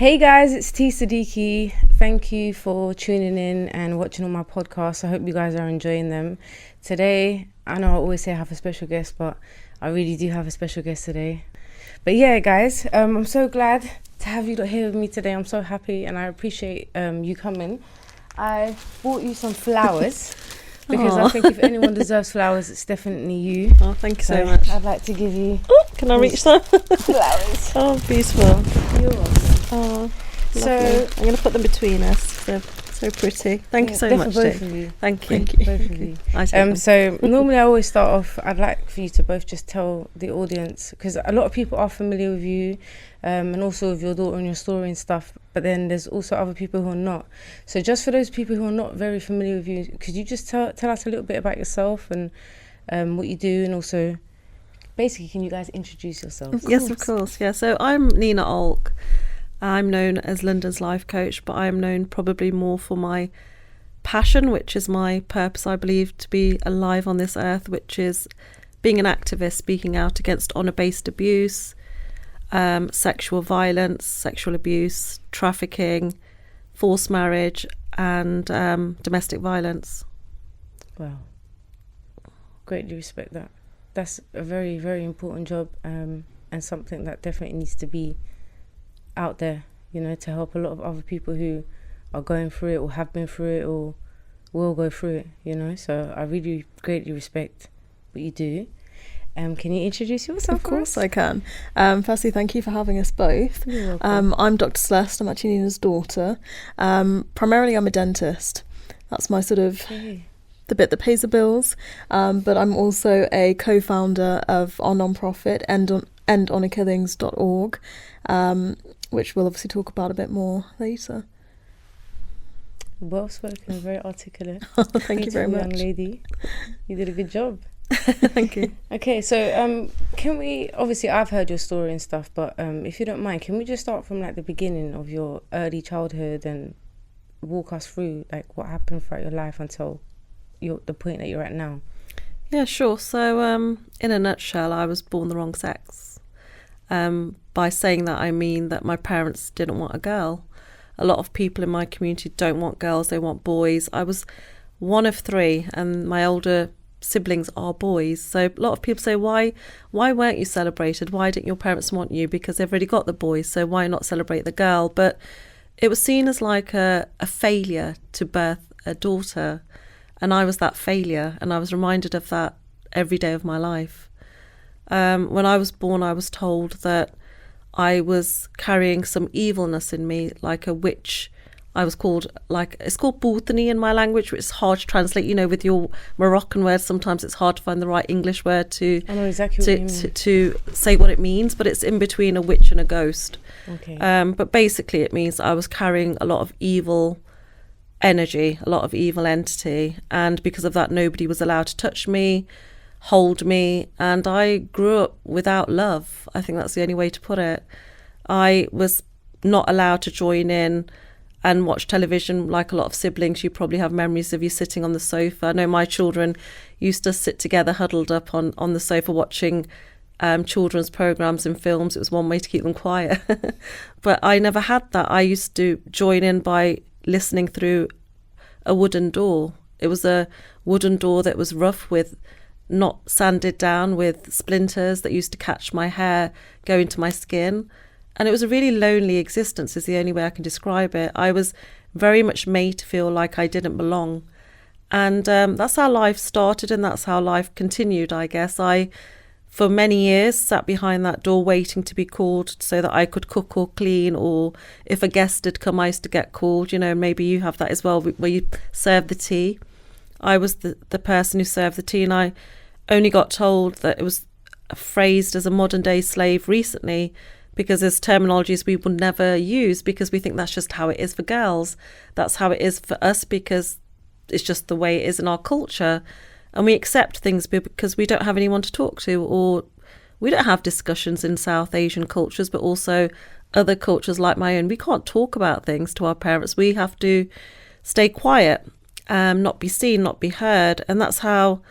Hey guys, it's T Siddiqui. Thank you for tuning in and watching all my podcasts. I hope you guys are enjoying them. Today, I know I always say I have a special guest, but I really do have a special guest today. But yeah, guys, I'm so glad to have you here with me today. I'm so happy and I appreciate you coming. I bought you some flowers because I think if anyone deserves flowers, it's definitely you. Oh, thank you so much. I'd like to give you can I reach them? flowers. Oh, beautiful. You're welcome. Oh, So lovely. I'm going to put them between us. They're so pretty. Thank you so much, both Dee. of you. Thank you. Both of you. I take them. So normally I always start off, I'd like for you to both just tell the audience, because a lot of people are familiar with you and also with your daughter and your story and stuff, but then there's also other people who are not. So just for those people who are not very familiar with you, could you just tell us a little bit about yourself and what you do, and also basically can you guys introduce yourselves? Yes, of course. Yeah, so I'm Nina Aouilk. I'm known as London's life coach, but I am known probably more for my passion, which is my purpose, I believe, to be alive on this earth, which is being an activist, speaking out against honour-based abuse, sexual violence, sexual abuse, trafficking, forced marriage, and domestic violence. Wow. Greatly respect that. That's a very, very important job and something that definitely needs to be out there, you know, to help a lot of other people who are going through it or have been through it or will go through it, you know. So I really greatly respect what you do. Can you introduce yourself? Of course I can. Firstly, thank you for having us both. You're welcome. I'm Dr Celeste. I'm actually Nina's daughter. Primarily I'm a dentist. That's my sort of the bit that pays the bills, but I'm also a co-founder of our non-profit endhonourkillings.org, which we'll obviously talk about a bit more later. Well spoken, very articulate. Thank you very much. Young lady. You did a good job. Thank you. Okay, so can we, obviously I've heard your story and stuff, but if you don't mind, can we just start from like the beginning of your early childhood and walk us through like what happened throughout your life until the point that you're at now? Yeah, sure. So in a nutshell, I was born the wrong sex. By saying that, I mean that my parents didn't want a girl. A lot of people in my community don't want girls, they want boys. I was one of three and my older siblings are boys. So a lot of people say, why weren't you celebrated? Why didn't your parents want you? Because they've already got the boys, so why not celebrate the girl? But it was seen as like a failure to birth a daughter. And I was that failure, and I was reminded of that every day of my life. When I was born, I was told that I was carrying some evilness in me, like a witch. I was called, it's called Boothany in my language, which is hard to translate. You know, with your Moroccan words, sometimes it's hard to find the right English word to I know exactly what you mean. to say what it means, but it's in between a witch and a ghost. Okay. But basically it means I was carrying a lot of evil energy, a lot of evil entity, and because of that nobody was allowed to touch me, hold me, and I grew up without love. I think that's the only way to put it. I was not allowed to join in and watch television like a lot of siblings. You probably have memories of you sitting on the sofa. I know my children used to sit together huddled up on the sofa watching children's programs and films. It was one way to keep them quiet. But I never had that. I used to join in by listening through a wooden door. It was a wooden door that was rough, with not sanded down, with splinters that used to catch my hair, go into my skin. And it was a really lonely existence, is the only way I can describe it. I was very much made to feel like I didn't belong. And that's how life started, and that's how life continued, I guess. I, for many years, sat behind that door waiting to be called so that I could cook or clean, or if a guest had come, I used to get called. You know, maybe you have that as well, where you serve the tea. I was the person who served the tea, and I only got told that it was phrased as a modern day slave recently, because there's terminologies we would never use because we think that's just how it is for girls. That's how it is for us because it's just the way it is in our culture. And we accept things because we don't have anyone to talk to, or we don't have discussions in South Asian cultures, but also other cultures like my own. We can't talk about things to our parents. We have to stay quiet, not be seen, not be heard. And that's how,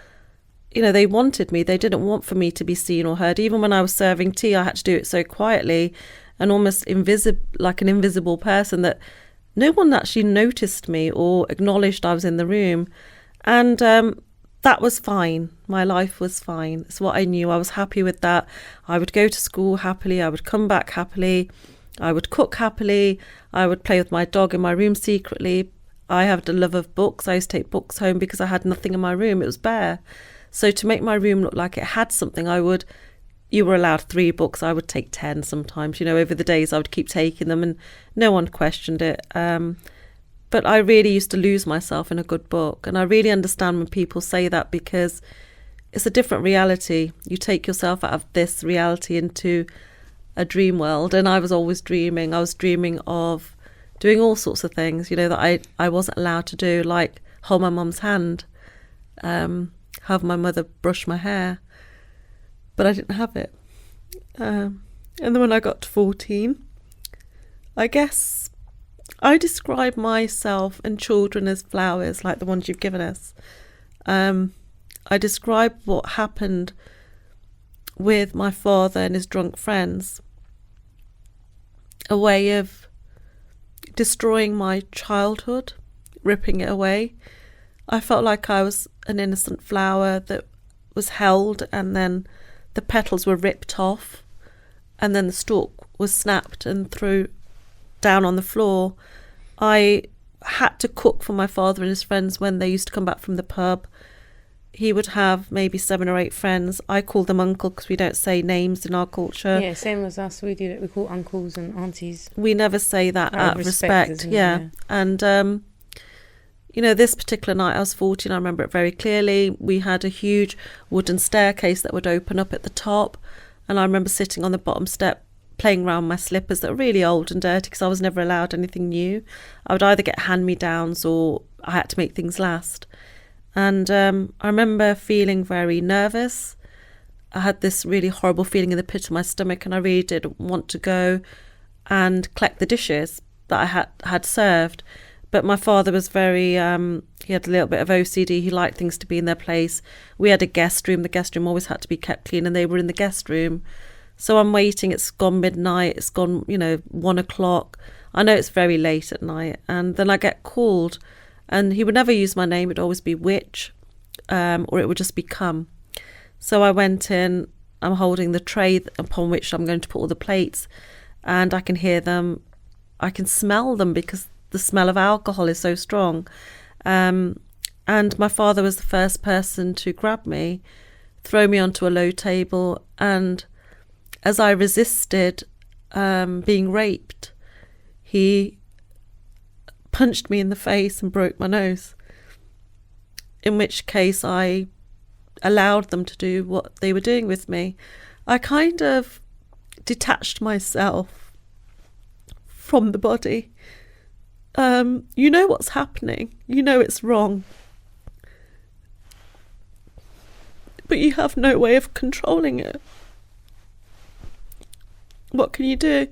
you know, they wanted me. They didn't want for me to be seen or heard. Even when I was serving tea, I had to do it so quietly. and almost like an invisible person, that no one actually noticed me or acknowledged I was in the room. And that was fine. My life was fine. It's what I knew. I was happy with that. I would go to school happily. I would come back happily. I would cook happily. I would play with my dog in my room secretly. I have the love of books. I used to take books home because I had nothing in my room. It was bare. So to make my room look like it had something, you were allowed 3 books. I would take 10 sometimes. Over the days I would keep taking them and no one questioned it. But I really used to lose myself in a good book. And I really understand when people say that, because it's a different reality. You take yourself out of this reality into a dream world. And I was always dreaming. I was dreaming of doing all sorts of things, that I wasn't allowed to do, like hold my mum's hand, have my mother brush my hair. But I didn't have it. And then when I got to 14, I guess I describe myself and children as flowers, like the ones you've given us. I describe what happened with my father and his drunk friends, a way of destroying my childhood, ripping it away. I felt like I was an innocent flower that was held, and then the petals were ripped off, and then the stalk was snapped and threw down on the floor. I had to cook for my father and his friends when they used to come back from the pub. He would have maybe 7 or 8 friends. I call them uncle because we don't say names in our culture. Yeah, same as us. We do it. We call uncles and aunties. We never say that out of respect. Yeah. And, this particular night, I was 14, I remember it very clearly. We had a huge wooden staircase that would open up at the top. And I remember sitting on the bottom step playing around my slippers that were really old and dirty because I was never allowed anything new. I would either get hand-me-downs or I had to make things last. And I remember feeling very nervous. I had this really horrible feeling in the pit of my stomach, and I really did want to go and collect the dishes that I had served. But my father was very, he had a little bit of OCD. He liked things to be in their place. We had a guest room. The guest room always had to be kept clean, and they were in the guest room. So I'm waiting. It's gone midnight. It's gone, 1 o'clock. I know it's very late at night. And then I get called, and he would never use my name. It'd always be witch, or it would just be come. So I went in. I'm holding the tray upon which I'm going to put all the plates, and I can hear them. I can smell them because the smell of alcohol is so strong. And my father was the first person to grab me, throw me onto a low table, and as I resisted being raped, he punched me in the face and broke my nose, in which case I allowed them to do what they were doing with me. I kind of detached myself from the body. You know what's happening. You know it's wrong. But you have no way of controlling it. What can you do?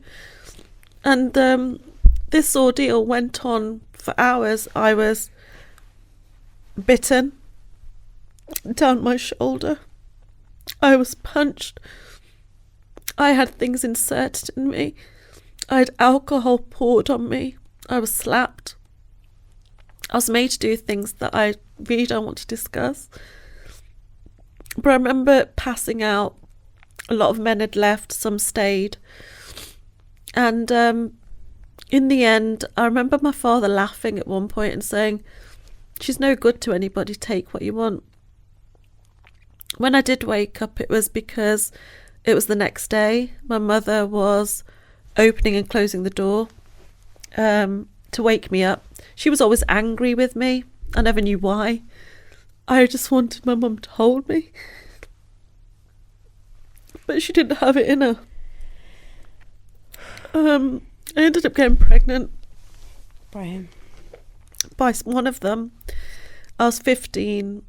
And this ordeal went on for hours. I was bitten down my shoulder. I was punched. I had things inserted in me. I had alcohol poured on me. I was slapped. I was made to do things that I really don't want to discuss. But I remember passing out. A lot of men had left, some stayed. And in the end, I remember my father laughing at one point and saying, "She's no good to anybody, take what you want." When I did wake up, it was because it was the next day. My mother was opening and closing the door to wake me up. She was always angry with me. I never knew why. I just wanted my mum to hold me. But she didn't have it in her. I ended up getting pregnant. By him? By one of them. I was 15.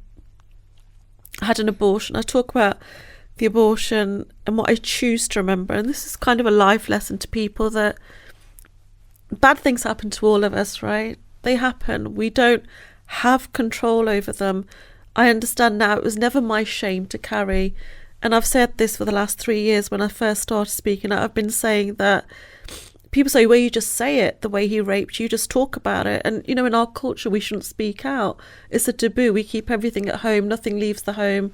I had an abortion. I talk about the abortion and what I choose to remember. And this is kind of a life lesson to people, that bad things happen to all of us, right? They happen. We don't have control over them. I understand now it was never my shame to carry And I've said this for the last 3 years. When I first started speaking out, I've been saying that people say, well, you just say it, the way he raped you, just talk about it. And, you know, in our culture, we shouldn't speak out. It's a taboo. We keep everything at home. Nothing leaves the home.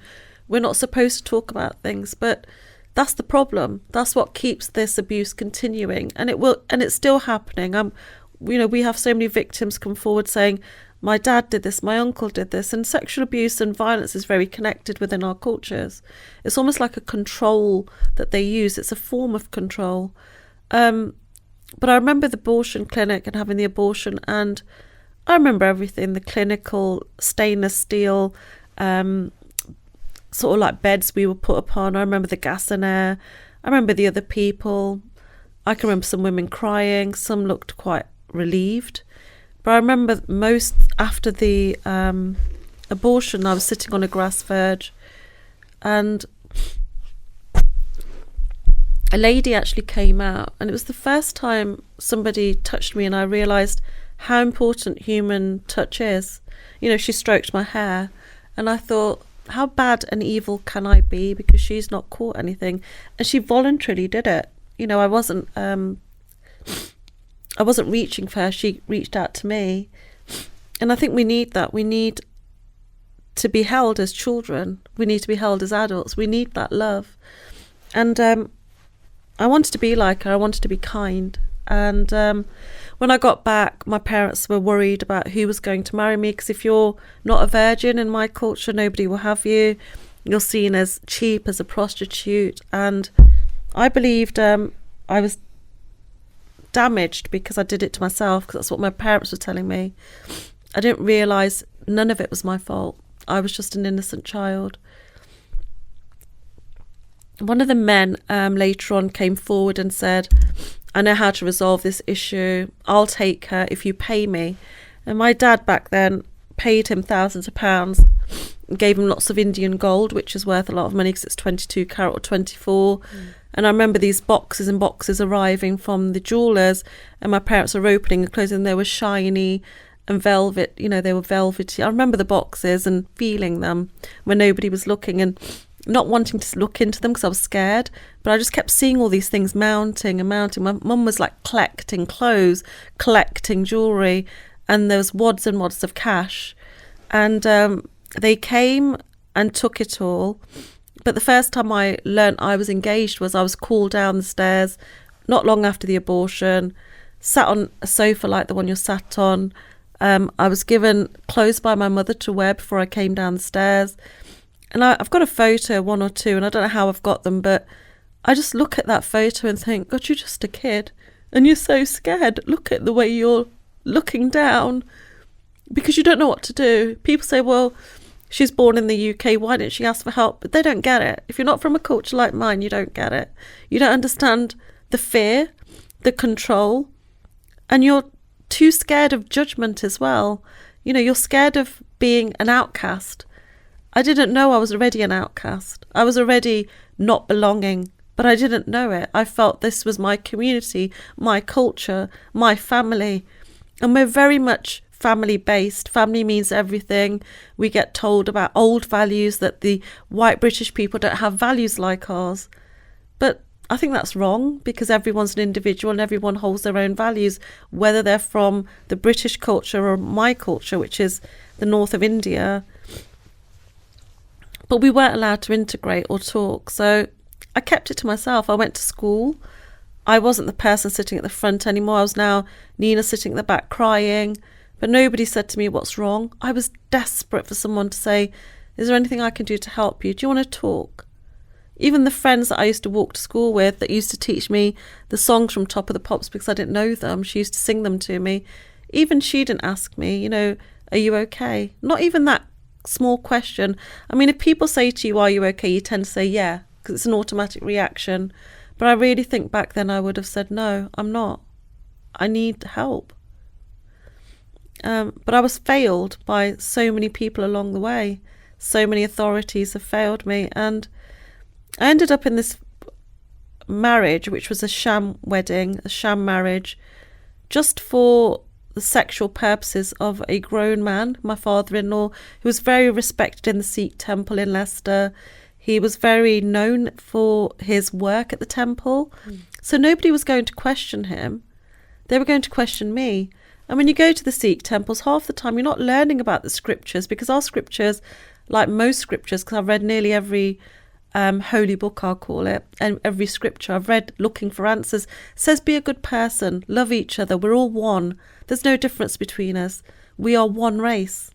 We're not supposed to talk about things. But that's the problem. That's what keeps this abuse continuing. And it's still happening. You know, we have so many victims come forward saying, my dad did this, my uncle did this. And sexual abuse and violence is very connected within our cultures. It's almost like a control that they use. It's a form of control. But I remember the abortion clinic and having the abortion, and I remember everything, the clinical stainless steel sort of like beds we were put upon. I remember the gas and air. I remember the other people. I can remember some women crying. Some looked quite relieved. But I remember most after the abortion, I was sitting on a grass verge, and a lady actually came out, and it was the first time somebody touched me, and I realised how important human touch is. You know, she stroked my hair, and I thought, how bad and evil can I be, because she's not caught anything? And she voluntarily did it. You know, I wasn't reaching for her. She reached out to me. And I think we need that. We need to be held as children. We need to be held as adults. We need that love. And I wanted to be like her. I wanted to be kind. And when I got back, my parents were worried about who was going to marry me, because if you're not a virgin in my culture, nobody will have you. You're seen as cheap, as a prostitute. And I believed I was damaged because I did it to myself, because that's what my parents were telling me. I didn't realise none of it was my fault. I was just an innocent child. One of the men later on came forward and said, I know how to resolve this issue. I'll take her if you pay me. And my dad back then paid him thousands of pounds, gave him lots of Indian gold, which is worth a lot of money because it's 22 carat or 24. And I remember these boxes and boxes arriving from the jewellers, and my parents were opening and closing. They were shiny and velvet, you know, they were velvety. I remember the boxes and feeling them when nobody was looking, and not wanting to look into them because I was scared, but I just kept seeing all these things mounting and mounting. My mum was like collecting clothes, collecting jewellery, and there was wads and wads of cash. And they came and took it all. But the first time I learnt I was engaged was I was called down the stairs not long after the abortion, sat on a sofa like the one you're sat on. I was given clothes by my mother to wear before I came down the stairs. And I've got a photo, one or two, and I don't know how I've got them, but I just look at that photo and think, God, you're just a kid and you're so scared. Look at the way you're looking down, because you don't know what to do. People say, well, she's born in the UK, why didn't she ask for help? But they don't get it. If you're not from a culture like mine, you don't get it. You don't understand the fear, the control, and you're too scared of judgment as well. You know, you're scared of being an outcast. I didn't know I was already an outcast. I was already not belonging, but I didn't know it. I felt this was my community, my culture, my family. And we're very much family based. Family means everything. We get told about old values, that the white British people don't have values like ours. But I think that's wrong, because everyone's an individual and everyone holds their own values, whether they're from the British culture or my culture, which is the north of India. But we weren't allowed to integrate or talk. So I kept it to myself. I went to school. I wasn't the person sitting at the front anymore. I was now Nina sitting at the back crying. But nobody said to me, what's wrong? I was desperate for someone to say, is there anything I can do to help you? Do you want to talk? Even the friends that I used to walk to school with, that used to teach me the songs from Top of the Pops because I didn't know them, she used to sing them to me. Even she didn't ask me, you know, are you okay? Not even that small question. I mean, if people say to you, are you okay? You tend to say yeah, because it's an automatic reaction. But I really think back then I would have said, no, I'm not. I need help. But I was failed by so many people along the way. So many authorities have failed me. And I ended up in this marriage, which was a sham wedding, a sham marriage, just for the sexual purposes of a grown man, my father-in-law, who was very respected in the Sikh temple in Leicester. He was very known for his work at the temple. So nobody was going to question him. They were going to question me. And when you go to the Sikh temples, half the time you're not learning about the scriptures, because our scriptures, like most scriptures, because I've read nearly every holy book, I'll call it, and every scripture I've read looking for answers, says be a good person, love each other, we're all one. There's no difference between us. We are one race.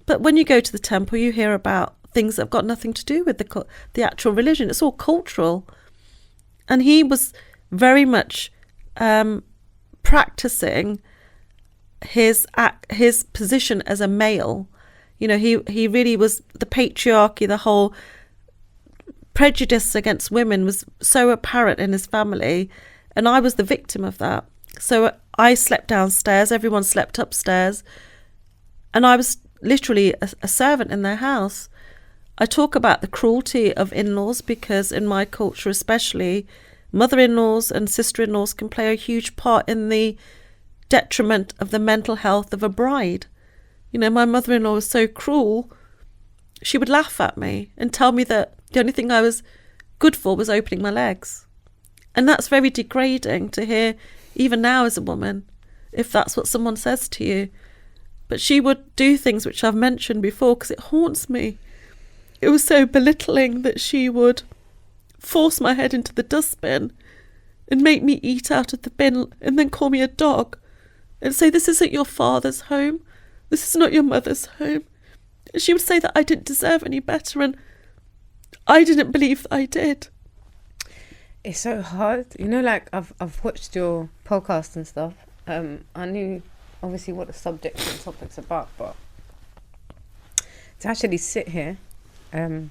But when you go to the temple, you hear about things that have got nothing to do with the actual religion. It's all cultural. And he was very much practicing his position as a male. You know, he really was, the patriarchy, the whole prejudice against women was so apparent in his family, and I was the victim of that. So I slept downstairs, everyone slept upstairs, and I was literally a servant in their house. I talk about the cruelty of in-laws because in my culture especially, mother-in-laws and sister-in-laws can play a huge part in the detriment of the mental health of a bride. You know, my mother-in-law was so cruel, she would laugh at me and tell me that the only thing I was good for was opening my legs. And that's very degrading to hear, even now as a woman, if that's what someone says to you. But she would do things which I've mentioned before because it haunts me. It was so belittling that she would force my head into the dustbin and make me eat out of the bin and then call me a dog and say, this isn't your father's home. This is not your mother's home. And she would say that I didn't deserve any better, and I didn't believe that I did. It's so hard. You know, like I've watched your podcast and stuff. I knew obviously what the subject and topic's about, but to actually sit here in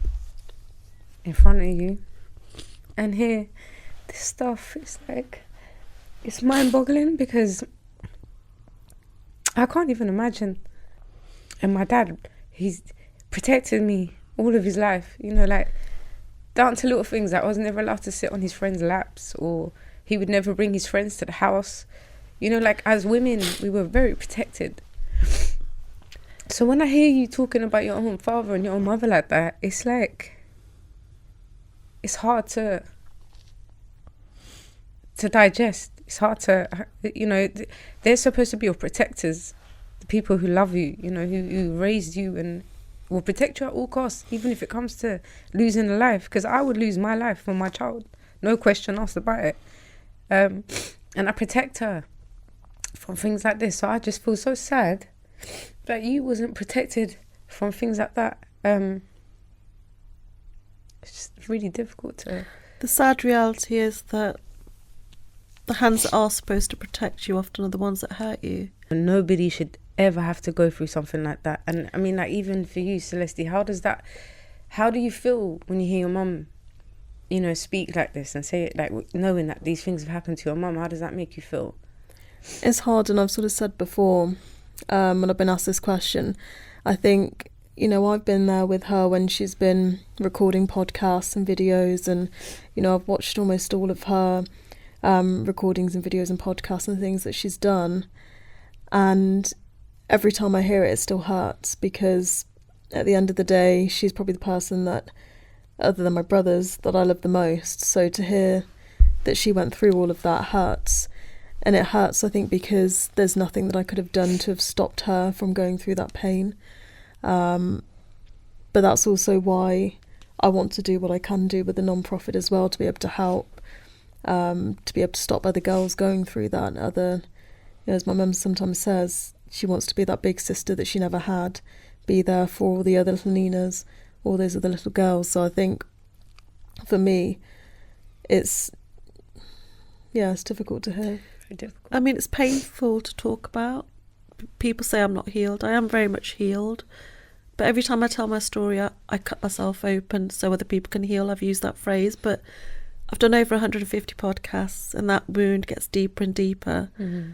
front of you and hear this stuff, it's like, it's mind-boggling because I can't even imagine. And my dad, he's protected me all of his life, you know, like down to little things. Like I was never allowed to sit on his friends' laps, or he would never bring his friends to the house. You know, like as women, we were very protected. So when I hear you talking about your own father and your own mother like that, it's like, it's hard to digest. It's hard to, you know, they're supposed to be your protectors, the people who love you, you know, who raised you and will protect you at all costs, even if it comes to losing a life, because I would lose my life for my child, no question asked about it. And I protect her from things like this. So I just feel so sad that you wasn't protected from things like that. It's just really difficult to... The sad reality is that the hands that are supposed to protect you often are the ones that hurt you. Nobody should ever have to go through something like that. And I mean, like, even for you, Celeste, how do you feel when you hear your mum, you know, speak like this and say it, like, knowing that these things have happened to your mum? How does that make you feel? It's hard, and I've sort of said before, when I've been asked this question, I think, you know, I've been there with her when she's been recording podcasts and videos, and, you know, I've watched almost all of her recordings and videos and podcasts and things that she's done, and every time I hear it, it still hurts, because at the end of the day, she's probably the person that, other than my brothers, that I love the most. So to hear that she went through all of that hurts. And it hurts, I think, because there's nothing that I could have done to have stopped her from going through that pain. But that's also why I want to do what I can do with the non-profit as well, to be able to help, to be able to stop other girls going through that. Other, you know, as my mum sometimes says, she wants to be that big sister that she never had, be there for all the other little Ninas, all those other little girls. So I think, for me, it's difficult to hear. Difficult. I mean, it's painful to talk about. People say I'm not healed. I am very much healed. But every time I tell my story, I cut myself open so other people can heal. I've used that phrase, but I've done over 150 podcasts, and that wound gets deeper and deeper. Mm-hmm.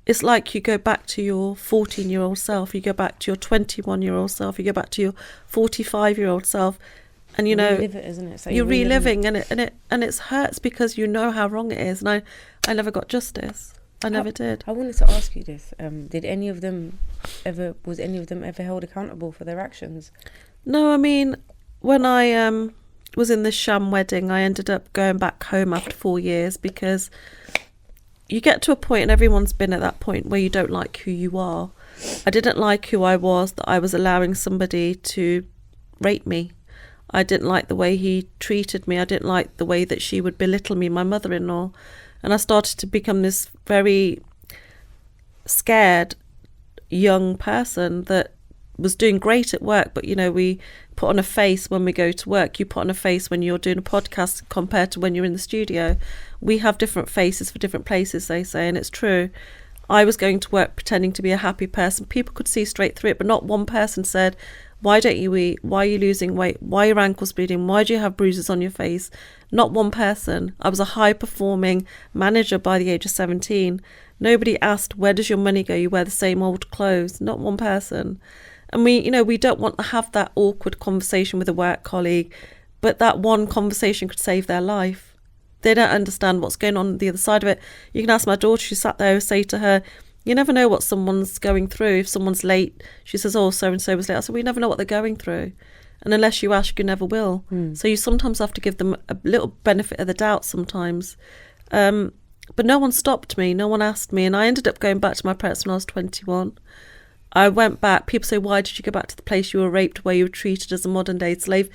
It's like you go back to your 14-year-old self, you go back to your 21-year-old self, you go back to your 45-year-old self, and you know, relive it, isn't it? So you're reliving it, and it hurts because you know how wrong it is. And I never got justice. I never did. I wanted to ask you this: was any of them ever held accountable for their actions? No, I mean, when I was in this sham wedding, I ended up going back home after 4 years, because you get to a point, and everyone's been at that point, where you don't like who you are. I didn't like who I was, that I was allowing somebody to rape me. I didn't like the way he treated me. I didn't like the way that she would belittle me, my mother-in-law. And I started to become this very scared young person that was doing great at work, but we put on a face when we go to work. You put on a face when you're doing a podcast compared to when you're in the studio. We have different faces for different places, they say, and it's true. I was going to work pretending to be a happy person. People could see straight through it, but not one person said, why don't you eat? Why are you losing weight? Why are your ankles bleeding? Why do you have bruises on your face? Not one person. I was a high-performing manager by the age of 17. Nobody asked, where does your money go? You wear the same old clothes. Not one person. And we don't want to have that awkward conversation with a work colleague, but that one conversation could save their life. They don't understand what's going on the other side of it. You can ask my daughter, she sat there, say to her, you never know what someone's going through. If someone's late, she says, oh, so-and-so was late. I said, we never know what they're going through. And unless you ask, you never will. So you sometimes have to give them a little benefit of the doubt sometimes. But no one stopped me. No one asked me. And I ended up going back to my parents when I was 21. I went back. People say, why did you go back to the place you were raped, where you were treated as a modern-day slave?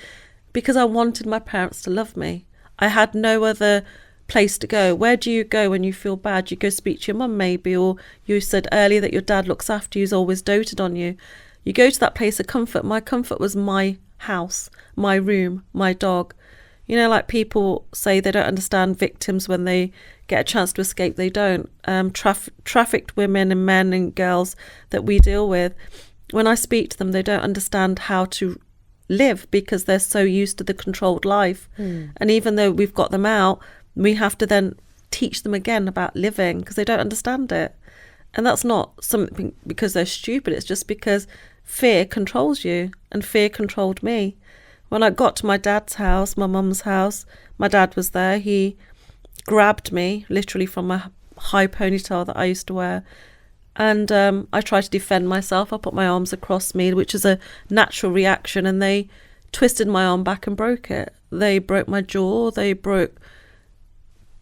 Because I wanted my parents to love me. I had no other place to go. Where do you go when you feel bad? You go speak to your mum maybe, or you said earlier that your dad looks after you, he's always doted on you. You go to that place of comfort. My comfort was my house, my room, my dog. Like people say they don't understand victims when they get a chance to escape. They don't. Trafficked women and men and girls that we deal with, when I speak to them, they don't understand how to live, because they're so used to the controlled life. And even though we've got them out, we have to then teach them again about living, because they don't understand it. And that's not something because they're stupid. It's just because fear controls you, and fear controlled me. When I got to my dad's house, my mum's house, my dad was there. He grabbed me literally from a high ponytail that I used to wear. And I tried to defend myself. I put my arms across me, which is a natural reaction. And they twisted my arm back and broke it. They broke my jaw. They broke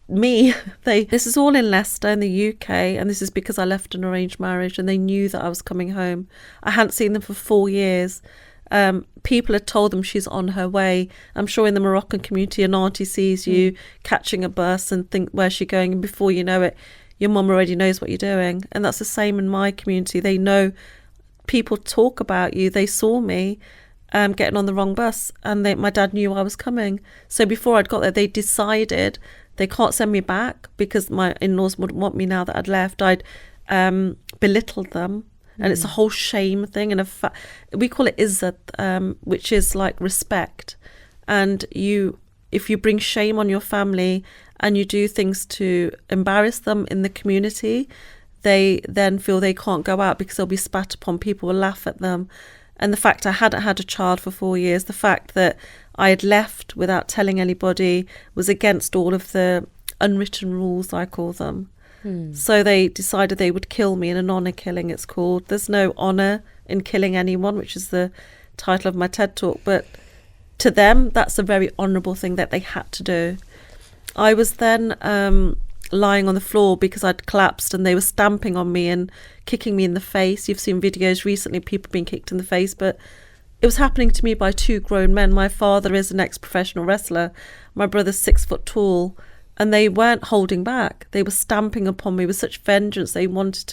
me. This is all in Leicester in the UK. And this is because I left an arranged marriage, and they knew that I was coming home. I hadn't seen them for 4 years. People had told them she's on her way. I'm sure in the Moroccan community, an auntie sees you catching a bus and think, where's she going? And before you know it, your mum already knows what you're doing. And that's the same in my community. They know, people talk about you. They saw me getting on the wrong bus, and my dad knew I was coming. So before I'd got there, they decided they can't send me back because my in-laws wouldn't want me now that I'd left. I'd belittled them. And it's a whole shame thing. And we call it izzat, which is like respect. And if you bring shame on your family and you do things to embarrass them in the community, they then feel they can't go out because they'll be spat upon. People will laugh at them. And the fact I hadn't had a child for 4 years, the fact that I had left without telling anybody, was against all of the unwritten rules, I call them. So they decided they would kill me in an honour killing, it's called. There's no honour in killing anyone, which is the title of my TED talk. But to them, that's a very honourable thing that they had to do. I was then lying on the floor because I'd collapsed, and they were stamping on me and kicking me in the face. You've seen videos recently, people being kicked in the face, but it was happening to me by 2 grown men. My father is an ex-professional wrestler. My brother's 6 foot tall. And they weren't holding back. They were stamping upon me with such vengeance. They wanted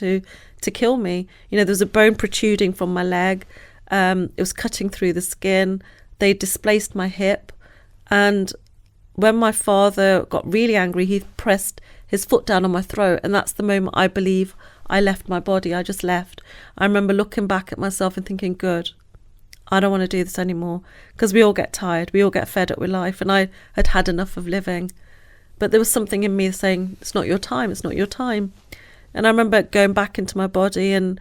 to kill me. There was a bone protruding from my leg. It was cutting through the skin. They displaced my hip. And when my father got really angry, he pressed his foot down on my throat. And that's the moment I believe I left my body. I just left. I remember looking back at myself and thinking, good, I don't want to do this anymore. Because we all get tired. We all get fed up with life. And I had had enough of living. But there was something in me saying, it's not your time, it's not your time. And I remember going back into my body and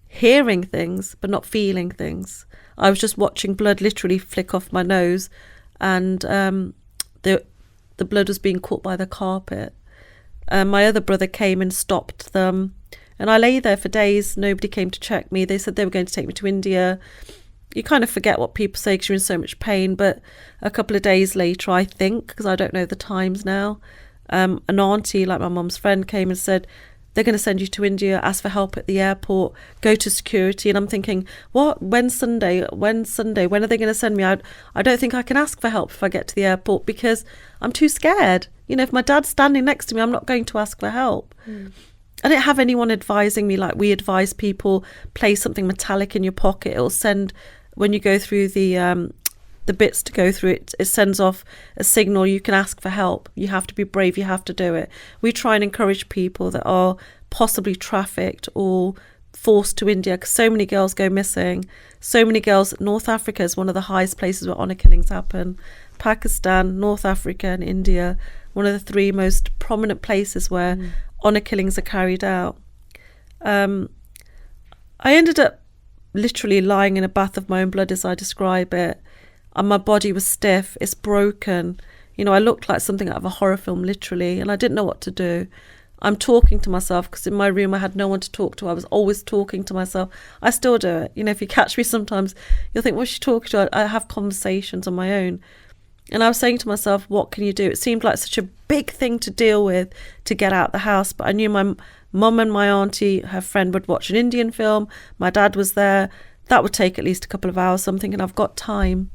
hearing things, but not feeling things. I was just watching blood literally flick off my nose, and the blood was being caught by the carpet. My other brother came and stopped them. And I lay there for days. Nobody came to check me. They said they were going to take me to India. you kind of forget what people say because you're in so much pain. But a couple of days later, I think, because I don't know the times now, an auntie, like my mum's friend, came and said, they're going to send you to India, ask for help at the airport, go to security. And I'm thinking, what? When's Sunday? When are they going to send me out? I don't think I can ask for help if I get to the airport because I'm too scared. You know, if my dad's standing next to me, I'm not going to ask for help. I didn't have anyone advising me like we advise people, place something metallic in your pocket. It'll send, when you go through the bits to go through it, it sends off a signal. You can ask for help. You have to be brave. You have to do it. We try and encourage people that are possibly trafficked or forced to India, because so many girls go missing. So many girls. North Africa is one of the highest places where honour killings happen. Pakistan, North Africa and India, one of the 3 most prominent places where honour killings are carried out. I ended up literally lying in a bath of my own blood, as I describe it. And my body was stiff, it's broken. You know, I looked like something out of a horror film, literally, and I didn't know what to do. I'm talking to myself because in my room I had no one to talk to. I was always talking to myself. I still do it. You know, if you catch me sometimes, you'll think, what's she talking to? I have conversations on my own. And I was saying to myself, what can you do? It seemed like such a big thing to deal with to get out the house. But I knew my mum and my auntie, her friend, would watch an Indian film. My dad was there. That would take at least a couple of hours. So I'm thinking, I've got time.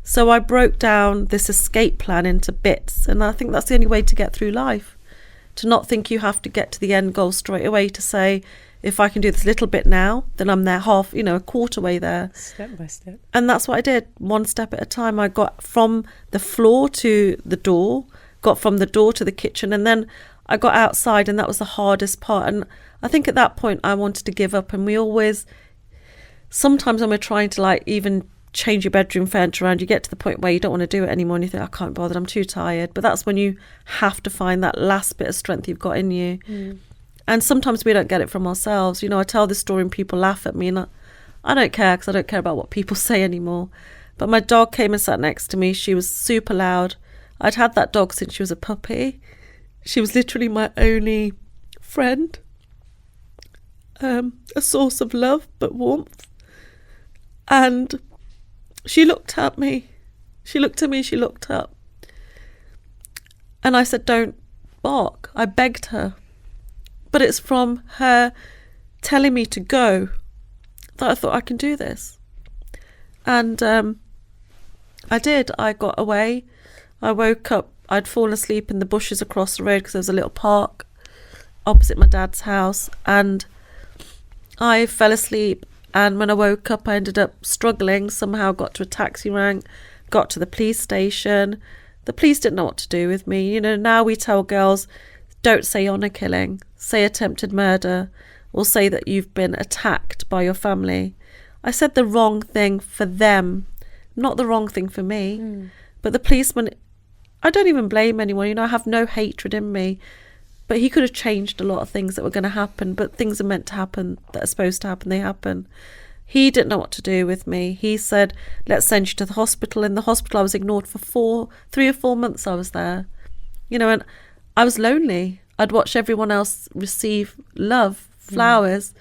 So I broke down this escape plan into bits, and I think that's the only way to get through life, to not think you have to get to the end goal straight away, to say, if I can do this little bit now, then I'm there half, a quarter way there. Step by step. And that's what I did, one step at a time. I got from the floor to the door, got from the door to the kitchen, and then I got outside, and that was the hardest part. And I think at that point I wanted to give up, and sometimes when we're trying to even change your bedroom furniture around, you get to the point where you don't want to do it anymore and you think, I can't bother, I'm too tired. But that's when you have to find that last bit of strength you've got in you. And sometimes we don't get it from ourselves. I tell this story and people laugh at me, and I don't care, because I don't care about what people say anymore. But my dog came and sat next to me. She was super loud. I'd had that dog since she was a puppy. She was literally my only friend, a source of love but warmth. And she looked at me. She looked at me, she looked up. And I said, don't bark. I begged her. But it's from her telling me to go that I thought, I can do this. And I did. I got away. I woke up. I'd fallen asleep in the bushes across the road because there was a little park opposite my dad's house. And I fell asleep. And when I woke up, I ended up struggling, somehow got to a taxi rank, got to the police station. The police didn't know what to do with me. Now we tell girls, don't say honour killing, say attempted murder, or say that you've been attacked by your family. I said the wrong thing for them, not the wrong thing for me. But the policeman, I don't even blame anyone. I have no hatred in me. But he could have changed a lot of things that were going to happen, but things are meant to happen, that are supposed to happen, they happen. He didn't know what to do with me. He said, let's send you to the hospital. In the hospital, I was ignored for 3 or 4 months I was there. And I was lonely. I'd watch everyone else receive love, flowers,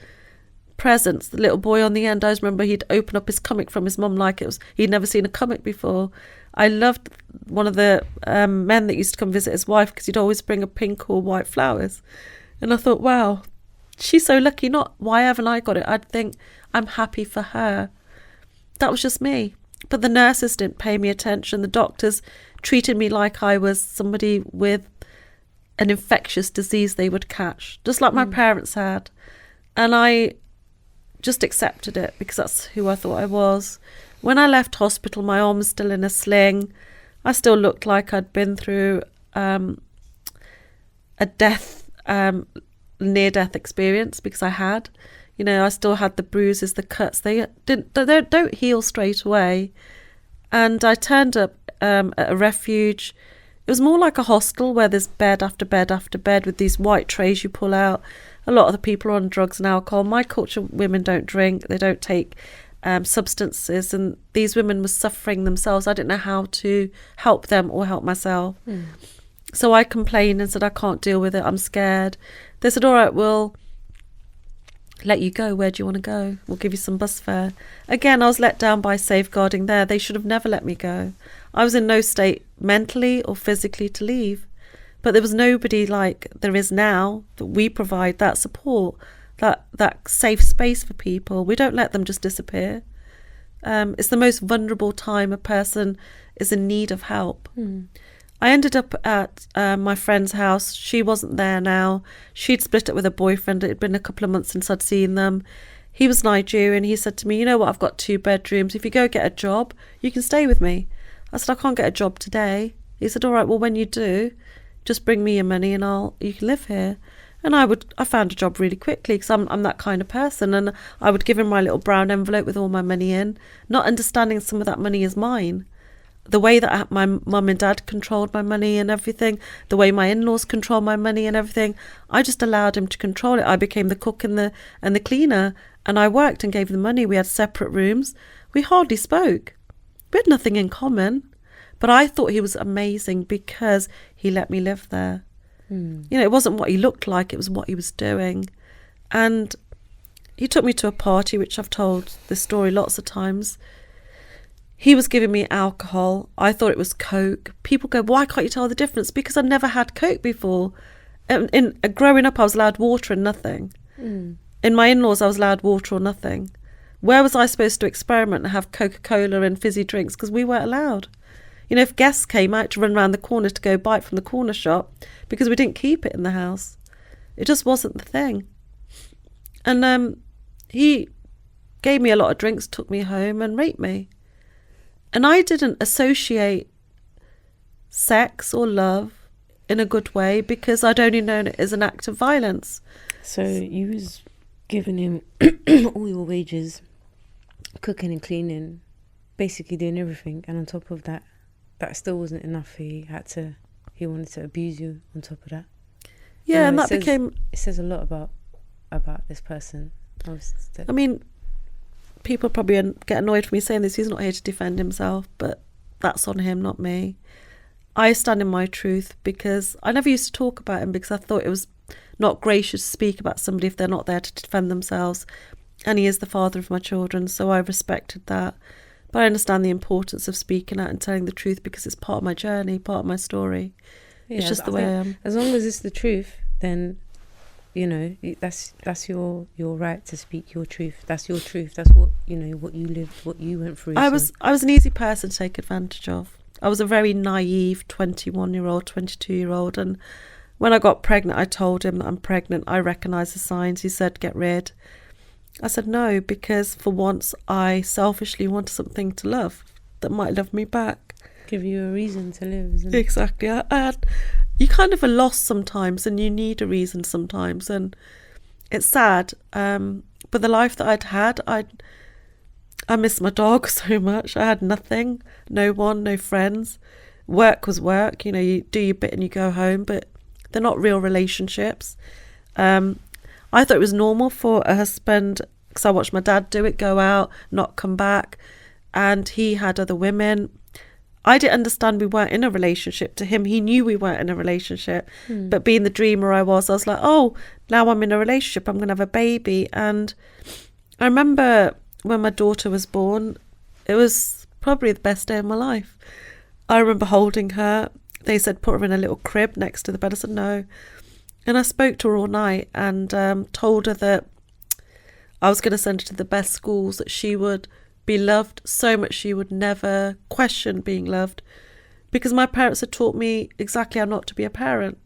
presents. The little boy on the end, I just remember he'd open up his comic from his mum like he'd never seen a comic before. I loved one of the men that used to come visit his wife, because he'd always bring a pink or white flowers. And I thought, wow, she's so lucky. Not why haven't I got it? I'd think I'm happy for her. That was just me. But the nurses didn't pay me attention. The doctors treated me like I was somebody with an infectious disease they would catch, just like my parents had. And I just accepted it because that's who I thought I was. When I left hospital, my arm was still in a sling. I still looked like I'd been through a near-death experience, because I had. I still had the bruises, the cuts. They don't heal straight away. And I turned up at a refuge. It was more like a hostel where there's bed after bed after bed with these white trays you pull out. A lot of the people are on drugs and alcohol. My culture, women don't drink. They don't take substances, and these women were suffering themselves. I didn't know how to help them or help myself. So I complained and said, I can't deal with it, I'm scared. They said, all right, well, let you go. Where do you want to go? We'll give you some bus fare. Again, I was let down by safeguarding there. They should have never let me go. I was in no state mentally or physically to leave. But there was nobody like there is now that we provide that support, that safe space for people. We don't let them just disappear. It's the most vulnerable time a person is in need of help. I ended up at my friend's house. She wasn't there now. She'd split up with her boyfriend. It had been a couple of months since I'd seen them. He was Nigerian. He said to me, you know what, I've got 2 bedrooms. If you go get a job, you can stay with me. I said, I can't get a job today. He said, all right, well, when you do, just bring me your money and you can live here. And I found a job really quickly because I'm that kind of person. And I would give him my little brown envelope with all my money in, not understanding some of that money is mine. The way that my mum and dad controlled my money and everything, the way my in-laws controlled my money and everything, I just allowed him to control it. I became the cook and the cleaner, and I worked and gave them money. We had separate rooms. We hardly spoke. We had nothing in common. But I thought he was amazing because he let me live there. You know, it wasn't what he looked like, it was what he was doing. And he took me to a party, which I've told this story lots of times. He was giving me alcohol. I thought it was Coke. People go, why can't you tell the difference? Because I'd never had Coke before. Growing up, I was allowed water and nothing. In my in-laws, I was allowed water or nothing. Where was I supposed to experiment and have Coca-Cola and fizzy drinks? Because we weren't allowed. You know, if guests came, I had to run around the corner to go buy it from the corner shop because we didn't keep it in the house. It just wasn't the thing. And he gave me a lot of drinks, took me home and raped me. And I didn't associate sex or love in a good way because I'd only known it as an act of violence. So you was giving him all your wages, cooking and cleaning, basically doing everything. And on top of that, that still wasn't enough. He wanted to abuse you on top of that. Yeah, you know, and it says a lot about this person. I mean, people probably get annoyed with me saying this. He's not here to defend himself, but that's on him, not me. I stand in my truth because I never used to talk about him because I thought it was not gracious to speak about somebody if they're not there to defend themselves. And he is the father of my children, so I respected that. But I understand the importance of speaking out and telling the truth because it's part of my journey, part of my story. Yeah, it's just the way I am. As long as it's the truth, then, you know, that's your right to speak your truth. That's your truth. That's what, you know, what you lived, what you went through. I was an easy person to take advantage of. I was a very naive 21-year-old, 22-year-old. And when I got pregnant, I told him that I'm pregnant. I recognised the signs. He said, get rid. I said no, because for once I selfishly wanted something to love that might love me back. Give you a reason to live, isn't it? Exactly. You kind of are lost sometimes and you need a reason sometimes, and it's sad. But the life that I'd had, I miss my dog so much. I had nothing, no one, no friends. Work was work, you know, you do your bit and you go home, but they're not real relationships. I thought it was normal for a husband, because I watched my dad do it, go out, not come back, and he had other women. I didn't understand we weren't in a relationship. To him, he knew we weren't in a relationship. But being the dreamer I was like, oh, now I'm in a relationship, I'm going to have a baby. And I remember when my daughter was born, it was probably the best day of my life. I remember holding her. They said put her in a little crib next to the bed. I said no. And I spoke to her all night and told her that I was going to send her to the best schools, that she would be loved so much she would never question being loved, because my parents had taught me exactly how not to be a parent.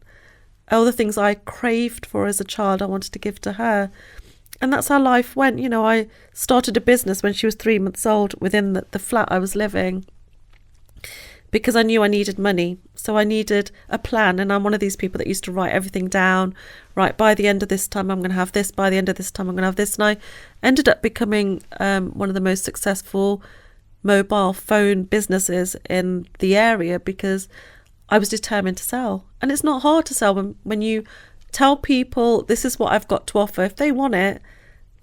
All the things I craved for as a child, I wanted to give to her. And that's how life went. You know, I started a business when she was 3 months old within the flat I was living, because I knew I needed money. So I needed a plan. And I'm one of these people that used to write everything down. Right, by the end of this time, I'm going to have this. By the end of this time, I'm going to have this. And I ended up becoming one of the most successful mobile phone businesses in the area because I was determined to sell. And it's not hard to sell when you tell people this is what I've got to offer. If they want it,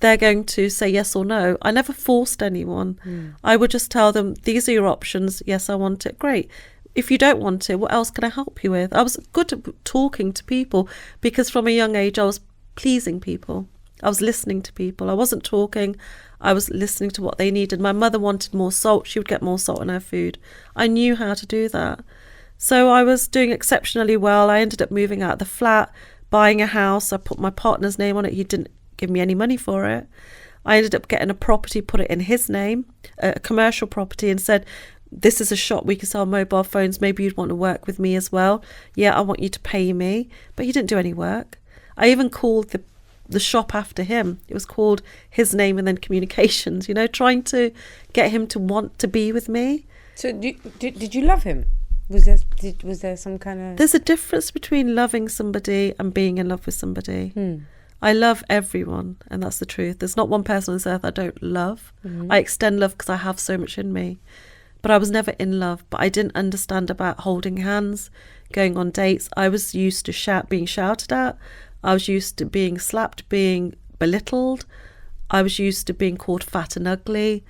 they're going to say yes or no. I never forced anyone. I would just tell them, these are your options. Yes, I want it. Great. If you don't want it, what else can I help you with? I was good at talking to people because from a young age I was pleasing people. I was listening to people. I wasn't talking. I was listening to what they needed. My mother wanted more salt. She would get more salt in her food. I knew how to do that. So I was doing exceptionally well. I ended up moving out of the flat, buying a house. I put my partner's name on it. He didn't give me any money for it. I ended up getting a property, put it in his name, a commercial property, and said, this is a shop, we can sell mobile phones. Maybe you'd want to work with me as well. Yeah, I want you to pay me. But he didn't do any work. I even called the shop after him. It was called his name and then communications, you know, trying to get him to want to be with me. So did you love him? Was there some kind of... There's a difference between loving somebody and being in love with somebody. I love everyone, and that's the truth. There's not one person on this earth I don't love. I extend love because I have so much in me. But I was never in love. But I didn't understand about holding hands, going on dates. I was used to being shouted at. I was used to being slapped, being belittled. I was used to being called fat and ugly.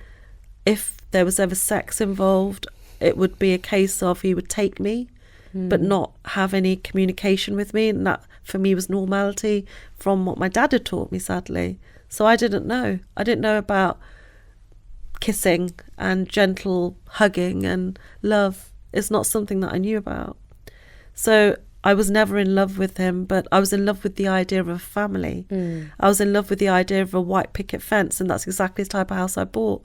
If there was ever sex involved, it would be a case of he would take me, but not have any communication with me. And that, for me, was normality from what my dad had taught me, sadly. So I didn't know. I didn't know about kissing and gentle hugging and love. It's not something that I knew about. So I was never in love with him, but I was in love with the idea of a family. I was in love with the idea of a white picket fence, and that's exactly the type of house I bought.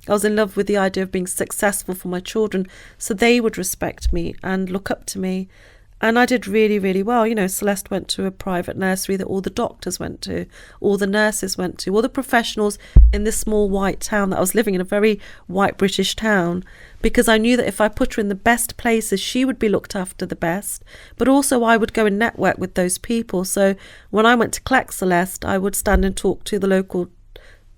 I was in love with the idea of being successful for my children so they would respect me and look up to me. And I did really, really well. You know, Celeste went to a private nursery that all the doctors went to, all the nurses went to, all the professionals in this small white town that I was living in, a very white British town, because I knew that if I put her in the best places, she would be looked after the best. But also I would go and network with those people. So when I went to collect Celeste, I would stand and talk to the local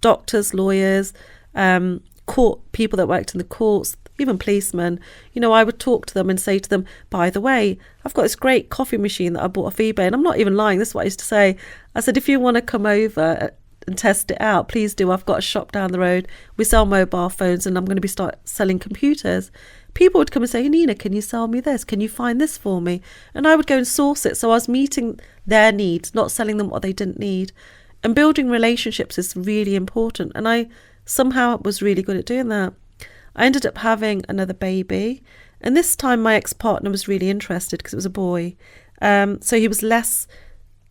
doctors, lawyers, court people that worked in the courts, even policemen. You know, I would talk to them and say to them, by the way, I've got this great coffee machine that I bought off eBay, and I'm not even lying, this is what I used to say. I said, if you want to come over and test it out, please do. I've got a shop down the road, we sell mobile phones, and I'm going to start selling computers. People would come and say, hey, Nina, can you sell me this? Can you find this for me? And I would go and source it. So I was meeting their needs, not selling them what they didn't need. And building relationships is really important, and I somehow was really good at doing that. I ended up having another baby, and this time my ex-partner was really interested because it was a boy. So he was less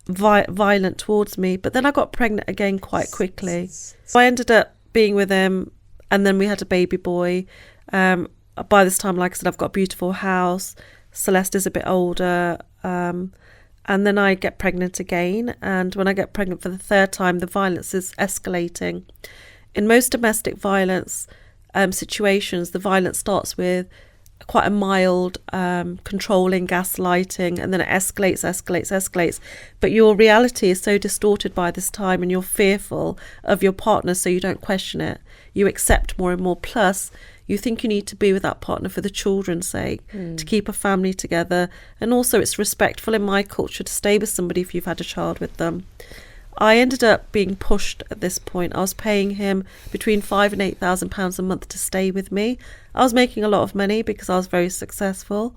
violent towards me, but then I got pregnant again quite quickly. So I ended up being with him, and then we had a baby boy. By this time, like I said, I've got a beautiful house. Celeste is a bit older. And then I get pregnant again. And when I get pregnant for the third time, the violence is escalating. In most domestic violence situations, the violence starts with quite a mild controlling, gaslighting, and then it escalates. But your reality is so distorted by this time, and you're fearful of your partner, so you don't question it. You accept more and more. Plus, you think you need to be with that partner for the children's sake, to keep a family together. And also it's respectful in my culture to stay with somebody if you've had a child with them. I ended up being pushed at this point. I was paying him between £5,000 and £8,000 a month to stay with me. I was making a lot of money because I was very successful.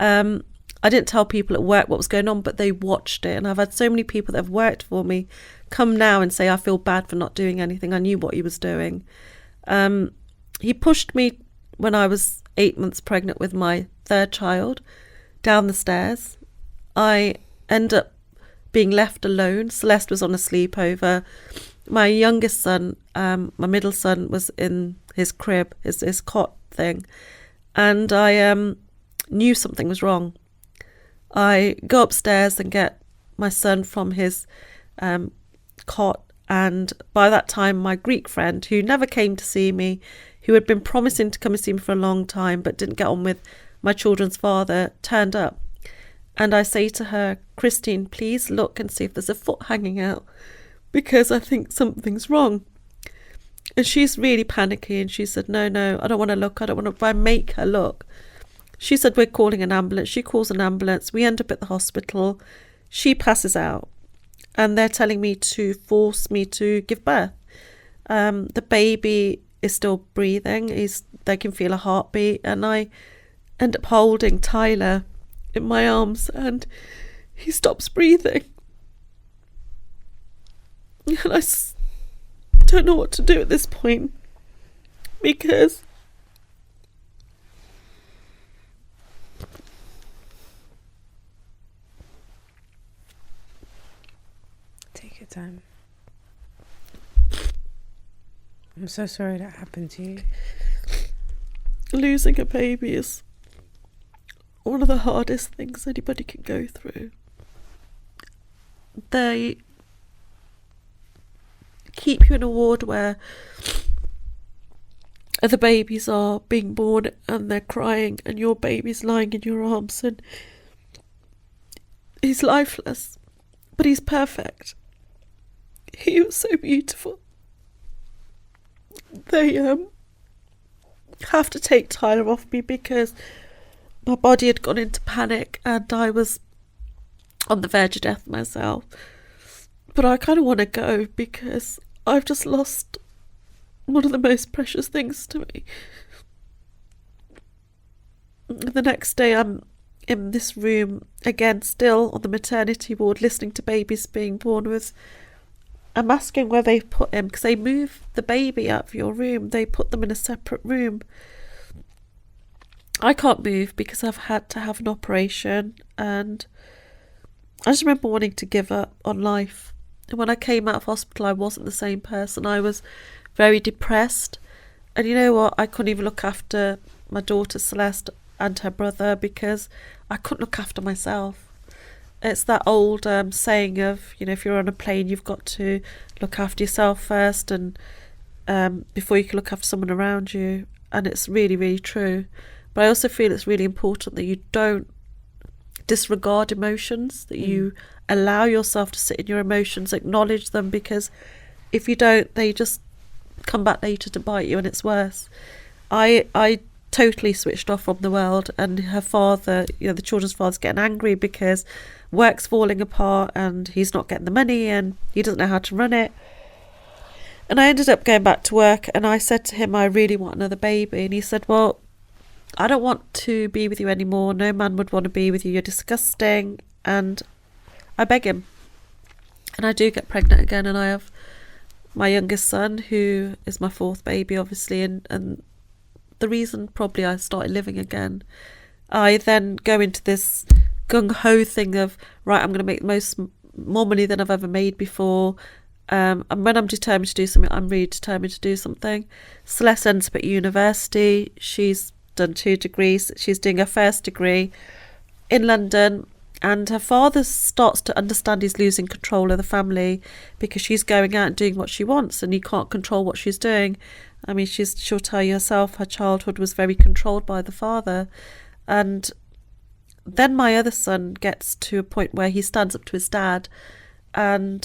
I didn't tell people at work what was going on, but they watched it. And I've had so many people that have worked for me come now and say, I feel bad for not doing anything. I knew what he was doing. He pushed me when I was 8 months pregnant with my third child down the stairs. I ended up being left alone. Celeste was on a sleepover. My youngest son, my middle son, was in his crib, his cot thing. And I knew something was wrong. I go upstairs and get my son from his cot. And by that time, my Greek friend, who never came to see me, who had been promising to come and see me for a long time, but didn't get on with my children's father, turned up. And I say to her, Christine, please look and see if there's a foot hanging out, because I think something's wrong. And she's really panicky, and she said, no, I don't want to look. I don't want to. But I make her look. She said, we're calling an ambulance. She calls an ambulance. We end up at the hospital. She passes out, and they're telling me to force me to give birth. The baby is still breathing. They can feel a heartbeat, and I end up holding Tyler in my arms, and he stops breathing. And don't know what to do at this point, because take your time. I'm so sorry that happened to you. losing a baby is one of the hardest things anybody can go through. They keep you in a ward where other babies are being born and they're crying and your baby's lying in your arms and he's lifeless, but he's perfect. He was so beautiful. They have to take Tyler off me because my body had gone into panic and I was on the verge of death myself. But I kind of want to go because I've just lost one of the most precious things to me. The next day I'm in this room again, still on the maternity ward, listening to babies being born with. I'm asking where they put him because they move the baby out of your room. They put them in a separate room. I can't move because I've had to have an operation, and I just remember wanting to give up on life. And when I came out of hospital, I wasn't the same person. I was very depressed. And you know what? I couldn't even look after my daughter Celeste and her brother because I couldn't look after myself. It's that old saying of, if you're on a plane, you've got to look after yourself first and before you can look after someone around you. And it's really, really true. But I also feel it's really important that you don't disregard emotions, that you allow yourself to sit in your emotions, acknowledge them, because if you don't, they just come back later to bite you and it's worse. I totally switched off from the world, and her father, the children's father's getting angry because work's falling apart and he's not getting the money and he doesn't know how to run it. And I ended up going back to work and I said to him, I really want another baby. And he said, well, I don't want to be with you anymore. No man would want to be with you. You're disgusting. And I beg him. And I do get pregnant again, and I have my youngest son, who is my fourth baby, obviously, and the reason probably I started living again. I then go into this gung-ho thing of, right, I'm going to make more money than I've ever made before. And when I'm determined to do something, I'm really determined to do something. Celeste ends up at university. She's done 2 degrees. She's doing her first degree in London, and her father starts to understand he's losing control of the family because she's going out and doing what she wants and he can't control what she's doing. I mean, she'll tell you herself her childhood was very controlled by the father. And then my other son gets to a point where he stands up to his dad, and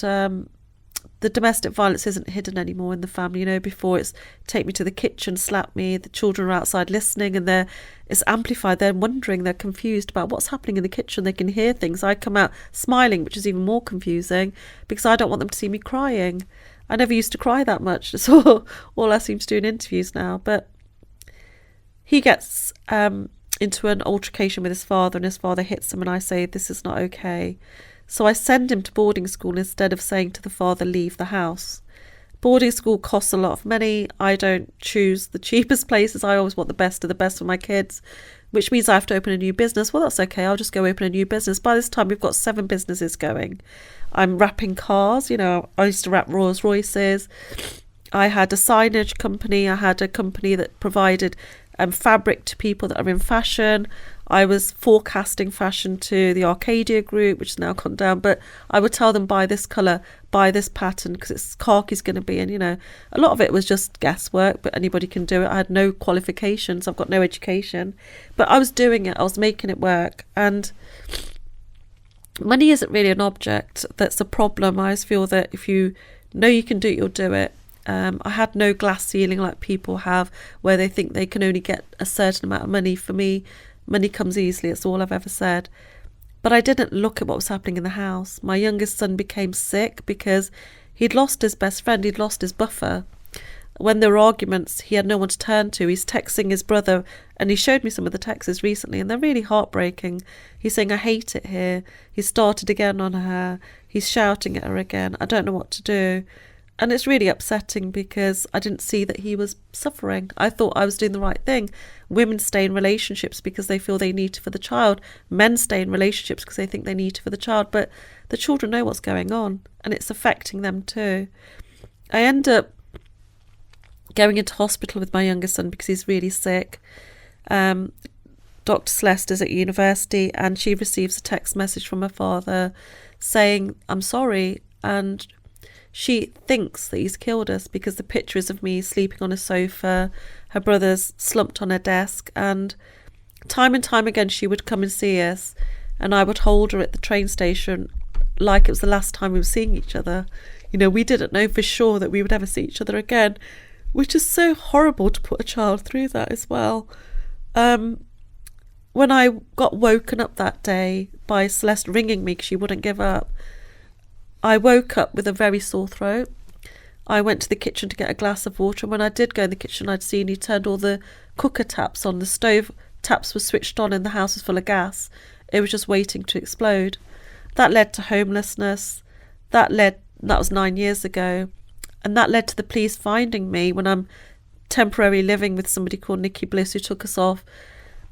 the domestic violence isn't hidden anymore in the family. Before it's take me to the kitchen, slap me, the children are outside listening, and it's amplified. They're wondering, they're confused about what's happening in the kitchen. They can hear things. I come out smiling, which is even more confusing because I don't want them to see me crying. I never used to cry that much. That's all I seem to do in interviews now. But he gets into an altercation with his father, and his father hits him, and I say, this is not okay. So I send him to boarding school instead of saying to the father, leave the house. Boarding school costs a lot of money. I don't choose the cheapest places. I always want the best of the best for my kids, which means I have to open a new business. Well, that's okay. I'll just go open a new business. By this time, we've got 7 businesses going. I'm wrapping cars. I used to wrap Rolls Royces. I had a signage company. I had a company that provided fabric to people that are in fashion. I was forecasting fashion to the Arcadia group, which has now gone down, but I would tell them, buy this colour, buy this pattern, because it's khaki going to be. And a lot of it was just guesswork, but anybody can do it. I had no qualifications, I've got no education, but I was doing it, I was making it work. And money isn't really an object that's a problem. I always feel that if you know you can do it, you'll do it. I had no glass ceiling like people have, where they think they can only get a certain amount of money. For me, money comes easily. It's all I've ever said. But I didn't look at what was happening in the house. My youngest son became sick because he'd lost his best friend. He'd lost his buffer. When there were arguments, he had no one to turn to. He's texting his brother, and he showed me some of the texts recently, and they're really heartbreaking. He's saying, I hate it here. He started again on her. He's shouting at her again. I don't know what to do. And it's really upsetting because I didn't see that he was suffering. I thought I was doing the right thing. Women stay in relationships because they feel they need to for the child. Men stay in relationships because they think they need to for the child. But the children know what's going on, and it's affecting them too. I end up going into hospital with my younger son because he's really sick. Dr Celeste is at university, and she receives a text message from her father saying, I'm sorry, and she thinks that he's killed us because the picture is of me sleeping on a sofa, her brother's slumped on her desk, and time again she would come and see us, and I would hold her at the train station like it was the last time we were seeing each other. You know, we didn't know for sure that we would ever see each other again, which is so horrible to put a child through that as well. When I got woken up that day by Celeste ringing me because she wouldn't give up, I woke up with a very sore throat. I went to the kitchen to get a glass of water, and when I did go in the kitchen, I'd seen he turned all the cooker taps on. The stove taps were switched on and the house was full of gas. It was just waiting to explode. That led to homelessness. That was 9 years ago. And that led to the police finding me when I'm temporarily living with somebody called Nikki Bliss, who took us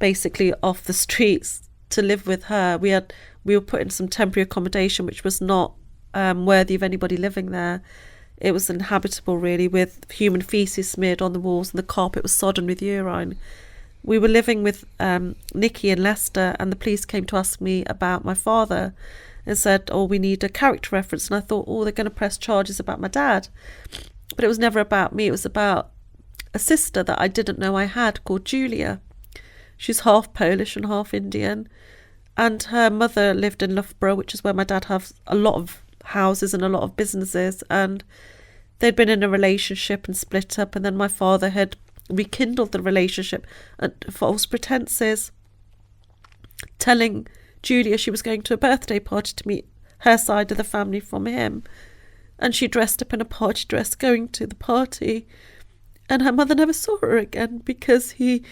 basically off the streets to live with her. We were put in some temporary accommodation, which was not worthy of anybody living there. It was inhabitable, really, with human faeces smeared on the walls, and the carpet was sodden with urine. We were living with Nikki in Leicester, and the police came to ask me about my father and said, we need a character reference. And I thought, they're going to press charges about my dad. But it was never about me. It was about a sister that I didn't know I had called Julia. She's half Polish and half Indian. And her mother lived in Loughborough, which is where my dad has a lot of houses and a lot of businesses. And they'd been in a relationship and split up. And then my father had rekindled the relationship under false pretenses, telling Julia she was going to a birthday party to meet her side of the family from him, and she dressed up in a party dress going to the party, and her mother never saw her again because he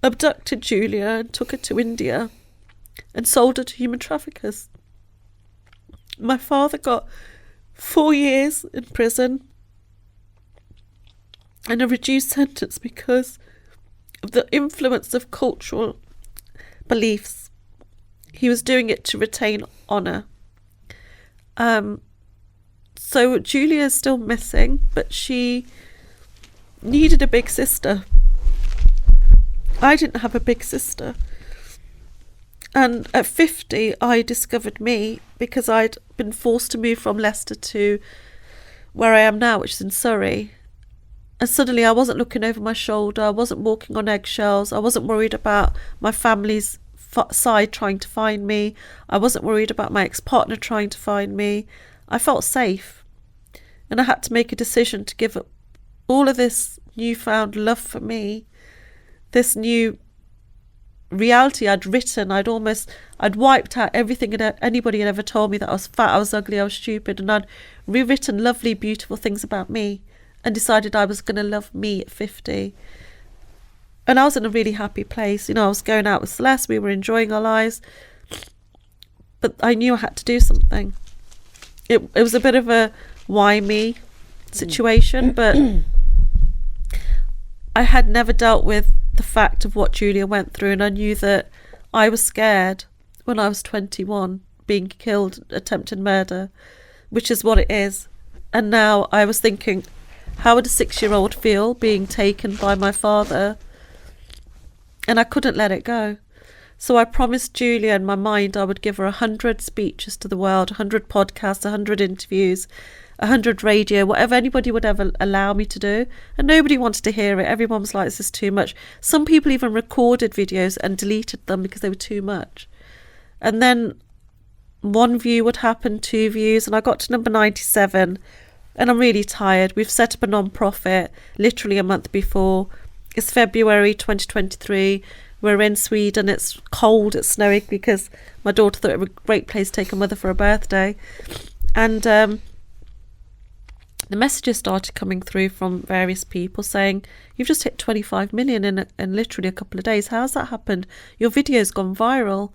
abducted Julia and took her to India and sold her to human traffickers. My father got 4 years in prison and a reduced sentence because of the influence of cultural beliefs. He was doing it to retain honour. So Julia is still missing, but she needed a big sister. I didn't have a big sister. And at 50, I discovered me because I'd been forced to move from Leicester to where I am now, which is in Surrey. And suddenly I wasn't looking over my shoulder. I wasn't walking on eggshells. I wasn't worried about my family's side trying to find me. I wasn't worried about my ex-partner trying to find me. I felt safe, and I had to make a decision to give up all of this newfound love for me, this new reality I'd written. I'd wiped out everything anybody had ever told me, that I was fat, I was ugly, I was stupid, and I'd rewritten lovely, beautiful things about me and decided I was going to love me at 50. And I was in a really happy place. I was going out with Celeste, we were enjoying our lives. But I knew I had to do something. It was a bit of a why me situation, but I had never dealt with the fact of what Julia went through, and I knew that I was scared when I was 21, being killed, attempted murder, which is what it is. And now I was thinking, how would a 6-year-old feel being taken by my father? And I couldn't let it go. So I promised Julia in my mind I would give her 100 speeches to the world, 100 podcasts, 100 interviews, 100 radio, whatever anybody would ever allow me to do. And nobody wanted to hear it. Everyone was like, this is too much. Some people even recorded videos and deleted them because they were too much. And then 1 view would happen, 2 views, and I got to number 97. And I'm really tired. We've set up a non-profit literally a month before. It's February 2023. We're in Sweden. It's cold. It's snowing because my daughter thought it was a great place to take her mother for her birthday. And the messages started coming through from various people saying, you've just hit 25 million in literally a couple of days. How's that happened? Your video's gone viral.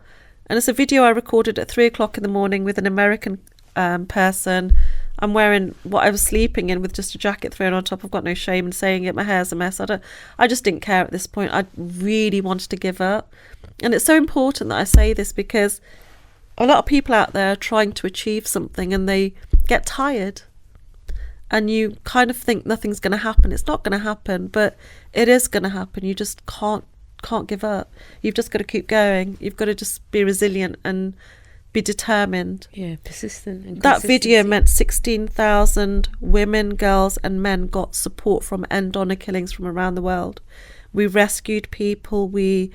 And it's a video I recorded at 3 o'clock in the morning with an American person. I'm wearing what I was sleeping in with just a jacket thrown on top. I've got no shame in saying it. My hair's a mess. I just didn't care at this point. I really wanted to give up. And it's so important that I say this, because a lot of people out there are trying to achieve something and they get tired. And you kind of think nothing's going to happen. It's not going to happen, but it is going to happen. You just can't give up. You've just got to keep going. You've got to just be resilient and be determined. Yeah, persistent. And that video meant 16,000 women, girls and men got support from End Honour Killings from around the world. We rescued people. We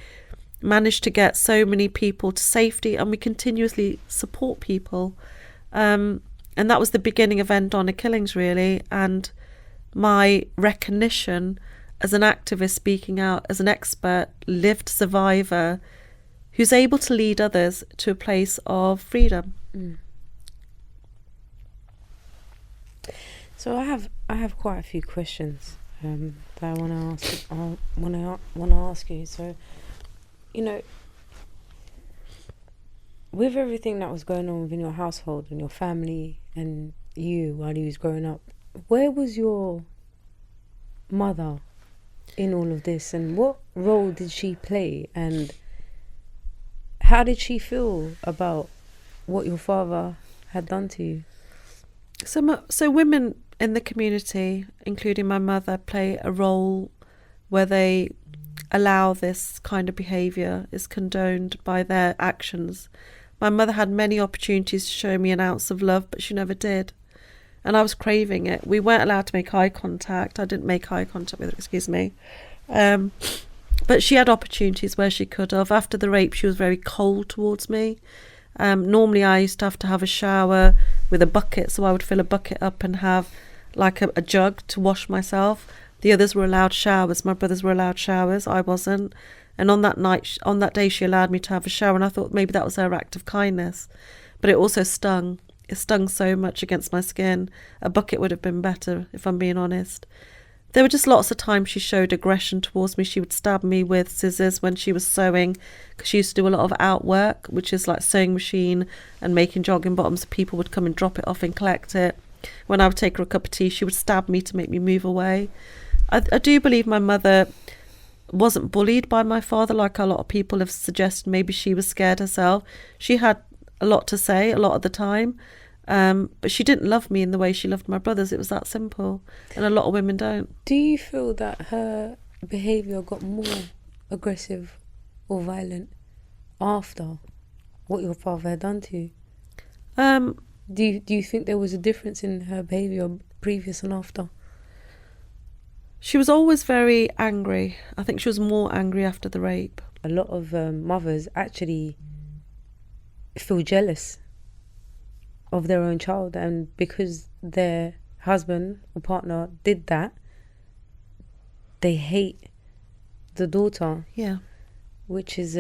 managed to get so many people to safety, and we continuously support people. And that was the beginning of End Honour Killings, really, and my recognition as an activist speaking out, as an expert, lived survivor who's able to lead others to a place of freedom. So I have quite a few questions that I want to ask you. So, you know, with everything that was going on within your household and your family and you while you was growing up, where was your mother in all of this, and what role did she play, and how did she feel about what your father had done to you? So women in the community, including my mother, play a role where they allow this kind of behaviour, is condoned by their actions. My mother had many opportunities to show me an ounce of love, but she never did. And I was craving it. We weren't allowed to make eye contact. I didn't make eye contact with her, excuse me. But she had opportunities where she could have. After the rape, she was very cold towards me. Normally, I used to have a shower with a bucket, so I would fill a bucket up and have like a jug to wash myself. The others were allowed showers. My brothers were allowed showers. I wasn't. And on that day, she allowed me to have a shower, and I thought maybe that was her act of kindness. But it also stung. It stung so much against my skin. A bucket would have been better, if I'm being honest. There were just lots of times she showed aggression towards me. She would stab me with scissors when she was sewing, because she used to do a lot of outwork, which is like sewing machine and making jogging bottoms. People would come and drop it off and collect it. When I would take her a cup of tea, she would stab me to make me move away. I do believe my mother wasn't bullied by my father like a lot of people have suggested. Maybe she was scared herself. She had a lot to say a lot of the time. But she didn't love me in the way she loved my brothers. It was that simple. And a lot of women don't. Do you feel that her behaviour got more aggressive or violent after what your father had done to you? Do you think there was a difference in her behaviour previous and after? She was always very angry. I think she was more angry after the rape. A lot of mothers actually feel jealous of their own child, and because their husband or partner did that, they hate the daughter. Yeah. Which is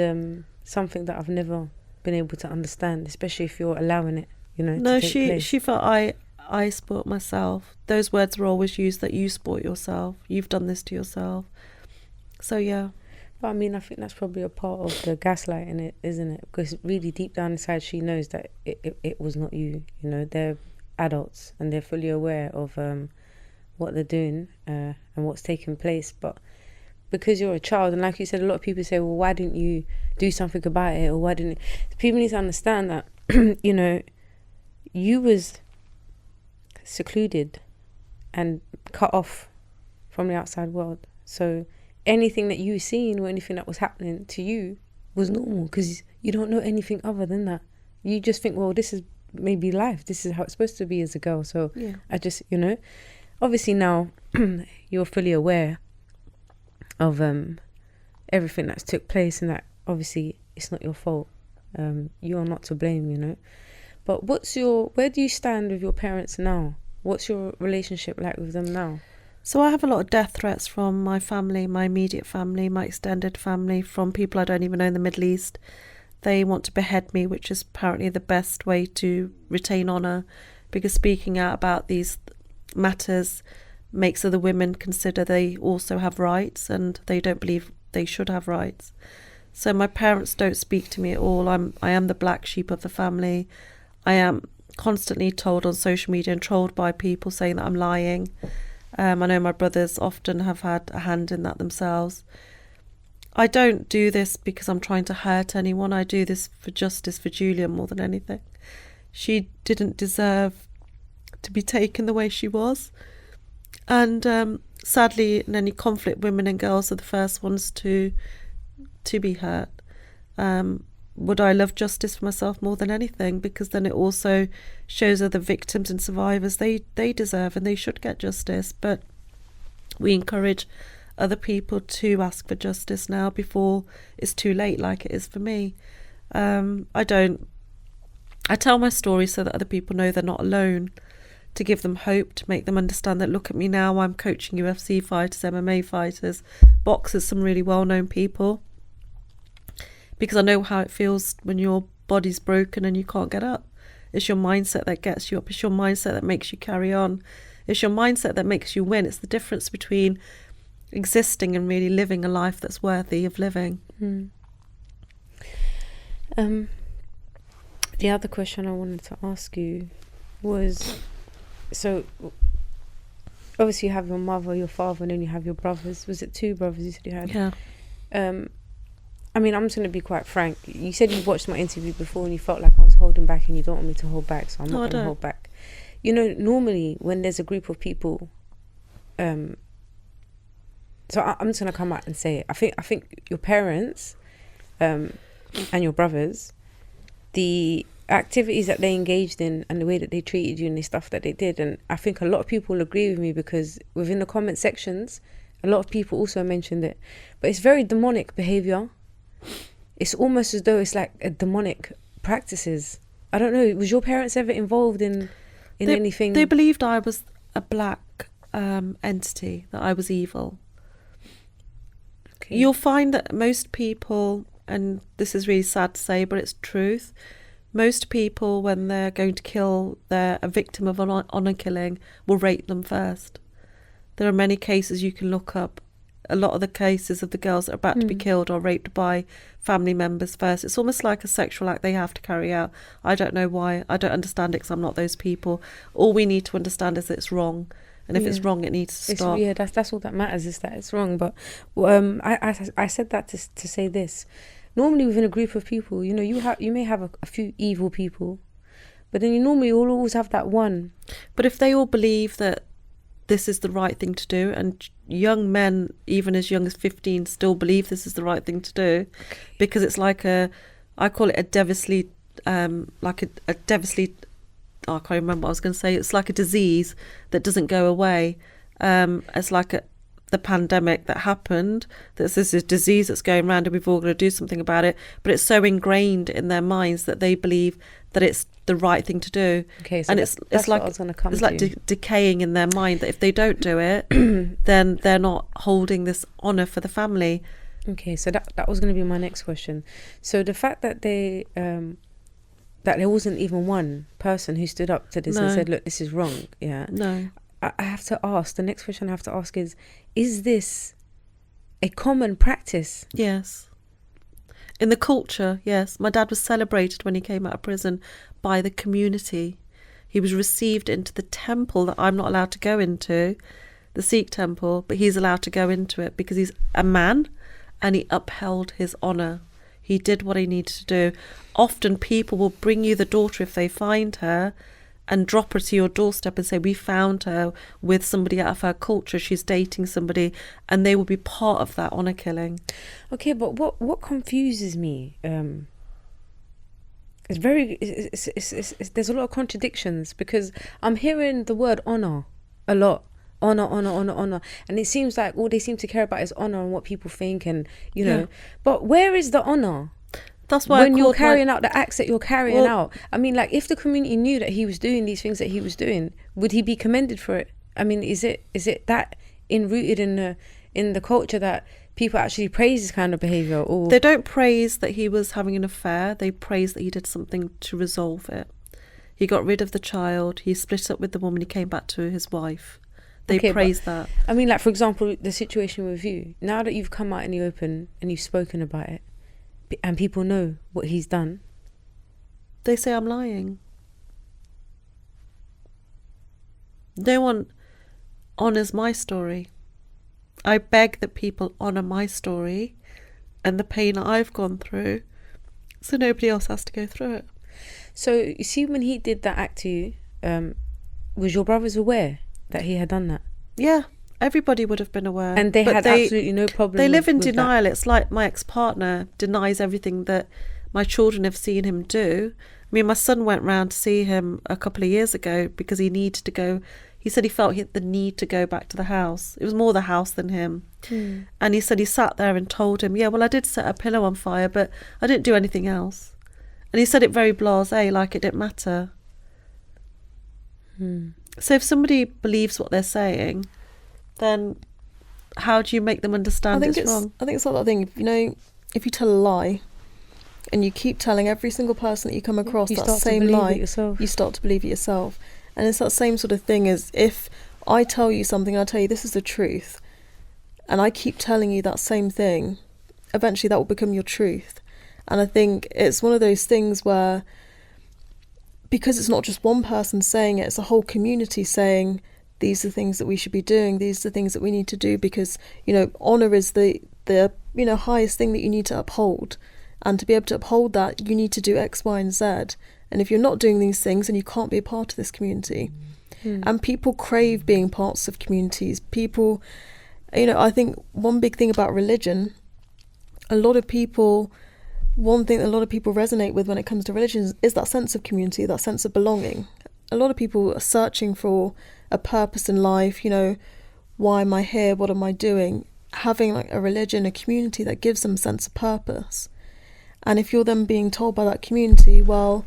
something that I've never been able to understand, especially if you're allowing it, No, to take place. she felt I spoilt myself. Those words were always used, that you spoilt yourself. You've done this to yourself. So yeah. But I mean, I think that's probably a part of the gaslighting, it, isn't it? Because really deep down inside, she knows that it was not you. They're adults and they're fully aware of what they're doing and what's taking place. But because you're a child, and like you said, a lot of people say, well, why didn't you do something about it? Or why didn't... People need to understand that, you was secluded and cut off from the outside world. So anything that you seen or anything that was happening to you was normal, because you don't know anything other than that. You just think, well, this is maybe life. This is how it's supposed to be as a girl. So yeah. I just, obviously now you're fully aware of everything that's took place, and that obviously it's not your fault. You're not to blame, But where do you stand with your parents now? What's your relationship like with them now? So I have a lot of death threats from my family, my immediate family, my extended family, from people I don't even know in the Middle East. They want to behead me, which is apparently the best way to retain honour, because speaking out about these matters makes other women consider they also have rights, and they don't believe they should have rights. So my parents don't speak to me at all. I am the black sheep of the family. I am constantly told on social media and trolled by people saying that I'm lying. I know my brothers often have had a hand in that themselves. I don't do this because I'm trying to hurt anyone. I do this for justice for Julia more than anything. She didn't deserve to be taken the way she was. And sadly, in any conflict, women and girls are the first ones to be hurt. Would I love justice for myself more than anything? Because then it also shows other victims and survivors they deserve and they should get justice. But we encourage other people to ask for justice now before it's too late, like it is for me. I tell my story so that other people know they're not alone, to give them hope, to make them understand that, look at me now, I'm coaching UFC fighters, MMA fighters, boxers, some really well-known people, because I know how it feels when your body's broken and you can't get up. It's your mindset that gets you up. It's your mindset that makes you carry on. It's your mindset that makes you win. It's the difference between existing and really living a life that's worthy of living. The other question I wanted to ask you was, so obviously you have your mother, your father, and then you have your brothers. Was it 2 brothers you said you had? Yeah. I mean, I'm just going to be quite frank. You said you watched my interview before and you felt like I was holding back, and you don't want me to hold back, so I'm not going to hold back. You know, normally when there's a group of people, so I'm just going to come out and say it. I think your parents and your brothers, the activities that they engaged in and the way that they treated you and the stuff that they did, and I think a lot of people will agree with me, because within the comment sections, a lot of people also mentioned it. But it's very demonic behaviour. It's almost as though it's like a demonic practices. I don't know, was your parents ever involved in anything? They believed I was a black entity, that I was evil. Okay. You'll find that most people, and this is really sad to say, but it's truth, most people, when they're going to kill a victim of an honour killing, will rape them first. There are many cases you can look up. A lot of the cases of the girls that are about to be killed are raped by family members first. It's almost like a sexual act they have to carry out. I don't know why. I don't understand it, because I'm not those people. All we need to understand is that it's wrong. And if it's wrong, it needs to stop. Yeah, that's all that matters, is that it's wrong. But I said that to say this. Normally within a group of people, you know, you may have a few evil people, but then you normally will always have that one. But if they all believe that this is the right thing to do, and young men, even as young as 15, still believe this is the right thing to do, because it's like I call it a devastatingly, I can't remember what I was going to say. It's like a disease that doesn't go away. It's like the pandemic that happened. This is a disease that's going around, and we've all got to do something about it. But it's so ingrained in their minds that they believe that it's the right thing to do. Okay, so and it's like what I was gonna come it's to. like decaying in their mind, that if they don't do it, then they're not holding this honour for the family. Okay, so that was going to be my next question. So the fact that that there wasn't even one person who stood up to this and said, look, this is wrong. Yeah. No. I have to ask, the next question I have to ask is this a common practice? Yes. In the culture, yes. My dad was celebrated when he came out of prison by the community. He was received into the temple that I'm not allowed to go into, the Sikh temple, but he's allowed to go into it because he's a man and he upheld his honour. He did what he needed to do. Often people will bring you the daughter if they find her and drop her to your doorstep and say, we found her with somebody out of her culture, she's dating somebody, and they will be part of that honour killing. Okay, but what confuses me, there's a lot of contradictions, because I'm hearing the word honour a lot. Honour. And it seems like all they seem to care about is honour and what people think, and, you know. But where is the honour? That's why when you're carrying out the acts that you're carrying out. I mean, like, if the community knew that he was doing these things that he was doing, would he be commended for it? I mean, is it that enrooted in the culture that people actually praise this kind of behaviour? Or they don't praise that he was having an affair. They praise that he did something to resolve it. He got rid of the child. He split up with the woman. He came back to his wife. They Okay, praised that. I mean, like, for example, the situation with you. Now that you've come out in the open and you've spoken about it, and people know what he's done, They say I'm lying. No one honours my story. I beg that people honour my story and the pain I've gone through, so nobody else has to go through it. So, you see, when he did that act to you, was your brothers aware that he had done that? Yeah, everybody would have been aware. And they But had absolutely no problem They live in with denial. It's like my ex-partner denies everything that my children have seen him do. I mean, my son went round to see him a couple of years ago because he needed to go. He said he felt the need to go back to the house. It was more the house than him. And he said he sat there and told him, yeah, well, I did set a pillow on fire, but I didn't do anything else. And he said it very blasé, like it didn't matter. So if somebody believes what they're saying, then how do you make them understand it's wrong? I think it's like that thing, you know, if you tell a lie and you keep telling every single person that you come across You that start to same believe lie, it yourself. you start to believe it yourself. And it's that same sort of thing as if I tell you something, I tell you this is the truth, and I keep telling you that same thing, eventually that will become your truth. And I think it's one of those things where, because it's not just one person saying it, it's a whole community saying these are the things that we should be doing, these are the things that we need to do, because, you know, honour is the you know, highest thing that you need to uphold. And to be able to uphold that, you need to do X, Y, and Z. And if you're not doing these things, then you can't be a part of this community. And people crave being parts of communities. People, you know, I think one big thing about religion, one thing that a lot of people resonate with when it comes to religion is that sense of community, that sense of belonging. A lot of people are searching for a purpose in life, you know, why am I here, what am I doing? Having like a religion, a community that gives them a sense of purpose. And if you're then being told by that community, well,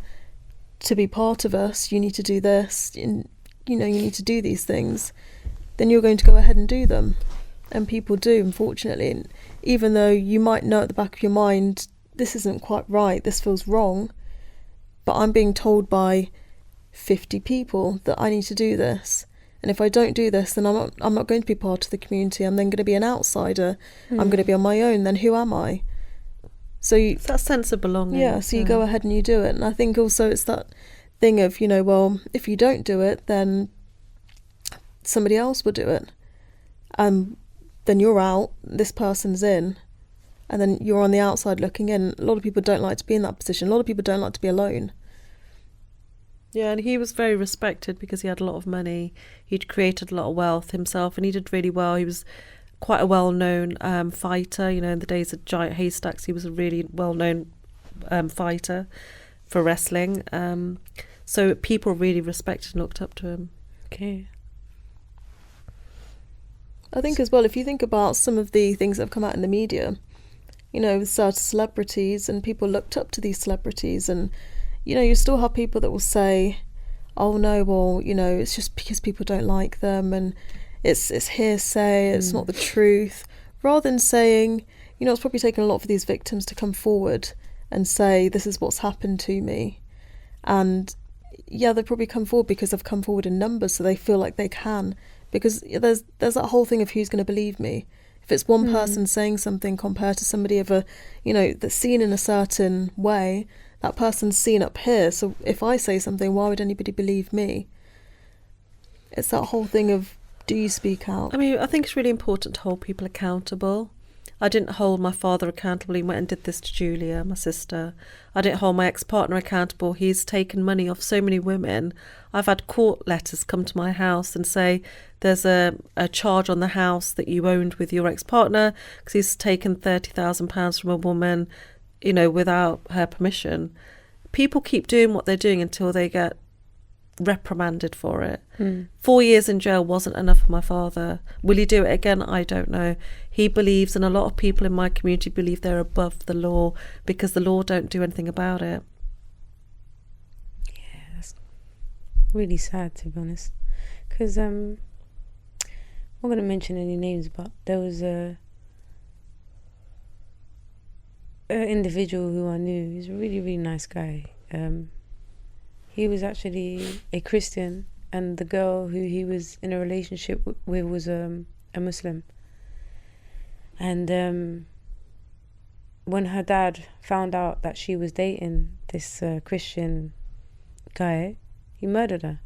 to be part of us, you need to do this, and, you know, you need to do these things, then you're going to go ahead and do them. And people do, unfortunately. And even though you might know at the back of your mind, this isn't quite right, this feels wrong, but I'm being told by 50 people that I need to do this. And if I don't do this, then I'm not going to be part of the community. I'm then going to be an outsider. I'm going to be on my own. Then who am I? So It's that sense of belonging. yeah, so you go ahead and you do it. And I think also it's that thing of, you know, well, if you don't do it, then somebody else will do it. Then you're out, this person's in, and then you're on the outside looking in. A lot of people don't like to be in that position. A lot of people don't like to be alone. Yeah, and he was very respected because he had a lot of money. He'd created a lot of wealth himself, and he did really well. He was quite a well-known fighter. You know, in the days of giant haystacks, he was a really well-known fighter for wrestling. So people really respected and looked up to him. Okay. I think as well, if you think about some of the things that have come out in the media, you know, with certain celebrities, and people looked up to these celebrities, and, you know, you still have people that will say, oh no, well, you know, it's just because people don't like them, and it's hearsay, it's not the truth, rather than saying, you know, it's probably taken a lot for these victims to come forward and say, this is what's happened to me. And yeah, they probably come forward because they've come forward in numbers, so they feel like they can, because there's that whole thing of who's going to believe me. If it's one person saying something compared to somebody of a, you know, that's seen in a certain way, that person's seen up here. So if I say something, why would anybody believe me? It's that whole thing of, do you speak out? I mean, I think it's really important to hold people accountable. I didn't hold my father accountable. He went and did this to Julia, my sister. I didn't hold my ex-partner accountable. He's taken money off so many women. I've had court letters come to my house and say there's a charge on the house that you owned with your ex-partner because he's taken £30,000 from a woman, you know, without her permission. People keep doing what they're doing until they get reprimanded for it. 4 years in jail wasn't enough for my father. Will he do it again? I don't know. He believes, and a lot of people in my community believe, they're above the law because the law don't do anything about it. Yeah, that's really sad, to be honest, because I'm not going to mention any names, but there was a individual who I knew. He's a really, really nice guy. He was actually a Christian, and the girl who he was in a relationship with was a Muslim. And when her dad found out that she was dating this Christian guy, he murdered her.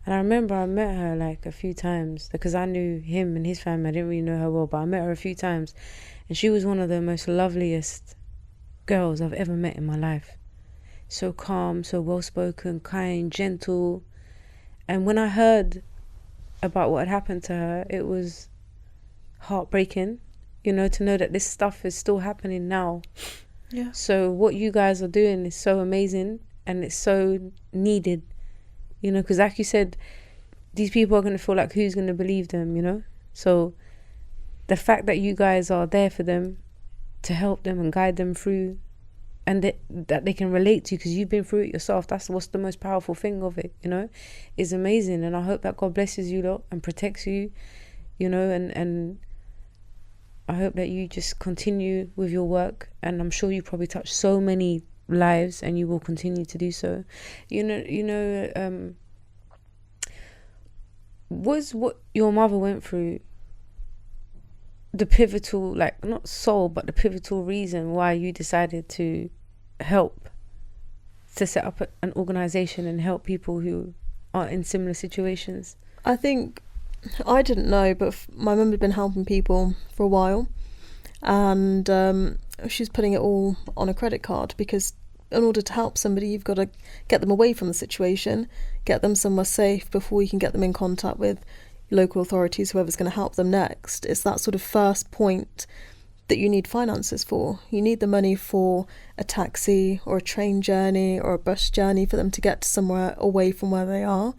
And I remember I met her like a few times because I knew him and his family. I didn't really know her well, but I met her a few times, and she was one of the most loveliest girls I've ever met in my life. So calm, so well-spoken, kind, gentle. And when I heard about what had happened to her, it was heartbreaking, you know, to know that this stuff is still happening now. Yeah. So what you guys are doing is so amazing, and it's so needed, you know, because like you said, these people are going to feel like, who's going to believe them, you know? So the fact that you guys are there for them, to help them and guide them through, and that they can relate to you because you've been through it yourself, that's what's the most powerful thing of it, you know, is amazing. And I hope that God blesses you lot and protects you, you know, and I hope that you just continue with your work, and I'm sure you probably touched so many lives and you will continue to do so. Was what your mother went through the pivotal, like, not soul, but the pivotal reason why you decided to help, to set up an organization and help people who are in similar situations? I think, I didn't know, but my mum had been helping people for a while, and she's putting it all on a credit card, because in order to help somebody, you've got to get them away from the situation, get them somewhere safe before you can get them in contact with local authorities, whoever's going to help them next. It's that sort of first point that you need finances for. You need the money for a taxi or a train journey or a bus journey for them to get to somewhere away from where they are.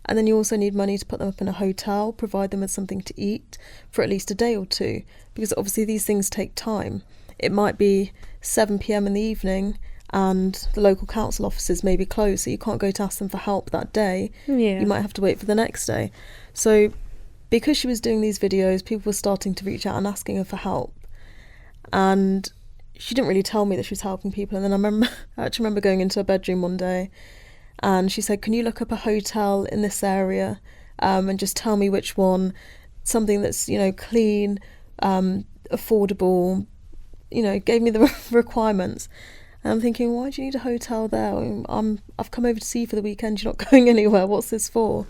And then you also need money to put them up in a hotel, provide them with something to eat for at least a day or two, because obviously these things take time. It might be 7 p.m. in the evening and the local council offices may be closed, so you can't go to ask them for help that day. Yeah. You might have to wait for the next day. So because she was doing these videos, people were starting to reach out and asking her for help. And she didn't really tell me that she was helping people. And then I actually remember going into her bedroom one day, and she said, can you look up a hotel in this area and just tell me which one, something that's, you know, clean, affordable, you know, gave me the requirements. And I'm thinking, why do you need a hotel there? I've come over to see you for the weekend, you're not going anywhere, what's this for?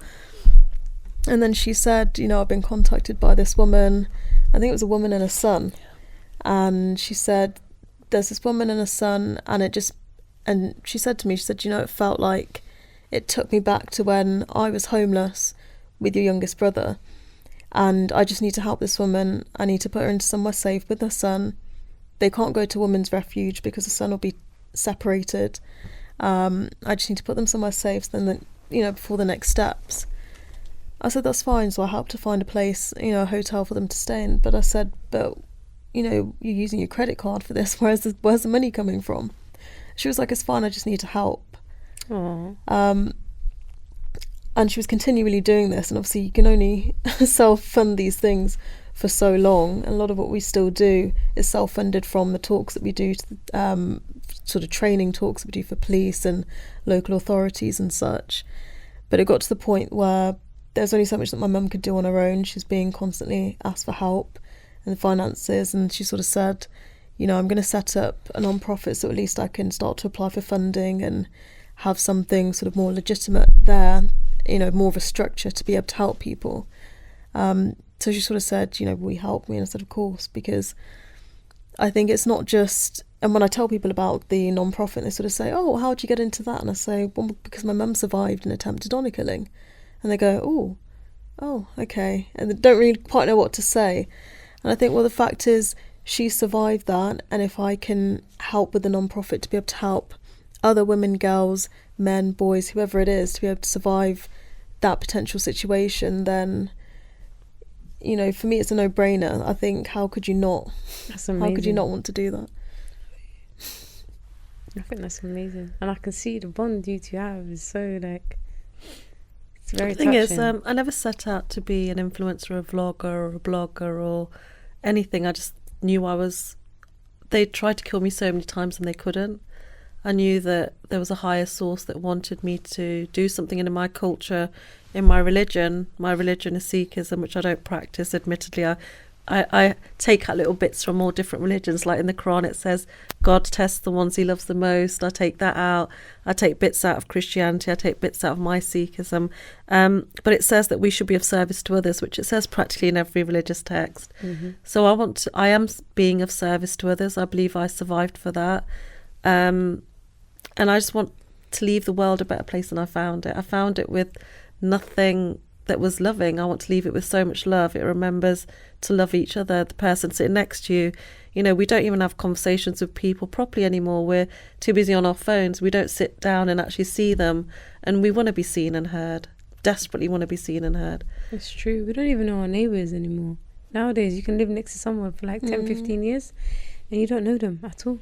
And then she said, you know, I've been contacted by this woman, I think it was a woman and a son, and she said, there's this woman and a son, and she said to me, she said, you know, it felt like it took me back to when I was homeless with your youngest brother, and I just need to help this woman. I need to put her into somewhere safe with her son. They can't go to women's refuge because the son will be separated. I just need to put them somewhere safe, so then, you know, before the next steps. I said, that's fine. So I helped her find a place, you know, a hotel for them to stay in. But I said, but, you know, you're using your credit card for this. Where's the money coming from? She was like, it's fine, I just need to help. Aww. And she was continually doing this. And obviously you can only self-fund these things for so long. And a lot of what we still do is self-funded from the talks that we do, sort of training talks we do for police and local authorities and such. But it got to the point where there's only so much that my mum could do on her own. She's being constantly asked for help and finances, and she sort of said, you know, I'm going to set up a non-profit so at least I can start to apply for funding and have something sort of more legitimate there, you know, more of a structure to be able to help people. So she sort of said, you know, will you help me? And I said, of course, because I think it's not just, and when I tell people about the non-profit, they sort of say, oh, how'd you get into that? And I say, well, because my mum survived an attempted honour killing. And they go, oh, okay. And they don't really quite know what to say. And I think, well, the fact is, she survived that. And if I can help with the non-profit to be able to help other women, girls, men, boys, whoever it is, to be able to survive that potential situation, then, you know, for me, it's a no-brainer. I think, how could you not? That's amazing. How could you not want to do that? I think that's amazing. And I can see the bond you two have is so, like, it's very touching. The thing is, I never set out to be an influencer, a vlogger or a blogger or anything. I just knew they tried to kill me so many times and they couldn't. I knew that there was a higher source that wanted me to do something in my culture, in my religion. My religion is Sikhism, which I don't practice, admittedly. I take out little bits from all different religions. Like in the Quran, it says God tests the ones he loves the most. I take that out. I take bits out of Christianity. I take bits out of my Sikhism. But it says that we should be of service to others, which it says practically in every religious text. Mm-hmm. So I am being of service to others. I believe I survived for that. And I just want to leave the world a better place than I found it. I found it with nothing that was loving. I want to leave it with so much love. It remembers to love each other. The person sitting next to you, you know, we don't even have conversations with people properly anymore. We're too busy on our phones. We don't sit down and actually see them. And we want to be seen and heard. Desperately want to be seen and heard. It's true. We don't even know our neighbours anymore. Nowadays, you can live next to someone for like 10, 15 years and you don't know them at all.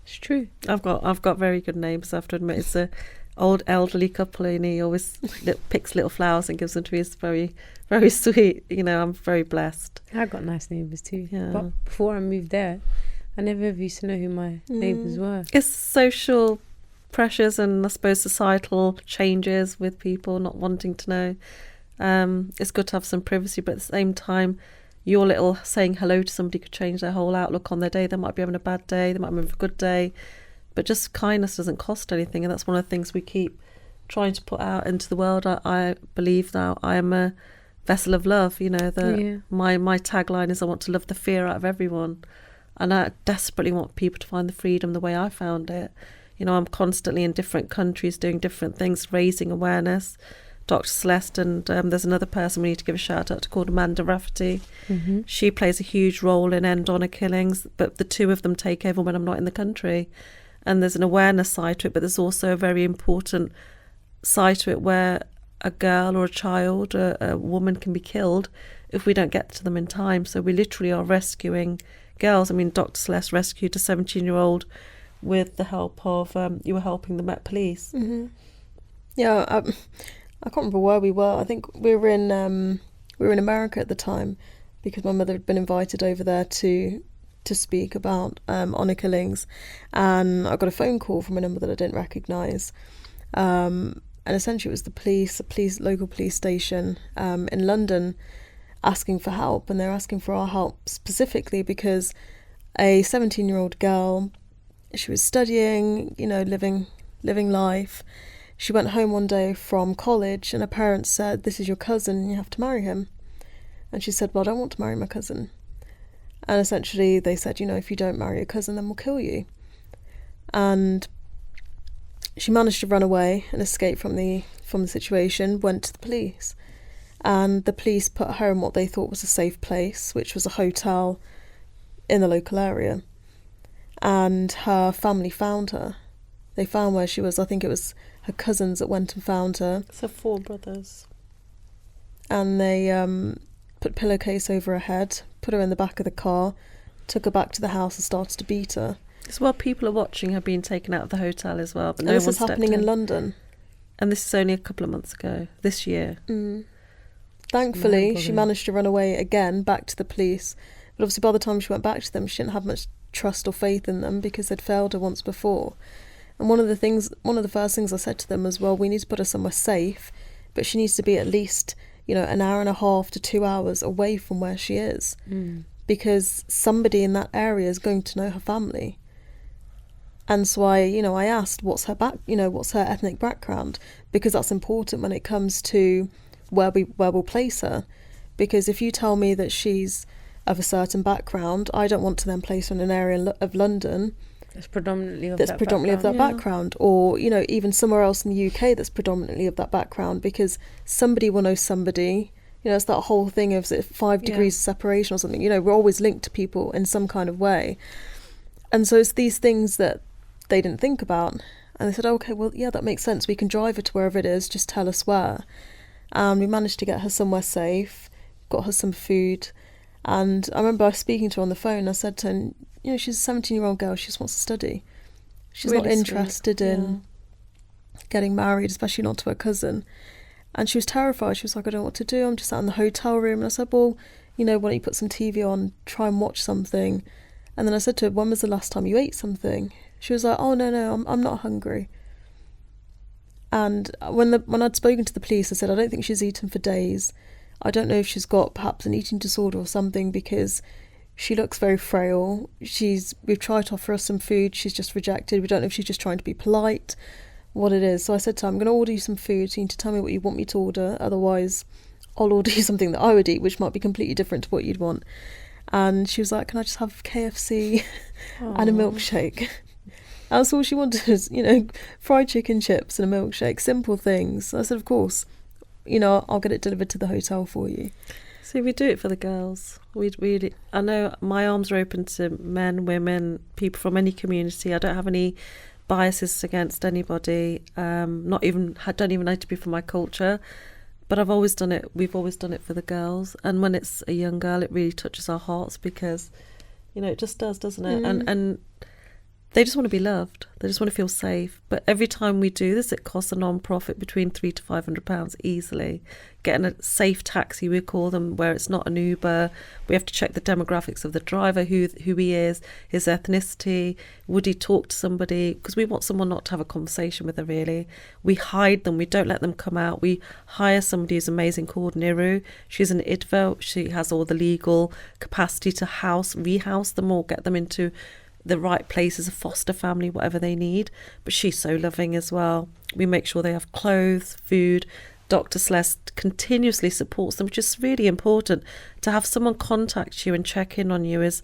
It's true. I've got very good neighbours, I have to admit. It's a old elderly couple, and he always picks little flowers and gives them to me. It's very, very sweet. You know, I'm very blessed. I got nice neighbours too. Yeah. But before I moved there, I never ever used to know who my neighbours were. It's social pressures and I suppose societal changes with people not wanting to know. It's good to have some privacy, but at the same time, your little saying hello to somebody could change their whole outlook on their day. They might be having a bad day, they might be having a good day, but just kindness doesn't cost anything, and that's one of the things we keep trying to put out into the world. I believe now I am a vessel of love. You know, my tagline is I want to love the fear out of everyone, and I desperately want people to find the freedom the way I found it. You know, I'm constantly in different countries doing different things, raising awareness. Dr Celeste, and there's another person we need to give a shout out to called Amanda Rafferty. Mm-hmm. She plays a huge role in end honour killings, but the two of them take over when I'm not in the country. And there's an awareness side to it, but there's also a very important side to it where a girl or a child, a woman can be killed if we don't get to them in time. So we literally are rescuing girls. I mean, Dr Celeste rescued a 17-year-old with the help of, you were helping the Met Police. Mm-hmm. Yeah, I can't remember where we were. I think we were in America at the time because my mother had been invited over there to speak about honour killings, and I got a phone call from a number that I didn't recognise, and essentially it was the local police station in London asking for help, and they're asking for our help specifically because a 17-year-old girl, she was studying, you know, living life. She went home one day from college and her parents said, "This is your cousin, you have to marry him." And she said, "Well, I don't want to marry my cousin." And essentially they said, you know, if you don't marry your cousin, then we'll kill you. And she managed to run away and escape from the situation, went to the police. And the police put her in what they thought was a safe place, which was a hotel in the local area. And her family found her. They found where she was. I think it was her cousins that went and found her. So 4 brothers. And they put a pillowcase over her head, put her in the back of the car, took her back to the house and started to beat her. As well, people are watching her being taken out of the hotel as well. But And no this one is happening in London. And this is only a couple of months ago, this year. Thankfully, she managed to run away again back to the police. But obviously by the time she went back to them, she didn't have much trust or faith in them because they'd failed her once before. And one of the first things I said to them was, well, we need to put her somewhere safe, but she needs to be at least, you know, an hour and a half to 2 hours away from where she is, because somebody in that area is going to know her family. And so I asked, what's her ethnic background, because that's important when it comes to where we'll place her. Because if you tell me that she's of a certain background, I don't want to then place her in an area of London That's predominantly of that background, or, you know, even somewhere else in the UK that's predominantly of that background, because somebody will know somebody. You know, it's that whole thing of 5 degrees of separation or something. You know, we're always linked to people in some kind of way. And so it's these things that they didn't think about. And they said, okay, well, yeah, that makes sense. We can drive her to wherever it is, just tell us where. And we managed to get her somewhere safe, got her some food. And I remember speaking to her on the phone. I said to her, you know, she's a 17-year-old girl. She just wants to study. She's Really not interested in getting married, especially not to her cousin. And she was terrified. She was like, I don't know what to do. I'm just out in the hotel room. And I said, well, you know, why don't you put some TV on, try and watch something. And then I said to her, when was the last time you ate something? She was like, oh, no, I'm not hungry. And when I'd spoken to the police, I said, I don't think she's eaten for days. I don't know if she's got perhaps an eating disorder or something, because she looks very frail. We've tried to offer her some food. She's just rejected. We don't know if she's just trying to be polite, what it is. So I said to her, I'm going to order you some food. So you need to tell me what you want me to order. Otherwise, I'll order you something that I would eat, which might be completely different to what you'd want. And she was like, can I just have KFC and a milkshake? That's all she wanted is, fried chicken, chips and a milkshake. Simple things. I said, of course, I'll get it delivered to the hotel for you. See, we do it for the girls. I know my arms are open to men, women, people from any community. I don't have any biases against anybody. Don't even need to be from my culture. But I've always done it. We've always done it for the girls. And when it's a young girl, it really touches our hearts because, it just does, doesn't it? And they just want to be loved. They just want to feel safe. But every time we do this, it costs a non-profit between £300 to £500 easily. Getting a safe taxi, we call them, where it's not an Uber. We have to check the demographics of the driver, who he is, his ethnicity. Would he talk to somebody? Because we want someone not to have a conversation with her, really. We hide them. We don't let them come out. We hire somebody who's amazing called Niru. She's an IDVA. She has all the legal capacity to rehouse them or get them into the right places, a foster family, whatever they need. But she's so loving as well. We make sure they have clothes, food. Dr Celeste continuously supports them, which is really important. To have someone contact you and check in on you is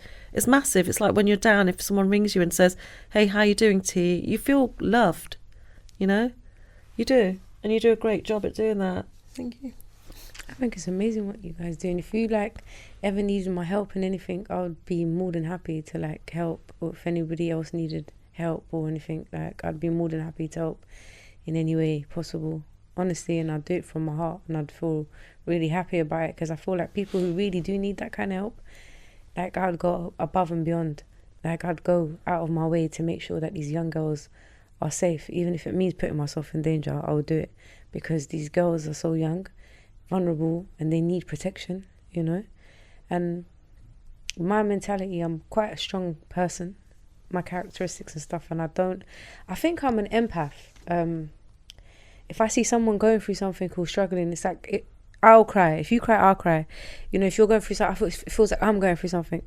massive. It's like when you're down, if someone rings you and says, hey, how you doing, T? You feel loved, you do. And you do a great job at doing that. Thank you. I think it's amazing what you guys do. And if you ever needed my help in anything, I would be more than happy to help. Or if anybody else needed help or anything, I'd be more than happy to help in any way possible. Honestly, and I'd do it from my heart, and I'd feel really happy about it, because I feel like people who really do need that kind of help, I'd go above and beyond. I'd go out of my way to make sure that these young girls are safe, even if it means putting myself in danger. I would do it, because these girls are so young, vulnerable, and they need protection, And my mentality, I'm quite a strong person, my characteristics and stuff, and I think I'm an empath. If I see someone going through something or struggling, it's I'll cry. If you cry, I'll cry. If you're going through something, it feels like I'm going through something.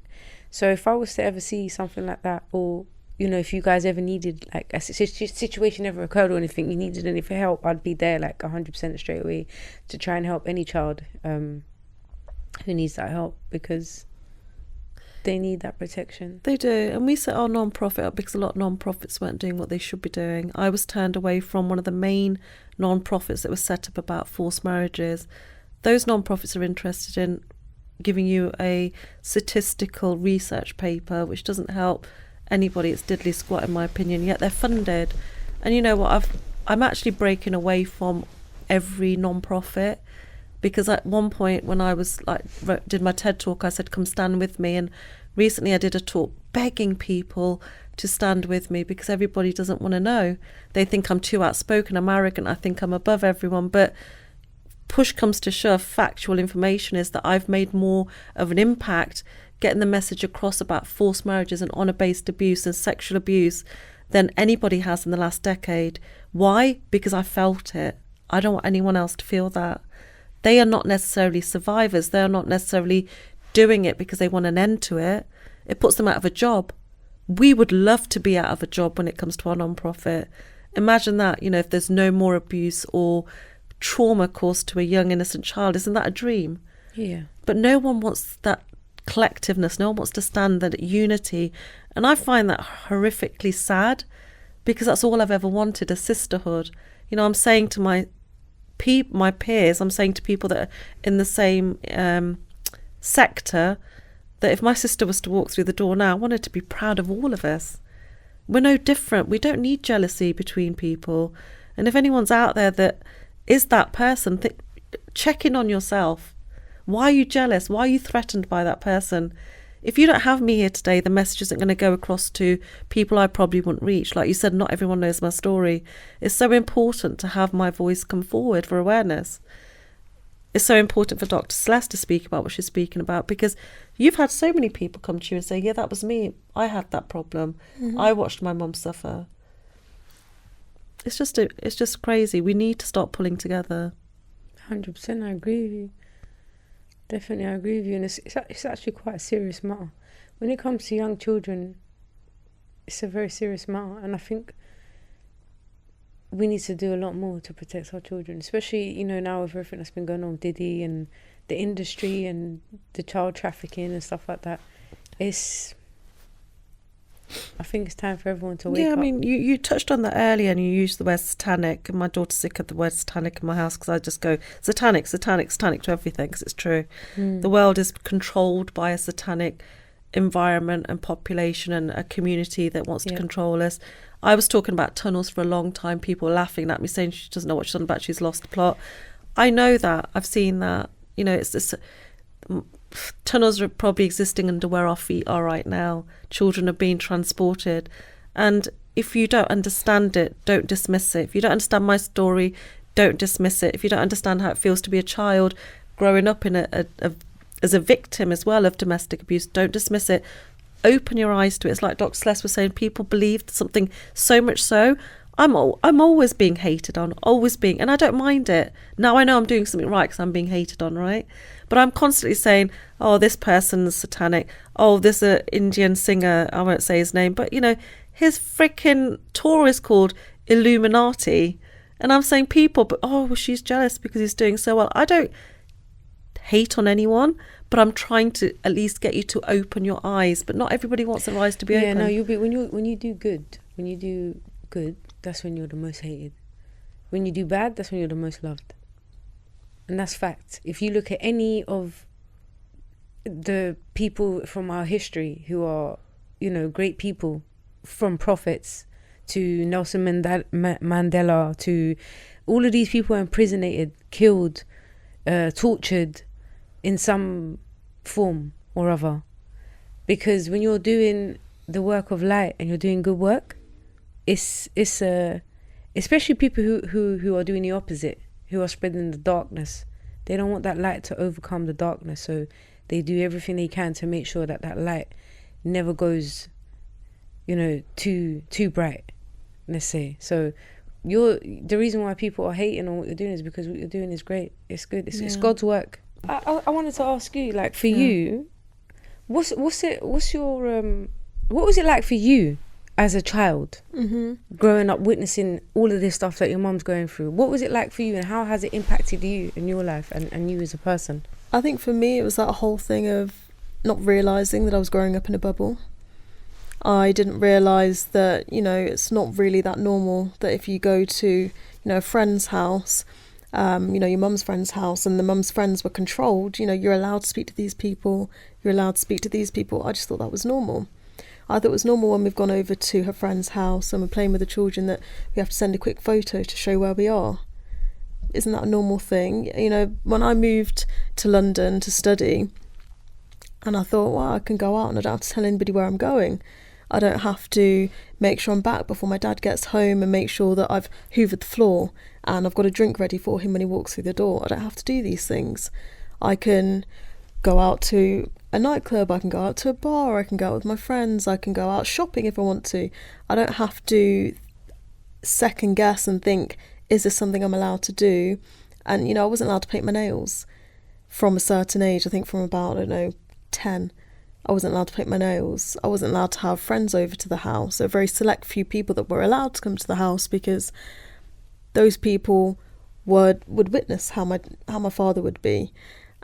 So if I was to ever see something like that, or, if you guys ever needed, a situation ever occurred or anything, you needed any help, I'd be there 100% straight away to try and help any child who needs that help, because they need that protection. They do. And we set our non-profit up because a lot of non-profits weren't doing what they should be doing. I was turned away from one of the main non-profits that was set up about forced marriages. Those non-profits are interested in giving you a statistical research paper, which doesn't help anybody. It's diddly squat, in my opinion, yet they're funded. And you know what? I'm actually breaking away from every non-profit, because at one point when I was did my TED talk, I said, come stand with me. And recently I did a talk begging people to stand with me, because everybody doesn't want to know. They think I'm too outspoken, I'm arrogant, I think I'm above everyone. But push comes to shove, factual information is that I've made more of an impact getting the message across about forced marriages and honour-based abuse and sexual abuse than anybody has in the last decade. Why? Because I felt it. I don't want anyone else to feel that. They are not necessarily survivors. They are not necessarily doing it because they want an end to it. It puts them out of a job. We would love to be out of a job when it comes to our non-profit. Imagine that, if there's no more abuse or trauma caused to a young innocent child. Isn't that a dream? Yeah. But no one wants that collectiveness. No one wants to stand that unity. And I find that horrifically sad, because that's all I've ever wanted, a sisterhood. I'm saying to my peers, I'm saying to people that are in the same sector, that if my sister was to walk through the door now, I want her to be proud of all of us. We're no different. We don't need jealousy between people. And if anyone's out there that is that person, check in on yourself. Why are you jealous? Why are you threatened by that person? If you don't have me here today, the message isn't going to go across to people I probably wouldn't reach. Like you said, not everyone knows my story. It's so important to have my voice come forward for awareness. it's so important for Dr. Celeste to speak about what she's speaking about, because you've had so many people come to you and say, yeah, that was me. I had that problem. I watched my mum suffer. It's just crazy. We need to start pulling together. 100%, I agree with you. Definitely, I agree with you. And it's actually quite a serious matter. When it comes to young children, it's a very serious matter. And I think we need to do a lot more to protect our children, especially, you know, now with everything that's been going on with Diddy and the industry and the child trafficking and stuff like that. I think it's time for everyone to wake up. Yeah, I mean, you touched on that earlier, and you used the word satanic, and my daughter's sick of the word satanic in my house, because I just go satanic to everything, because it's true. The world is controlled by a satanic environment and population and a community that wants to control us. I was talking about tunnels for a long time. People were laughing at me, saying she doesn't know what she's on about, she's lost the plot. I know that, I've seen that. You know, it's this... Tunnels are probably existing under where our feet are right now. Children are being transported, and if you don't understand it, don't dismiss it. If you don't understand my story, don't dismiss it. If you don't understand how it feels to be a child growing up in as a victim as well of domestic abuse, don't dismiss it. Open your eyes to it. It's like Dr. Celeste was saying, people believed something so much so. I'm always being hated on, and I don't mind it. Now I know I'm doing something right because I'm being hated on, right? But I'm constantly saying, oh, this person's satanic. Oh, this Indian singer, I won't say his name, but, you know, his freaking tour is called Illuminati. And I'm saying people, but, oh, well, she's jealous because he's doing so well. I don't hate on anyone, but I'm trying to at least get you to open your eyes. But not everybody wants their eyes to be open. Yeah, no, you'll be when you do good, that's when you're the most hated. When you do bad, that's when you're the most loved. And that's fact. If you look at any of the people from our history who are, you know, great people, from prophets to Nelson Mandela to all of these people imprisoned, killed, tortured in some form or other. Because when you're doing the work of light and you're doing good work, it's especially people who are doing the opposite, who are spreading the darkness. They don't want that light to overcome the darkness, so they do everything they can to make sure that light never goes, you know, too bright, let's say. So the reason why people are hating on what you're doing is because what you're doing is great. It's good. It's God's work. I wanted to ask you, like, for you, what was it like for you as a child, growing up, witnessing all of this stuff that your mum's going through? What was it like for you, and how has it impacted you in your life and you as a person? I think for me it was that whole thing of not realising that I was growing up in a bubble. I didn't realise that, you know, it's not really that normal that if you go to, you know, a friend's house, you know, your mum's friend's house, and the mum's friends were controlled, you know, you're allowed to speak to these people, you're allowed to speak to these people. I just thought that was normal. I thought it was normal when we've gone over to her friend's house and we're playing with the children that we have to send a quick photo to show where we are. Isn't that a normal thing? You know, when I moved to London to study, and I thought, well, I can go out and I don't have to tell anybody where I'm going. I don't have to make sure I'm back before my dad gets home and make sure that I've hoovered the floor and I've got a drink ready for him when he walks through the door. I don't have to do these things. I can go out to a nightclub, I can go out to a bar, I can go out with my friends, I can go out shopping if I want to. I don't have to second guess and think, is this something I'm allowed to do? And, you know, I wasn't allowed to paint my nails from a certain age. I think from about, I don't know, 10. I wasn't allowed to paint my nails. I wasn't allowed to have friends over to the house. A very select few people that were allowed to come to the house, because those people would witness how my father would be.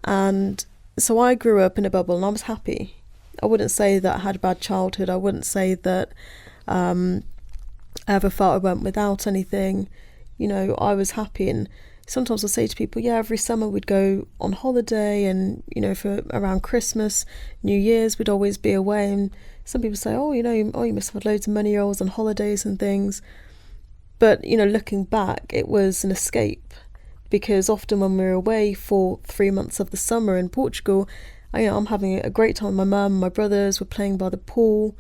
And so I grew up in a bubble and I was happy. I wouldn't say that I had a bad childhood. I wouldn't say that I ever felt I went without anything. You know, I was happy. And sometimes I'll say to people, yeah, every summer we'd go on holiday, and, you know, for around Christmas, New Year's, we'd always be away. And some people say, oh, you know, you must have had loads of money, you're always on holidays and things. But, you know, looking back, it was an escape, because often when we were away for 3 months of the summer in Portugal, I'm having a great time with my mum and my brothers, we're playing by the pool.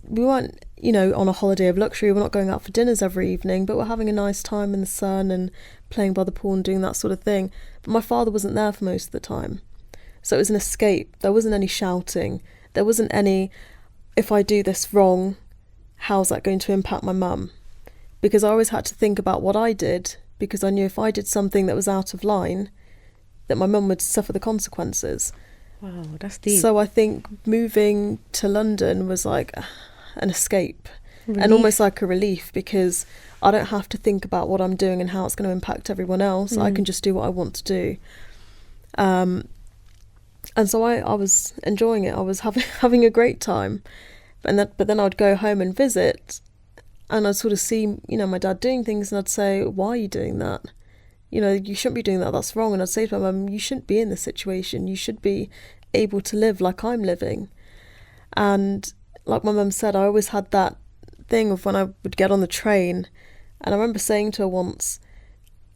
We weren't, you know, on a holiday of luxury, we're not going out for dinners every evening, but we're having a nice time in the sun and playing by the pool and doing that sort of thing. But my father wasn't there for most of the time. So it was an escape. There wasn't any shouting. There wasn't any, if I do this wrong, how's that going to impact my mum? Because I always had to think about what I did, because I knew if I did something that was out of line, that my mum would suffer the consequences. Wow, that's deep. So I think moving to London was like an escape. Relief. And almost like a relief, because I don't have to think about what I'm doing and how it's going to impact everyone else. I can just do what I want to do. And so I was enjoying it. I was having a great time. But then I'd go home and visit, and I'd sort of see, you know, my dad doing things, and I'd say, why are you doing that? You know, you shouldn't be doing that. That's wrong. And I'd say to my mum, you shouldn't be in this situation. You should be able to live like I'm living. And like my mum said, I always had that thing of when I would get on the train, and I remember saying to her once,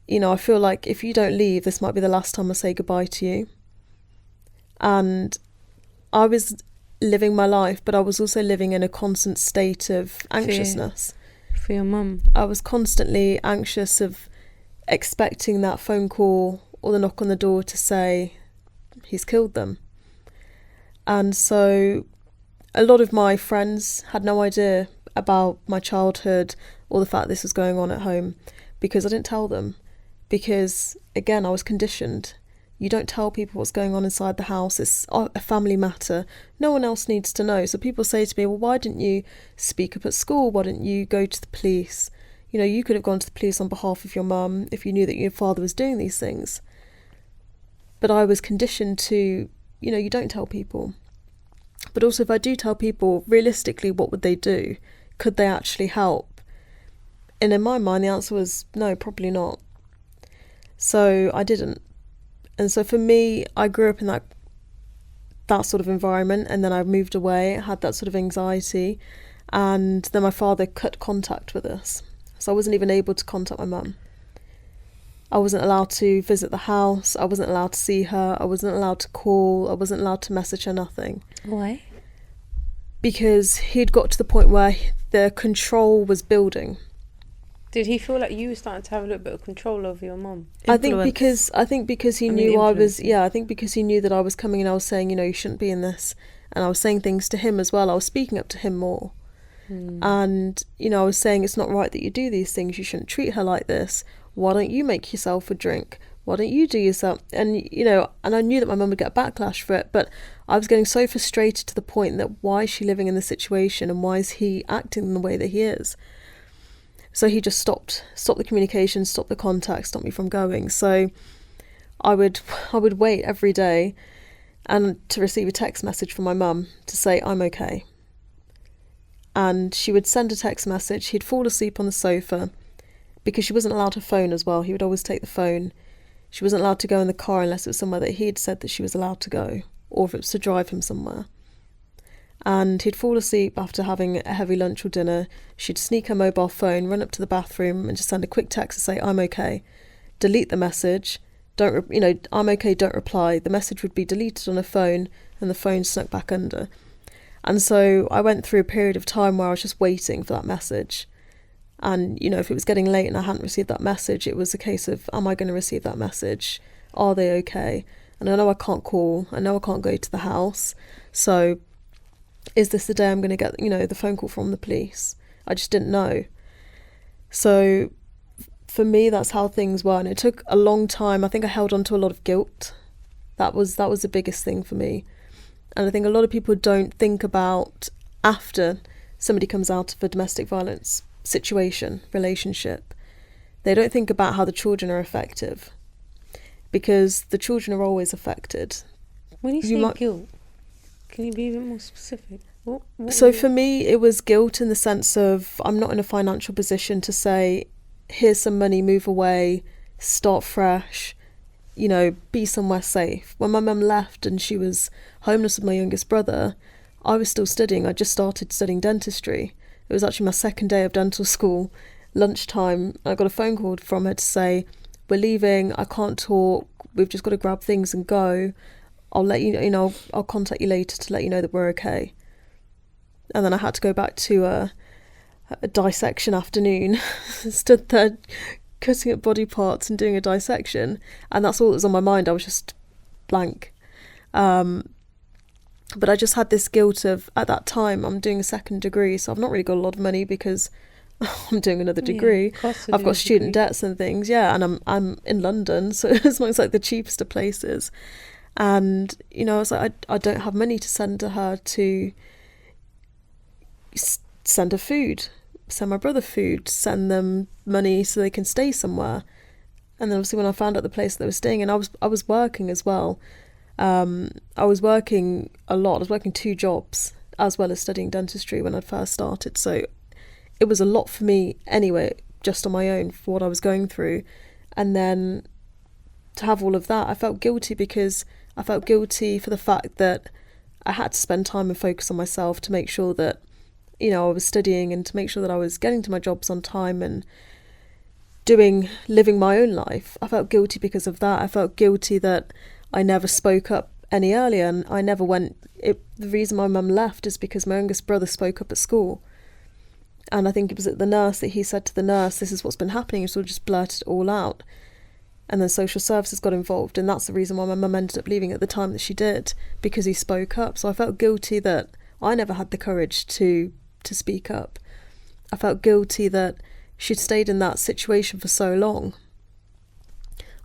you know, I feel like if you don't leave, this might be the last time I say goodbye to you. And I was living my life, but I was also living in a constant state of anxiousness. For your mum. I was constantly anxious of expecting that phone call or the knock on the door to say he's killed them. And so a lot of my friends had no idea about my childhood or the fact this was going on at home, because I didn't tell them. Because again, I was conditioned. You don't tell people what's going on inside the house. It's a family matter. No one else needs to know. So people say to me, well, why didn't you speak up at school? Why didn't you go to the police? You know, you could have gone to the police on behalf of your mum if you knew that your father was doing these things. But I was conditioned to, you know, you don't tell people. But also, if I do tell people, realistically, what would they do? Could they actually help? And in my mind, the answer was no, probably not. So I didn't. And so for me, I grew up in that sort of environment, and then I moved away, had that sort of anxiety, and then my father cut contact with us. So I wasn't even able to contact my mum. I wasn't allowed to visit the house, I wasn't allowed to see her, I wasn't allowed to call, I wasn't allowed to message her, nothing. Why? Because he'd got to the point where the control was building. Did he feel like you were starting to have a little bit of control over your mum? I think because he knew I was, influence. I think because he knew that I was coming and I was saying, you know, you shouldn't be in this. And I was saying things to him as well. I was speaking up to him more. And, you know, I was saying, it's not right that you do these things. You shouldn't treat her like this. Why don't you make yourself a drink? Why don't you do yourself? And, you know, and I knew that my mum would get backlash for it, but I was getting so frustrated to the point that why is she living in this situation, and why is he acting in the way that he is? So he just stopped the communication, stopped the contact, stopped me from going. So I would wait every day and to receive a text message from my mum to say I'm okay. And she would send a text message. He'd fall asleep on the sofa, because she wasn't allowed her phone as well. He would always take the phone. She wasn't allowed to go in the car unless it was somewhere that he had said that she was allowed to go, or if it was to drive him somewhere. And he'd fall asleep after having a heavy lunch or dinner. She'd sneak her mobile phone, run up to the bathroom and just send a quick text to say, I'm okay. Delete the message. I'm okay, don't reply. The message would be deleted on her phone, and the phone snuck back under. And so I went through a period of time where I was just waiting for that message. And, you know, if it was getting late and I hadn't received that message, it was a case of, am I going to receive that message? Are they okay? And I know I can't call. I know I can't go to the house. So is this the day I'm going to get, you know, the phone call from the police? I just didn't know. So for me, that's how things were. And it took a long time. I think I held on to a lot of guilt. That was the biggest thing for me. And I think a lot of people don't think about after somebody comes out of a domestic violence situation, relationship. They don't think about how the children are affected, because the children are always affected. When you say guilt, can you be a bit more specific? So for me, it was guilt in the sense of, I'm not in a financial position to say, here's some money, move away, start fresh, you know, be somewhere safe. When my mum left and she was homeless with my youngest brother, I was still studying. I just started studying dentistry. It was actually my second day of dental school. Lunchtime, I got a phone call from her to say, we're leaving, I can't talk, we've just got to grab things and go. I'll let you know, I'll contact you later to let you know that we're okay. And then I had to go back to a dissection afternoon. Stood there cutting up body parts and doing a dissection, and that's all that was on my mind. I was just blank. But I just had this guilt of, at that time, I'm doing a second degree, so I've not really got a lot of money because I'm doing another degree. I've got student debts and things, and I'm in London, so it's not like the cheapest of places. And, you know, I was like, I don't have money to send to her, to send her food, send my brother food, send them money so they can stay somewhere. And then obviously when I found out the place they were staying in, I was working as well. I was working a lot. I was working 2 jobs as well as studying dentistry when I first started. So it was a lot for me anyway, just on my own, for what I was going through. And then to have all of that, I felt guilty, because I felt guilty for the fact that I had to spend time and focus on myself to make sure that, you know, I was studying, and to make sure that I was getting to my jobs on time and living my own life. I felt guilty because of that. I felt guilty that I never spoke up any earlier, and I never went. The reason my mum left is because my youngest brother spoke up at school. And I think it was at the nurse that he said to the nurse, this is what's been happening, and sort of just blurted it all out. And then social services got involved, and that's the reason why my mum ended up leaving at the time that she did, because he spoke up. So I felt guilty that I never had the courage to speak up. I felt guilty that she'd stayed in that situation for so long.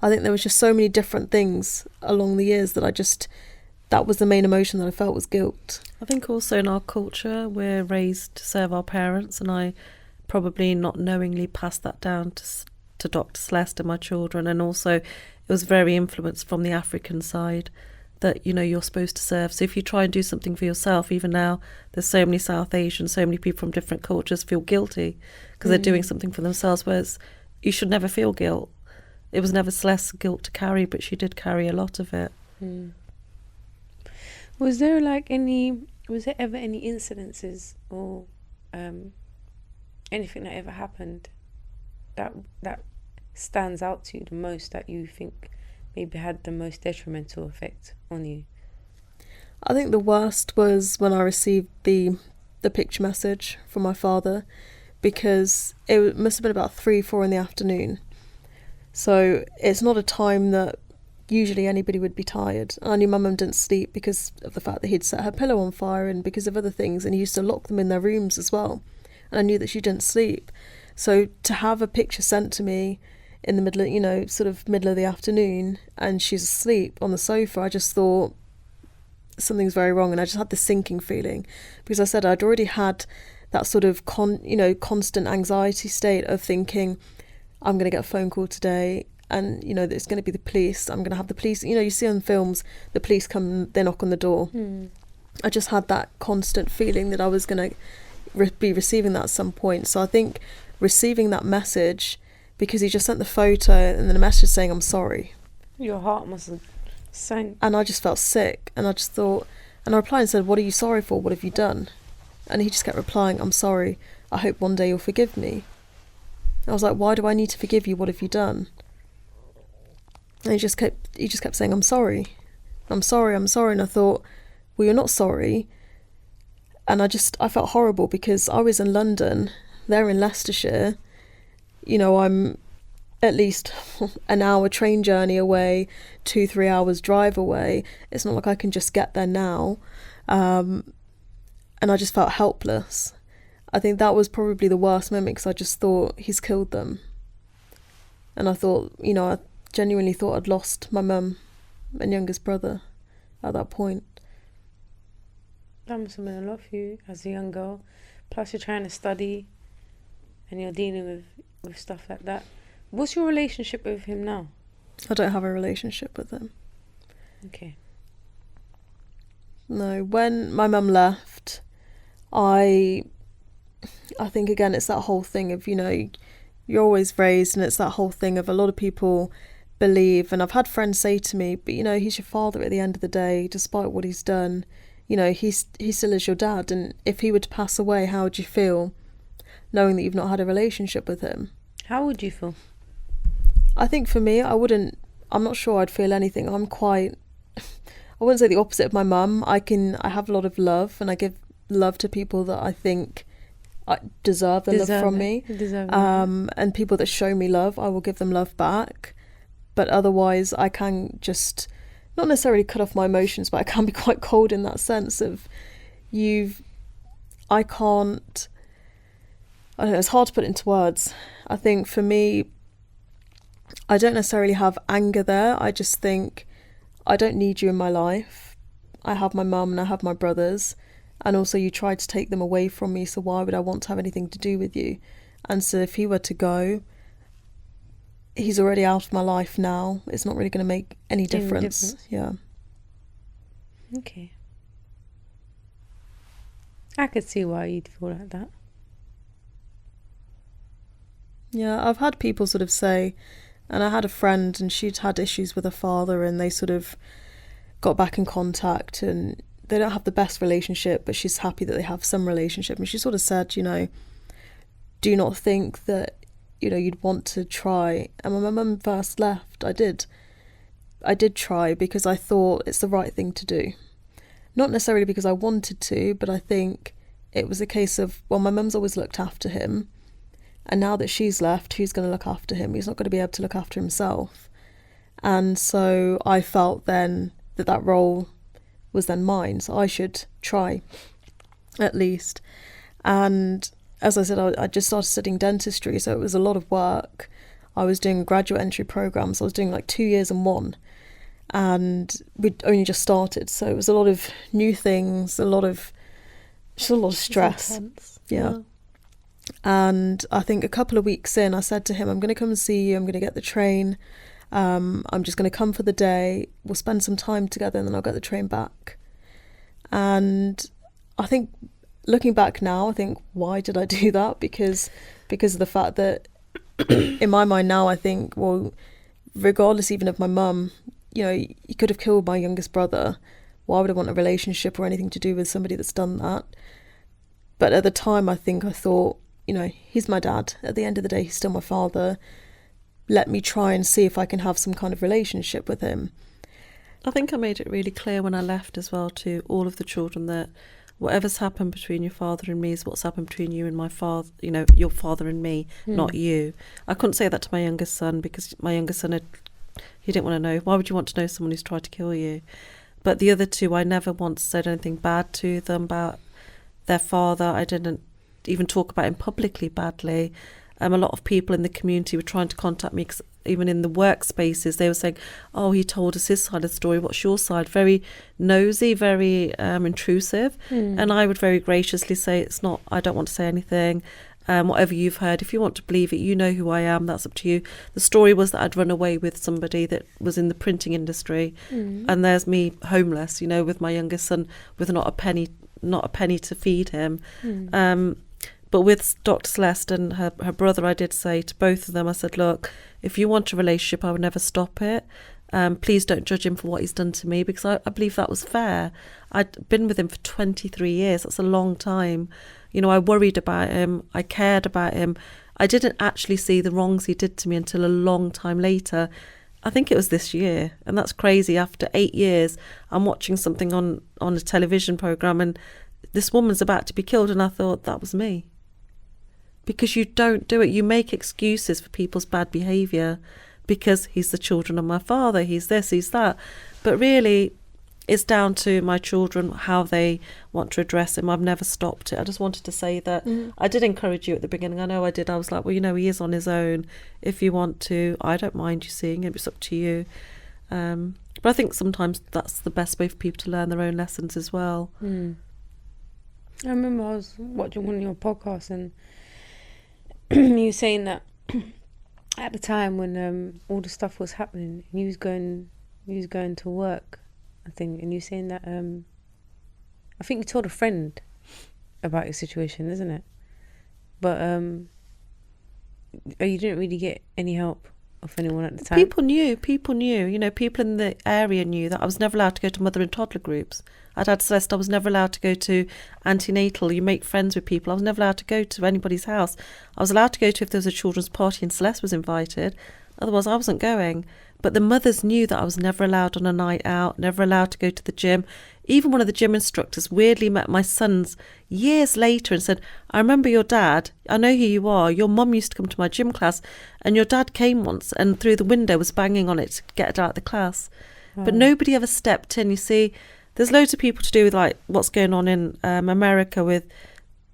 I think there was just so many different things along the years that was the main emotion that I felt, was guilt. I think also in our culture, we're raised to serve our parents, and I probably not knowingly passed that down to Dr Celeste and my children. And also it was very influenced from the African side, that, you know, you're supposed to serve. So if you try and do something for yourself, even now, there's so many South Asians, so many people from different cultures feel guilty because they're doing something for themselves, whereas you should never feel guilt. It was never Celeste's guilt to carry, but she did carry a lot of it. Was there ever any incidences or anything that ever happened that stands out to you the most, that you think maybe had the most detrimental effect on you? I think the worst was when I received the picture message from my father, because it must have been about 3-4 in the afternoon. So it's not a time that usually anybody would be tired. And I knew my mum didn't sleep because of the fact that he'd set her pillow on fire and because of other things, and he used to lock them in their rooms as well. And I knew that she didn't sleep. So to have a picture sent to me in the middle of, you know, sort of middle of the afternoon, and she's asleep on the sofa, I just thought something's very wrong. And I just had this sinking feeling, because I said I'd already had that sort of constant anxiety state of thinking, I'm going to get a phone call today, and, you know, that it's going to be the police. I'm going to have the police. You know, you see on films, the police come, they knock on the door. I just had that constant feeling that I was going to be receiving that at some point. So I think receiving that message, because he just sent the photo and then a message saying, I'm sorry. Your heart must have sank. And I just felt sick. And I just thought, and I replied and said, what are you sorry for? What have you done? And he just kept replying, I'm sorry. I hope one day you'll forgive me. I was like, why do I need to forgive you? What have you done? And he just kept saying, I'm sorry. I'm sorry. And I thought, well, you're not sorry. And I felt horrible, because I was in London, they're in Leicestershire. You know, I'm at least an hour train journey away, 2-3 hours drive away. It's not like I can just get there now. And I just felt helpless. I think that was probably the worst moment, because I just thought, he's killed them. And I thought, you know, I genuinely thought I'd lost my mum and youngest brother at that point. That must have been a lot for you as a young girl. Plus you're trying to study and you're dealing with stuff like that. What's your relationship with him now? I don't have a relationship with him. Okay. No, when my mum left, I think, again, it's that whole thing of, you know, you're always raised, and it's that whole thing of a lot of people believe, and I've had friends say to me, but, you know, he's your father at the end of the day, despite what he's done. You know, he still is your dad, and if he were to pass away, how would you feel knowing that you've not had a relationship with him? How would you feel? I think for me, I'm not sure I'd feel anything. I wouldn't say the opposite of my mum. I have a lot of love, and I give love to people that I think deserve the love from me. Deserve it. And people that show me love, I will give them love back. But otherwise, I can just not necessarily cut off my emotions, but I can be quite cold in that sense of I don't know, it's hard to put into words. I think for me, I don't necessarily have anger there. I just think, I don't need you in my life. I have my mum and I have my brothers. And also you tried to take them away from me, so why would I want to have anything to do with you? And so if he were to go, he's already out of my life now. It's not really going to make any difference. Yeah. Okay. I could see why you'd feel like that. Yeah, I've had people sort of say, and I had a friend and she'd had issues with her father and they sort of got back in contact, and they don't have the best relationship, but she's happy that they have some relationship. And she sort of said, do not think that, you'd want to try. And when my mum first left, I did try because I thought it's the right thing to do. Not necessarily because I wanted to, but I think it was a case of, well, my mum's always looked after him. And now that she's left, who's going to look after him? He's not going to be able to look after himself. And so I felt then that role was then mine. So I should try, at least. And as I said, I just started studying dentistry, so it was a lot of work. I was doing a graduate entry programme, so I was doing like 2 years in one. And we'd only just started, so it was a lot of new things, a lot of stress. Yeah. And I think a couple of weeks in, I said to him, I'm going to come and see you, I'm going to get the train, I'm just going to come for the day, we'll spend some time together and then I'll get the train back. And I think, looking back now, I think, why did I do that? Because of the fact that in my mind now, I think, well, regardless even of my mum, you could have killed my youngest brother. Why would I want a relationship or anything to do with somebody that's done that? But at the time, I thought, he's my dad. At the end of the day, he's still my father. Let me try and see if I can have some kind of relationship with him. I think I made it really clear when I left as well to all of the children that whatever's happened between your father and me is what's happened between you and my father, your father and me, not you. I couldn't say that to my youngest son because my youngest son, he didn't want to know. Why would you want to know someone who's tried to kill you? But the other two, I never once said anything bad to them about their father. I didn't even talk about him publicly badly. A lot of people in the community were trying to contact me, 'cause even in the workspaces, they were saying, oh, he told us his side of the story, what's your side? Very nosy, very intrusive. And I would very graciously say, it's not, I don't want to say anything. Whatever you've heard, if you want to believe it, you know who I am, that's up to you. The story was that I'd run away with somebody that was in the printing industry, and there's me homeless, with my youngest son with not a penny to feed him. But with Dr Celeste and her brother, I did say to both of them, I said, look, if you want a relationship, I would never stop it. Please don't judge him for what he's done to me, because I believe that was fair. I'd been with him for 23 years. That's a long time. I worried about him. I cared about him. I didn't actually see the wrongs he did to me until a long time later. I think it was this year. And that's crazy. After 8 years, I'm watching something on a television programme and this woman's about to be killed. And I thought, that was me. Because you don't do it. You make excuses for people's bad behaviour because he's the children of my father, he's this, he's that. But really, it's down to my children, how they want to address him. I've never stopped it. I just wanted to say that I did encourage you at the beginning. I know I did. I was like, well, he is on his own. If you want to, I don't mind you seeing him. It's up to you. But I think sometimes that's the best way for people to learn their own lessons as well. I remember I was watching one of your podcasts and you were saying that at the time when all the stuff was happening, and you was going to work, I think, and you saying that I think you told a friend about your situation, isn't it? But you didn't really get any help of anyone at the time. People knew. People in the area knew that I was never allowed to go to mother and toddler groups. I'd had Celeste, I was never allowed to go to antenatal. You make friends with people. I was never allowed to go to anybody's house. I was allowed to go to if there was a children's party and Celeste was invited. Otherwise, I wasn't going. But the mothers knew that I was never allowed on a night out, never allowed to go to the gym. Even one of the gym instructors weirdly met my sons years later and said, I remember your dad. I know who you are. Your mum used to come to my gym class and your dad came once and through the window was banging on it to get it out of the class. But nobody ever stepped in. You see, there's loads of people to do with like what's going on in America with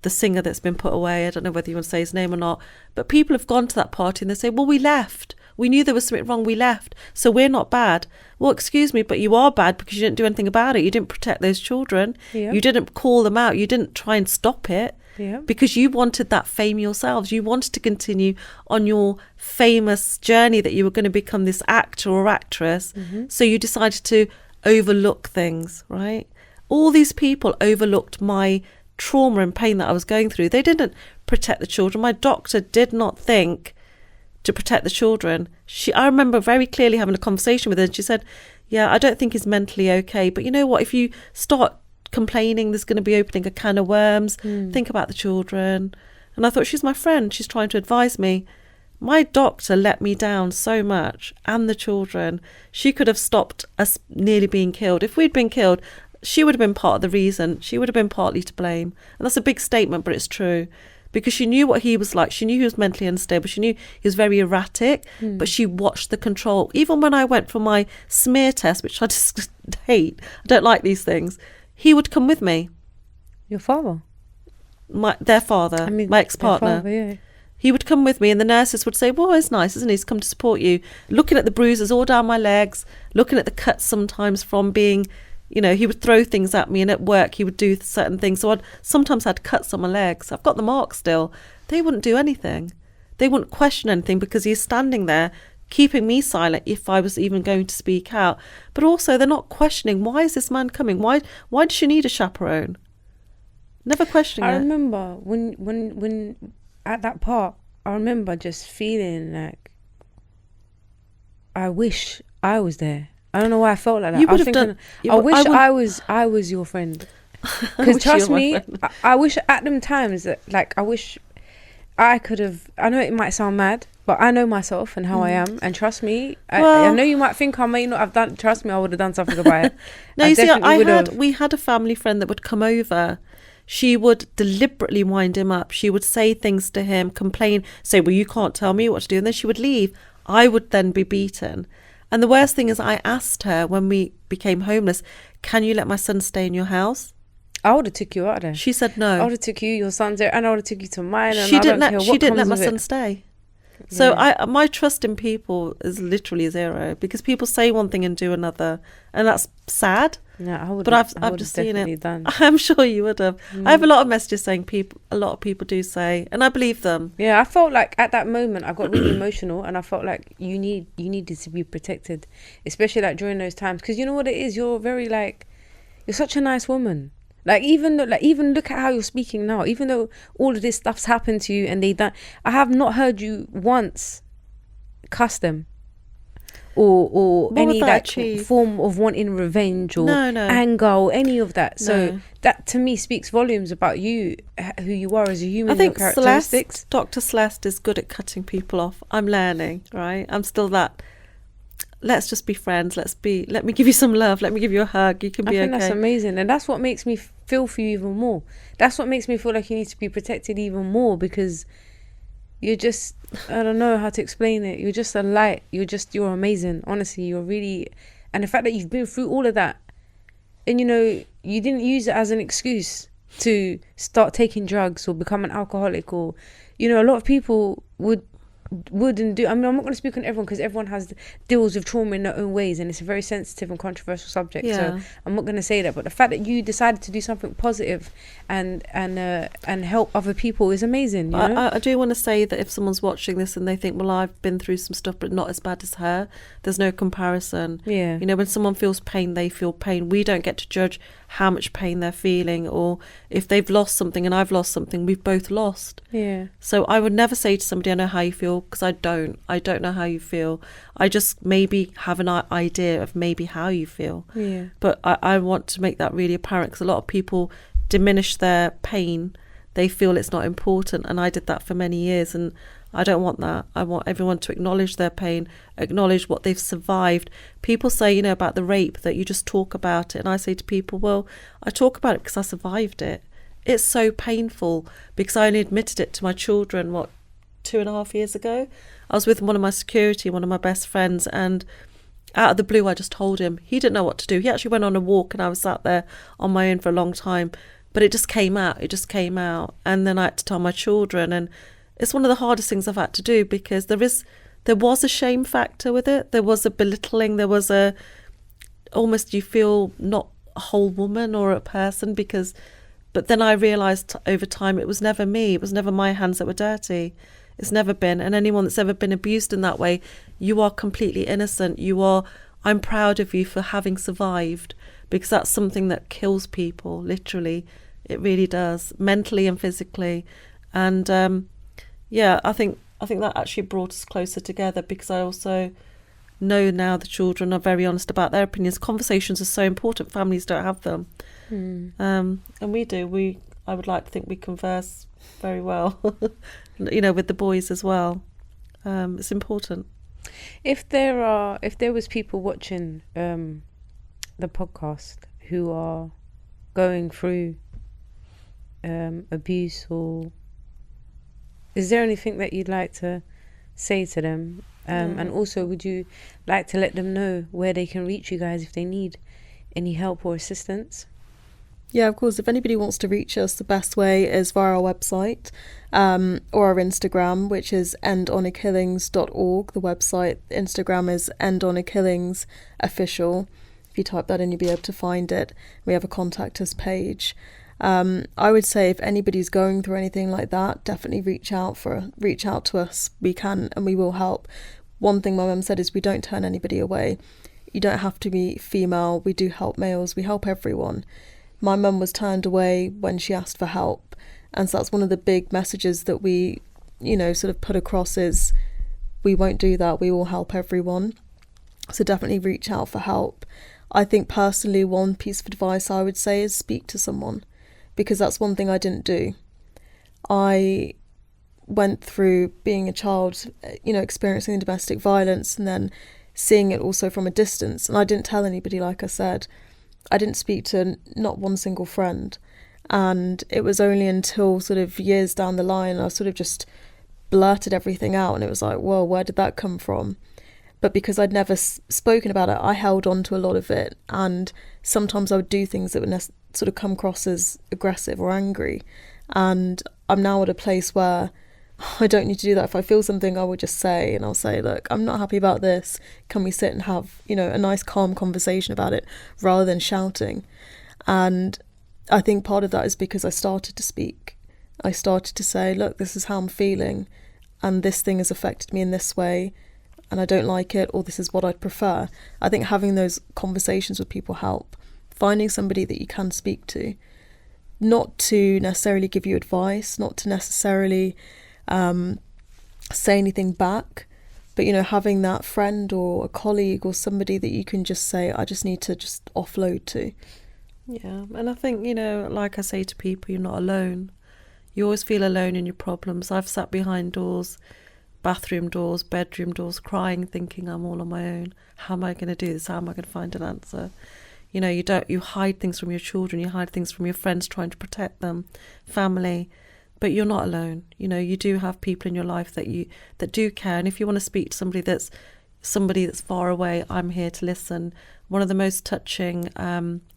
the singer that's been put away. I don't know whether you want to say his name or not. But people have gone to that party and they say, well, we left. We knew there was something wrong. We left. So we're not bad. Well, excuse me, but you are bad because you didn't do anything about it. You didn't protect those children. Yeah. You didn't call them out. You didn't try and stop it. Yeah. Because you wanted that fame yourselves. You wanted to continue on your famous journey that you were going to become this actor or actress. Mm-hmm. So you decided to overlook things, right? All these people overlooked my trauma and pain that I was going through. They didn't protect the children. My doctor did not think to protect the children. I remember very clearly having a conversation with her and she said, yeah, I don't think he's mentally okay. But you know what? If you start complaining, there's going to be opening a can of worms. Think about the children. And I thought, she's my friend. She's trying to advise me. My doctor let me down so much, and the children. She could have stopped us nearly being killed. If we'd been killed, she would have been part of the reason. She would have been partly to blame. And that's a big statement, but it's true. Because she knew what he was like. She knew he was mentally unstable. She knew he was very erratic, but she watched the control. Even when I went for my smear test, which I just hate, I don't like these things, he would come with me. Your father? Their father, my ex-partner. Their father, yeah. He would come with me and the nurses would say, well, it's nice, isn't he? He's come to support you. Looking at the bruises all down my legs, looking at the cuts sometimes from being, you know, he would throw things at me, and at work he would do certain things. So I'd sometimes had cuts on my legs. I've got the mark still. They wouldn't do anything. They wouldn't question anything because he's standing there keeping me silent if I was even going to speak out. But also they're not questioning, why is this man coming? Why does she need a chaperone? Never questioning it. I remember when at that part, I remember just feeling like, I wish I was there. I don't know why I felt like that. You would have done. I wish I was your friend. Because trust me, I wish at them times that, like, I wish I could have. I know it might sound mad, but I know myself and how I am, and trust me, I know you might think I may not have done. Trust me, I would have done something about it. No, you see, we had a family friend that would come over. She would deliberately wind him up. She would say things to him, complain, say, well, you can't tell me what to do. And then she would leave. I would then be beaten. And the worst thing is I asked her when we became homeless, can you let my son stay in your house? I would have took you out of there. She said no. I would have took you, your son's there, and I would have took you to mine. And she didn't let my son stay. So my trust in people is literally zero, because people say one thing and do another, and that's sad. Yeah, I would. But I've just seen it. Done. I'm sure you would have. I have a lot of messages saying a lot of people do say, and I believe them. Yeah, I felt like at that moment I got really emotional, and I felt like you needed to be protected, especially like during those times, because you know what it is. You're very you're such a nice woman. Even look at how you're speaking now. Even though all of this stuff's happened to you and I have not heard you once cuss them or any form of wanting revenge or anger or any of that. So that to me speaks volumes about you, who you are as a human. I think your characteristics. Dr. Celeste is good at cutting people off. I'm learning, right? I'm still that. Let's just be friends. Let me give you some love. Let me give you a hug. You can be okay. I think that's amazing. And that's what makes me feel for you even more. That's what makes me feel like you need to be protected even more, because you're just, I don't know how to explain it. You're just a light. You're amazing. Honestly, you're really, and the fact that you've been through all of that, and you didn't use it as an excuse to start taking drugs or become an alcoholic, or, a lot of people wouldn't do. I mean, I'm not going to speak on everyone, because everyone deals with trauma in their own ways, and it's a very sensitive and controversial subject. So I'm not going to say that. But the fact that you decided to do something positive and help other people is amazing. You know? I do want to say that if someone's watching this and they think, well, I've been through some stuff, but not as bad as her, there's no comparison. Yeah. When someone feels pain, they feel pain. We don't get to judge how much pain they're feeling, or if they've lost something and I've lost something, we've both lost. Yeah. So I would never say to somebody, I know how you feel, because I don't know how you feel. I just maybe have an idea of maybe how you feel. Yeah. But I want to make that really apparent, because a lot of people diminish their pain they feel it's not important. And I did that for many years, and I don't want that. I want everyone to acknowledge their pain, acknowledge what they've survived. People say, you know, about the rape, that you just talk about it. And I say to people, well, I talk about it because I survived it. It's so painful because I only admitted it to my children, 2.5 years ago. I was with one of my security, one of my best friends, and out of the blue, I just told him. He didn't know what to do. He actually went on a walk, and I was sat there on my own for a long time. But it just came out. It just came out. And then I had to tell my children, and it's one of the hardest things I've had to do, because there was a shame factor with it. There was a belittling. There was almost you feel not a whole woman or a person, but then I realised over time it was never me. It was never my hands that were dirty. It's never been. And anyone that's ever been abused in that way, you are completely innocent. I'm proud of you for having survived, because that's something that kills people, literally. It really does, mentally and physically. And I think that actually brought us closer together, because I also know now the children are very honest about their opinions. Conversations are so important. Families don't have them. And we do. I would like to think we converse very well, you know, with the boys as well. It's important. If there was people watching the podcast who are going through abuse, or is there anything that you'd like to say to them? And also, would you like to let them know where they can reach you guys if they need any help or assistance? Yeah, of course. If anybody wants to reach us, the best way is via our website or our Instagram, which is endonakillings.org. The website, Instagram is endonakillingsofficial. If you type that in, you'll be able to find it. We have a contact us page. I would say if anybody's going through anything like that, definitely reach out to us. We can and we will help. One thing my mum said is we don't turn anybody away. You don't have to be female. We do help males. We help everyone. My mum was turned away when she asked for help, and so that's one of the big messages that we, you know, sort of put across is we won't do that. We will help everyone. So definitely reach out for help. I think personally, one piece of advice I would say is speak to someone, because that's one thing I didn't do. I went through being a child, you know, experiencing domestic violence and then seeing it also from a distance, and I didn't tell anybody. Like I said, I didn't speak to not one single friend, and it was only until sort of years down the line I sort of just blurted everything out, and it was like, well, where did that come from? But because I'd never spoken about it, I held on to a lot of it, and sometimes I would do things that would sort of come across as aggressive or angry, and I'm now at a place where I don't need to do that. If I feel something, I will just say, and I'll say, look, I'm not happy about this. Can we sit and have, you know, a nice calm conversation about it rather than shouting? And I think part of that is because I started to speak. I started to say, look, this is how I'm feeling, and this thing has affected me in this way, and I don't like it, or this is what I'd prefer. I think having those conversations with people help. Finding somebody that you can speak to, not to necessarily give you advice, not to necessarily say anything back, but, you know, having that friend or a colleague or somebody that you can just say, I just need to just offload to. Yeah, and I think, you know, like I say to people, you're not alone. You always feel alone in your problems. I've sat behind doors, bathroom doors, bedroom doors, crying, thinking I'm all on my own. How am I going to do this? How am I going to find an answer? You know, you hide things from your children, you hide things from your friends, trying to protect them, family. But you're not alone. You know, you do have people in your life that do care. And if you want to speak to somebody that's far away, I'm here to listen. One of the most touching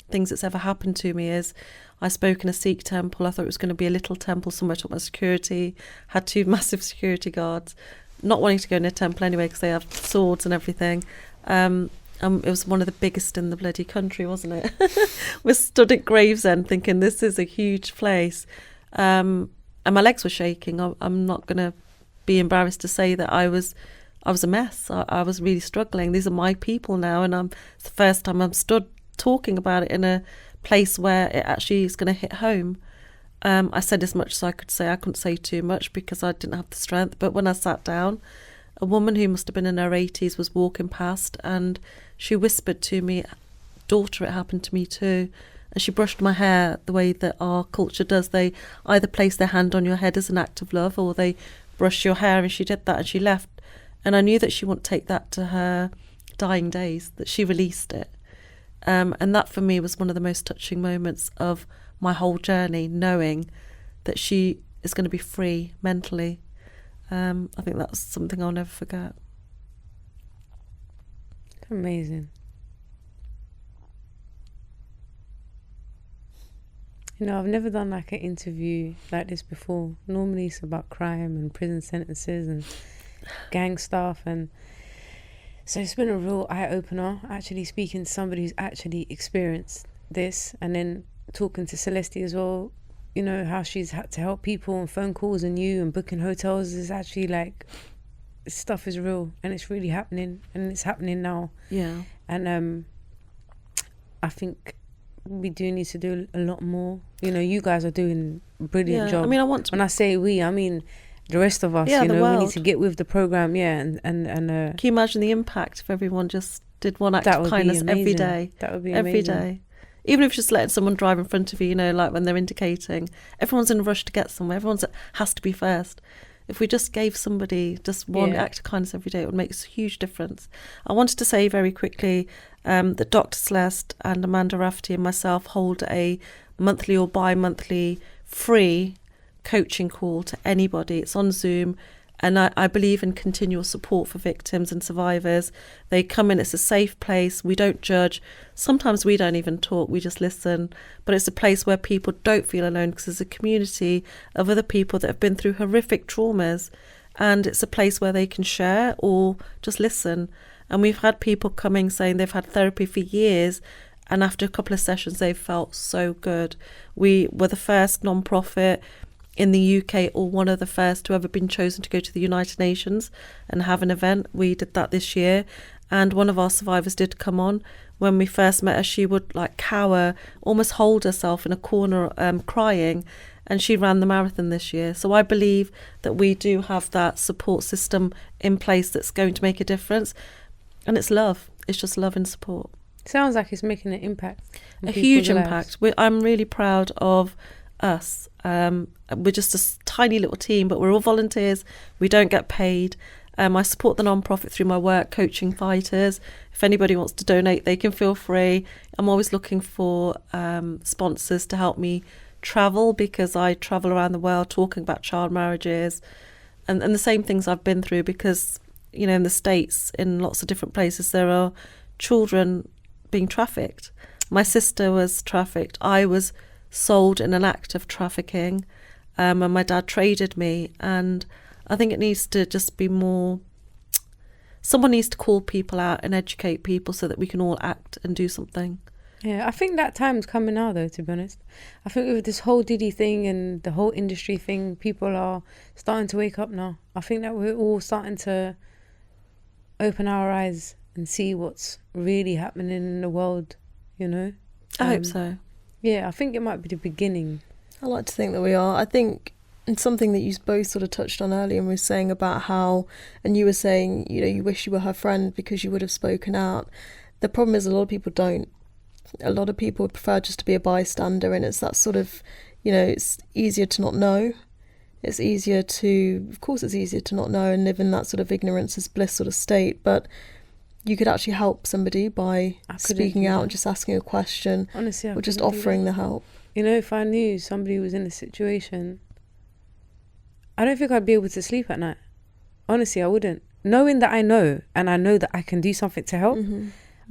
things that's ever happened to me is I spoke in a Sikh temple. I thought it was going to be a little temple. Somewhere took my security, had 2 massive security guards, not wanting to go in a temple anyway because they have swords and everything. It was one of the biggest in the bloody country, wasn't it? We stood at Gravesend thinking this is a huge place. And my legs were shaking. I'm not going to be embarrassed to say that I was a mess. I was really struggling. These are my people now, and it's the first time I'm stood talking about it in a place where it actually is going to hit home. I said as much as I could say. I couldn't say too much because I didn't have the strength. But when I sat down, a woman who must have been in her 80s was walking past, and she whispered to me, "Daughter, it happened to me too." and she brushed my hair the way that our culture does. They either place their hand on your head as an act of love, or they brush your hair, and she did that and she left. And I knew that she wouldn't take that to her dying days, that she released it. And that for me was one of the most touching moments of my whole journey, knowing that she is going to be free mentally. I think that's something I'll never forget. Amazing. You know, I've never done like an interview like this before. Normally it's about crime and prison sentences and gang stuff, and so it's been a real eye-opener actually speaking to somebody who's actually experienced this, and then talking to Celeste as well, you know, how she's had to help people on phone calls and booking hotels. Is actually like, this stuff is real and it's really happening, and it's happening now. Yeah. And I think we do need to do a lot more. You know, you guys are doing a brilliant job. I mean, I want to... When I say we, I mean the rest of us. Yeah, you know, world. We need to get with the program. Yeah, and can you imagine the impact if everyone just did one act of kindness every day? That would be every amazing. day. Even if just letting someone drive in front of you, you know, like when they're indicating, everyone's in a rush to get somewhere. Everyone's has to be first. If we just gave somebody just one act of kindness every day, it would make a huge difference. I wanted to say very quickly that Dr Celeste and Amanda Rafferty and myself hold a monthly or bi-monthly free coaching call to anybody. It's on Zoom, and I believe in continual support for victims and survivors. They come in, it's a safe place, we don't judge. Sometimes we don't even talk, we just listen, but it's a place where people don't feel alone, because there's a community of other people that have been through horrific traumas, and it's a place where they can share or just listen. And we've had people coming saying they've had therapy for years, and after a couple of sessions they've felt so good. We were the first non-profit in the UK, or one of the first to ever been chosen to go to the United Nations and have an event. We did that this year, and one of our survivors did come on. When we first met her, she would like cower, almost hold herself in a corner, crying, and she ran the marathon this year. So I believe that we do have that support system in place that's going to make a difference, and it's love. It's just love and support. Sounds like it's making an impact. A huge impact. I'm really proud of us. We're just a tiny little team, but we're all volunteers. We don't get paid. I support the non-profit through my work coaching fighters. If anybody wants to donate, they can feel free. I'm always looking for sponsors to help me travel, because I travel around the world talking about child marriages and the same things I've been through, because, you know, in the States, in lots of different places, there are children being trafficked. My sister was trafficked. I was sold in an act of trafficking, and my dad traded me. And I think it needs to just be more, someone needs to call people out and educate people so that we can all act and do something. Yeah, I think that time's coming now though, to be honest. I think with this whole Diddy thing and the whole industry thing, people are starting to wake up now. I think that we're all starting to open our eyes and see what's really happening in the world, you know? I hope so. Yeah, I think it might be the beginning. I like to think that we are. I think it's something that you both sort of touched on earlier, and we were saying about how, and you were saying, you know, you wish you were her friend because you would have spoken out. The problem is a lot of people don't. A lot of people would prefer just to be a bystander, and it's that sort of, you know, it's easier to not know. It's easier to, of course it's easier to not know and live in that sort of ignorance is bliss sort of state, but you could actually help somebody by speaking out and just asking a question. Honestly, or just offering the help. You know, if I knew somebody was in a situation, I don't think I'd be able to sleep at night. Honestly, I wouldn't. Knowing that I know, and I know that I can do something to help,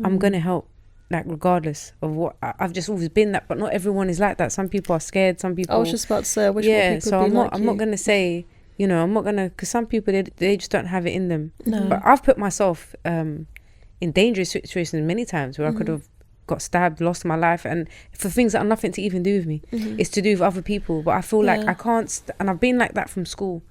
I'm going to help, like, regardless of what. I've just always been that, but not everyone is like that. Some people are scared, some people... I was just about to say, I wish more people so would be like I'm not going to say, you know, I'm not going to... Because some people, they just don't have it in them. No. But I've put myself in dangerous situations many times where I could have got stabbed, lost my life, and for things that are nothing to even do with me. It's to do with other people. But I feel like I can't... and I've been like that from school.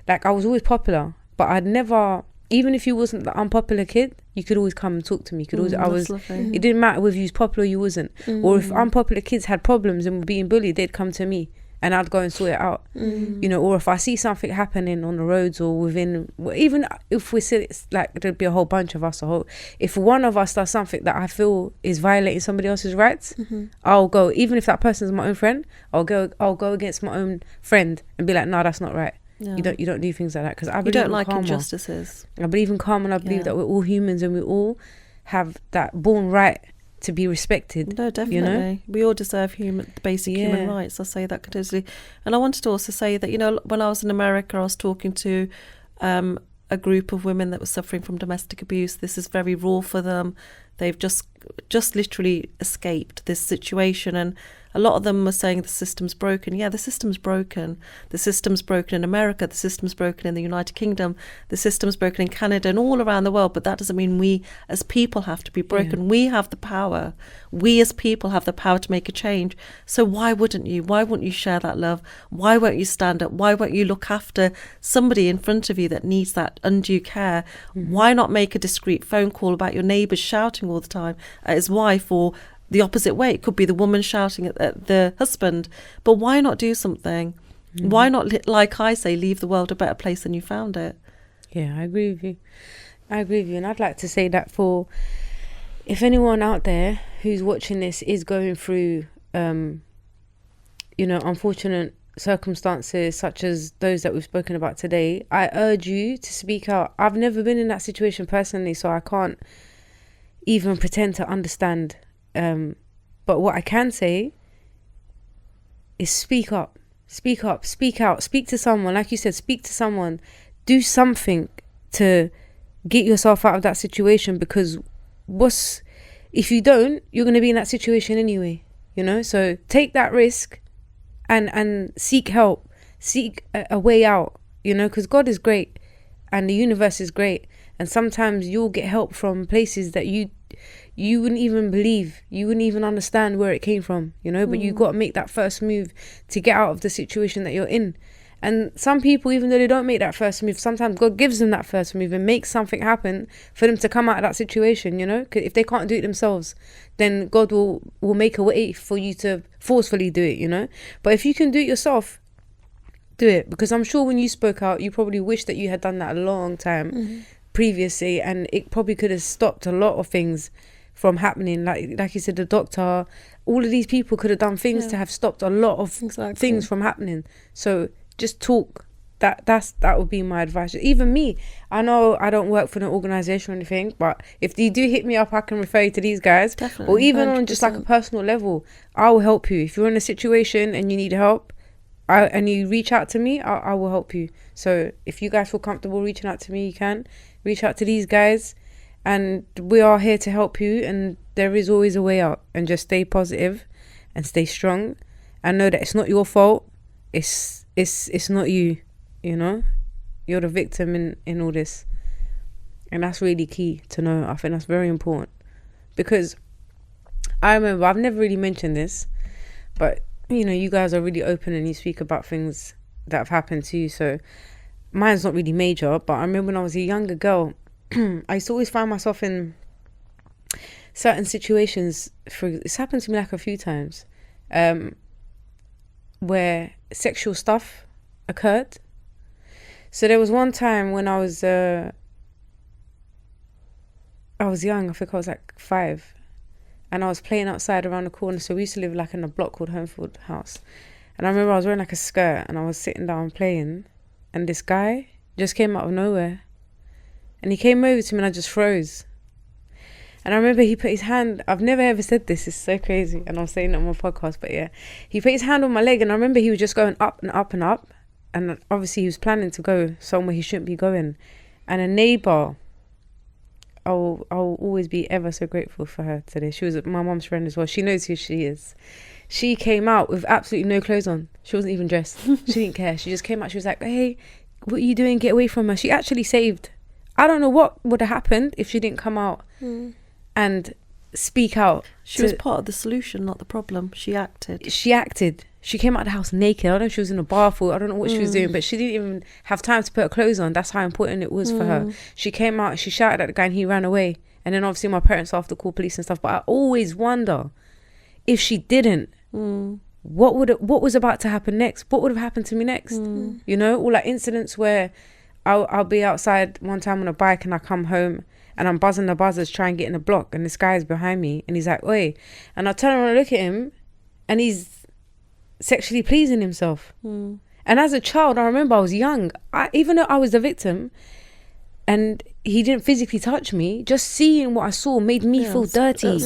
Like, I was always popular, but I'd never... Even if you wasn't the unpopular kid, you could always come and talk to me. You could always... It didn't matter whether you was popular or you wasn't. Or if unpopular kids had problems and were being bullied, they'd come to me. and I'd go and sort it out. You know, or if I see something happening on the roads or within, even if we see it's like there'd be a whole bunch of us, if one of us does something that I feel is violating somebody else's rights, I'll go, even if that person's my own friend, I'll go against my own friend and be like, no, that's not right. You don't do things like that, because I believe you don't in like karma. injustices. I believe in karma, and I believe that we're all humans and we all have that born right to be respected. No, definitely. You know? We all deserve basic human rights. I say that totally. And I wanted to also say that, you know, when I was in America, I was talking to a group of women that were suffering from domestic abuse. This is very raw for them. They've just literally escaped this situation, and a lot of them were saying the system's broken. Yeah, the system's broken. The system's broken in America. The system's broken in the United Kingdom. The system's broken in Canada and all around the world. But that doesn't mean we as people have to be broken. Yeah. We have the power. We as people have the power to make a change. So why wouldn't you? Why won't you share that love? Why won't you stand up? Why won't you look after somebody in front of you that needs that undue care? Why not make a discreet phone call about your neighbours shouting all the time at his wife, or the opposite way? It could be the woman shouting at the husband. But why not do something? Why not, like I say, leave the world a better place than you found it? Yeah, I agree with you. And I'd like to say that for, if anyone out there who's watching this is going through, unfortunate circumstances such as those that we've spoken about today, I urge you to speak out. I've never been in that situation personally, so I can't even pretend to understand. But what I can say is speak up, speak out, speak to someone. Like you said, speak to someone, do something to get yourself out of that situation, because if you don't, you're going to be in that situation anyway, you know? So take that risk and seek help, seek a way out, you know, because God is great and the universe is great. And sometimes you'll get help from places that you wouldn't even believe, you wouldn't even understand where it came from, you know, but you got to make that first move to get out of the situation that you're in. And some people, even though they don't make that first move, sometimes God gives them that first move and makes something happen for them to come out of that situation, you know, 'cause if they can't do it themselves, then God will make a way for you to forcefully do it, you know. But if you can do it yourself, do it, because I'm sure when you spoke out, you probably wish that you had done that a long time previously, and it probably could have stopped a lot of things from happening. Like you said, the doctor, all of these people could have done things to have stopped a lot of things from happening. So just talk. That would be my advice. Even me, I know I don't work for an organisation or anything, but if you do hit me up, I can refer you to these guys. Definitely, or even 100%. On just like a personal level, I will help you. If you're in a situation and you need help, and you reach out to me, I will help you. So if you guys feel comfortable reaching out to me, you can reach out to these guys, and we are here to help you, and there is always a way out. And just stay positive and stay strong, and know that it's not your fault. It's not you, you know. You're the victim in all this, and that's really key to know. I think that's very important, because I remember, I've never really mentioned this, but you know, you guys are really open and you speak about things that have happened to you. So mine's not really major, but I remember when I was a younger girl, I used to always find myself in certain situations. It's happened to me like a few times, where sexual stuff occurred. So there was one time when I was young. I think I was like 5. And I was playing outside around the corner. So we used to live like in a block called Homefield House. And I remember I was wearing like a skirt and I was sitting down playing. And this guy just came out of nowhere. And he came over to me and I just froze. And I remember he put his hand, I've never ever said this, it's so crazy. And I'm saying it on my podcast, but yeah. He put his hand on my leg and I remember he was just going up and up and up. And obviously he was planning to go somewhere he shouldn't be going. And a neighbour, I'll always be ever so grateful for her today. She was my mum's friend as well. She knows who she is. She came out with absolutely no clothes on. She wasn't even dressed. She didn't care. She just came out. She was like, hey, what are you doing? Get away from her. She actually saved. I don't know what would have happened if she didn't come out and speak out. She was part of the solution, not the problem. She acted. She came out of the house naked. I don't know if she was in a bath or I don't know what she was doing, but she didn't even have time to put her clothes on. That's how important it was for her. She came out, she shouted at the guy and he ran away. And then obviously my parents after called police and stuff. But I always wonder, if she didn't, what was about to happen next? What would have happened to me next? You know, all like incidents where I'll be outside one time on a bike and I come home and I'm buzzing the buzzers, trying to get in the block, and this guy is behind me and he's like, oi. And I turn around and look at him and he's sexually pleasing himself. And as a child, I remember I was young. Even though I was the victim and he didn't physically touch me, just seeing what I saw made me feel dirty.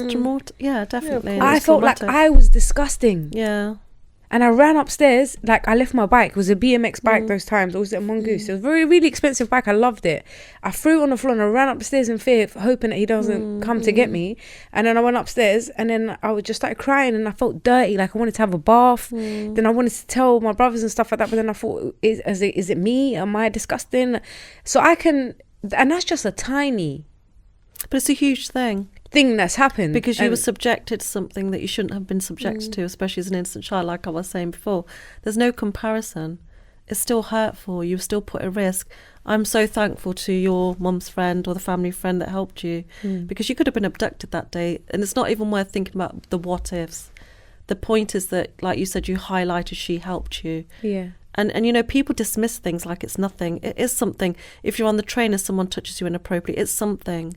Yeah, definitely. I felt like I was disgusting. Yeah. And I ran upstairs, like I left my bike. It was a BMX bike those times. It was a Mongoose. It was a really expensive bike. I loved it. I threw it on the floor and I ran upstairs in fear, hoping that he doesn't come to get me. And then I went upstairs and then I would just start crying and I felt dirty. Like I wanted to have a bath. Then I wanted to tell my brothers and stuff like that. But then I thought, is it me? Am I disgusting? So I can, and that's just a tiny. But it's a huge thing That's happened. because you were subjected to something that you shouldn't have been subjected to, especially as an innocent child, like I was saying before. There's no comparison. It's still hurtful. You're still put at risk. I'm so thankful to your mum's friend or the family friend that helped you, because you could have been abducted that day. And it's not even worth thinking about the what ifs. The point is that, like you said, you highlighted she helped you. Yeah. And you know, people dismiss things like it's nothing. It is something. If you're on the train and someone touches you inappropriately, it's something.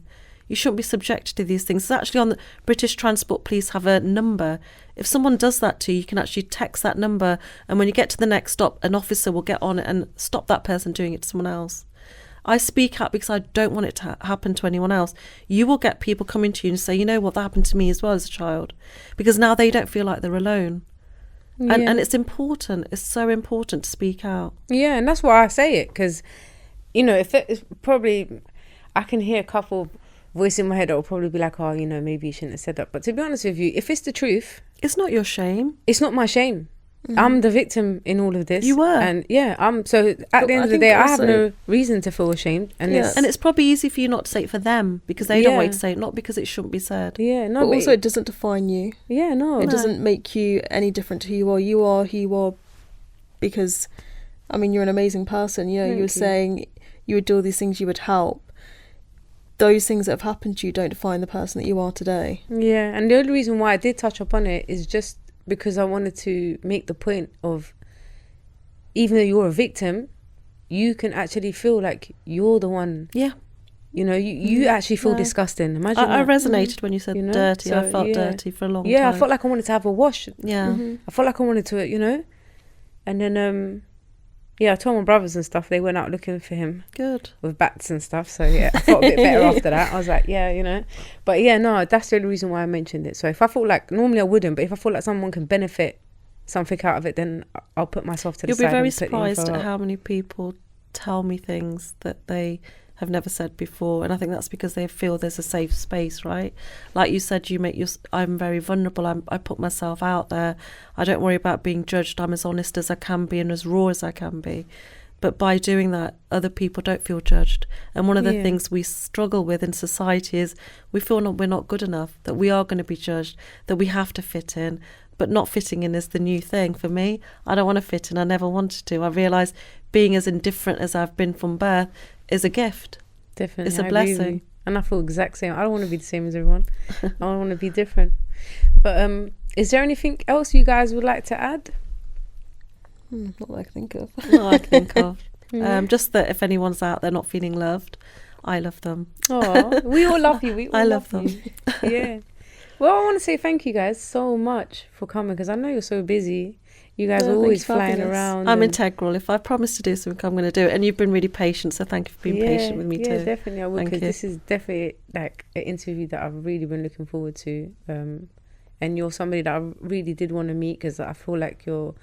You shouldn't be subjected to these things. It's actually on the British Transport Police have a number. If someone does that to you, you can actually text that number. And when you get to the next stop, an officer will get on it and stop that person doing it to someone else. I speak out because I don't want it to happen to anyone else. You will get people coming to you and say, you know what, that happened to me as well as a child. Because now they don't feel like they're alone. Yeah. And it's important. It's so important to speak out. Yeah, and that's why I say it, because, you know, if it's probably, I can hear a couple voice in my head that will probably be like, oh, you know, maybe you shouldn't have said that. But to be honest with you, if it's the truth, it's not your shame. It's not my shame. I'm the victim in all of this. You were. And yeah, so at the end of the day, I have no reason to feel ashamed. And and it's probably easy for you not to say it for them, because they don't want you to say it, not because it shouldn't be said. Yeah, no. But also it doesn't define you. Yeah, no. It doesn't make you any different to who you are. You are who you are because, I mean, you're an amazing person. You know, you were saying you would do all these things, you would help. Those things that have happened to you don't define the person that you are today. Yeah, and the only reason why I did touch upon it is just because I wanted to make the point of, even though you're a victim, you can actually feel like you're the one. Yeah. You know, you actually feel disgusting. Imagine I resonated when you said dirty. So, I felt dirty for a long time. Yeah, I felt like I wanted to have a wash. Yeah. I felt like I wanted to, you know. And then, I told my brothers and stuff. They went out looking for him. Good. With bats and stuff. So, yeah, I felt a bit better after that. I was like, yeah, you know. But, yeah, no, that's the only reason why I mentioned it. So, if I felt like, normally I wouldn't, but if I feel like someone can benefit something out of it, then I'll put myself to the side. You'll be very surprised at how many people tell me things that they have never said before, and I think that's because they feel there's a safe space, right? Like you said, I'm very vulnerable. I put myself out there. I don't worry about being judged. I'm as honest as I can be and as raw as I can be. But by doing that, other people don't feel judged. And one of the things we struggle with in society is we feel we're not good enough, that we are going to be judged, that we have to fit in. But not fitting in is the new thing for me. I don't want to fit in. I never wanted to. I realised being as indifferent as I've been from birth is a gift. Definitely. It's a blessing. And I feel exact same. I don't want to be the same as everyone. I want to be different. But is there anything else you guys would like to add? Not that I can think of. Not I can think of. Just that if anyone's out there not feeling loved, I love them. Oh, we all love you. I love them. Yeah. Well, I want to say thank you guys so much for coming, because I know you're so busy. You guys are always flying around. I'm integral. If I promise to do something, I'm going to do it. And you've been really patient, so thank you for being patient with me too. Yeah, definitely I will, because this is definitely like an interview that I've really been looking forward to. And you're somebody that I really did want to meet, because I feel like you're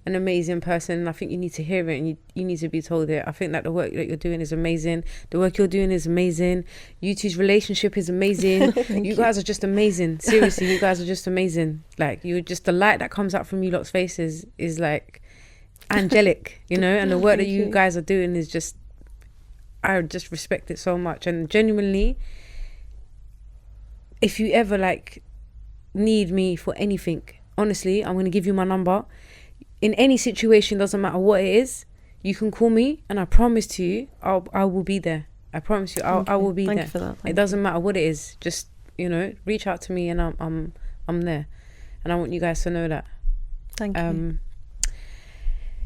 an amazing person, and I think you need to hear it, and you need to be told it. I think that the work that you're doing is amazing. The work you're doing is amazing. You two's relationship is amazing. you guys are just amazing. Seriously, you guys are just amazing. Like, you're just, the light that comes out from you lot's faces is like angelic, you know. And the work that you guys are doing is just, I just respect it so much. And genuinely, if you ever like need me for anything, honestly, I'm going to give you my number. In any situation, doesn't matter what it is, you can call me, and I promise to you, I will be there. I promise you, I will be there. Thank you for that. It doesn't matter what it is. Just, you know, reach out to me, and I'm there. And I want you guys to know that. Thank you.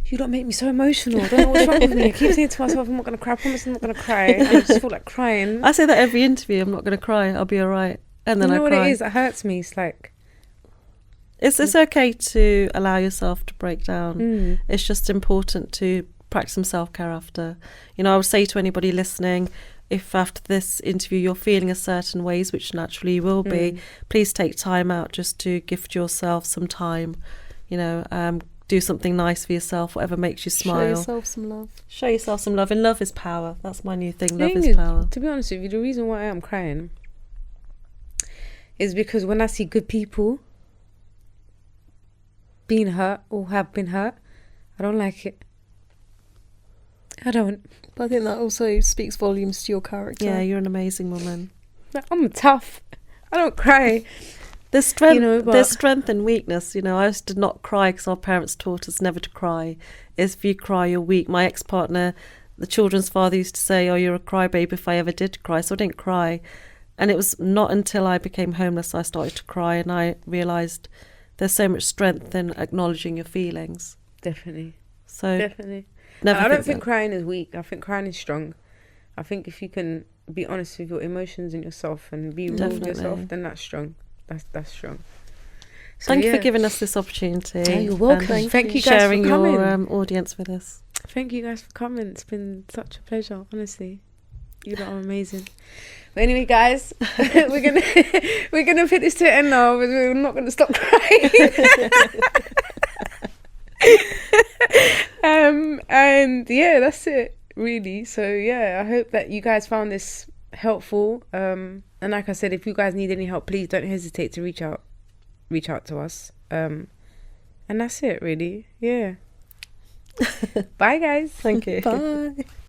You don't make me so emotional. I don't know what's wrong with me. I keep saying to myself, I'm not going to cry. I promise I'm not going to cry. And I just feel like crying. I say that every interview. I'm not going to cry. I'll be all right. And then you know I cry. what it is? It hurts me. It's like... It's okay to allow yourself to break down. It's just important to practice some self-care after. You know, I would say to anybody listening, if after this interview you're feeling a certain ways, which naturally you will be, please take time out just to gift yourself some time. You know, do something nice for yourself, whatever makes you smile. Show yourself some love. Show yourself some love. And love is power. That's my new thing. Love is power. To be honest with you, the reason why I'm crying is because when I see good people being hurt or have been hurt, I don't like it. I don't. But I think that also speaks volumes to your character. Yeah, you're an amazing woman. I'm tough. I don't cry. There's strength, You know, but- there's strength and weakness. You know, I used to not cry because our parents taught us never to cry. If you cry, you're weak. My ex-partner, the children's father, used to say, "Oh, you're a crybaby," if I ever did cry. So I didn't cry. And it was not until I became homeless I started to cry, and I realised there's so much strength in acknowledging your feelings. Definitely. So Definitely. never I don't think that. crying is weak. I think crying is strong. I think if you can be honest with your emotions and yourself and be real with yourself, Definitely. then that's strong. That's strong. So, Thank you yeah. for giving us this opportunity. Oh, you're welcome. and Thank you guys sharing for coming. your audience with us. Thank you guys for coming. It's been such a pleasure, honestly. You lot are amazing. But anyway, guys, we're gonna put this to an end now, but we're not gonna stop crying. And yeah, that's it, really. So yeah, I hope that you guys found this helpful. And like I said, if you guys need any help, please don't hesitate to reach out to us. And that's it, really. Yeah. Bye, guys. Thank you. Bye.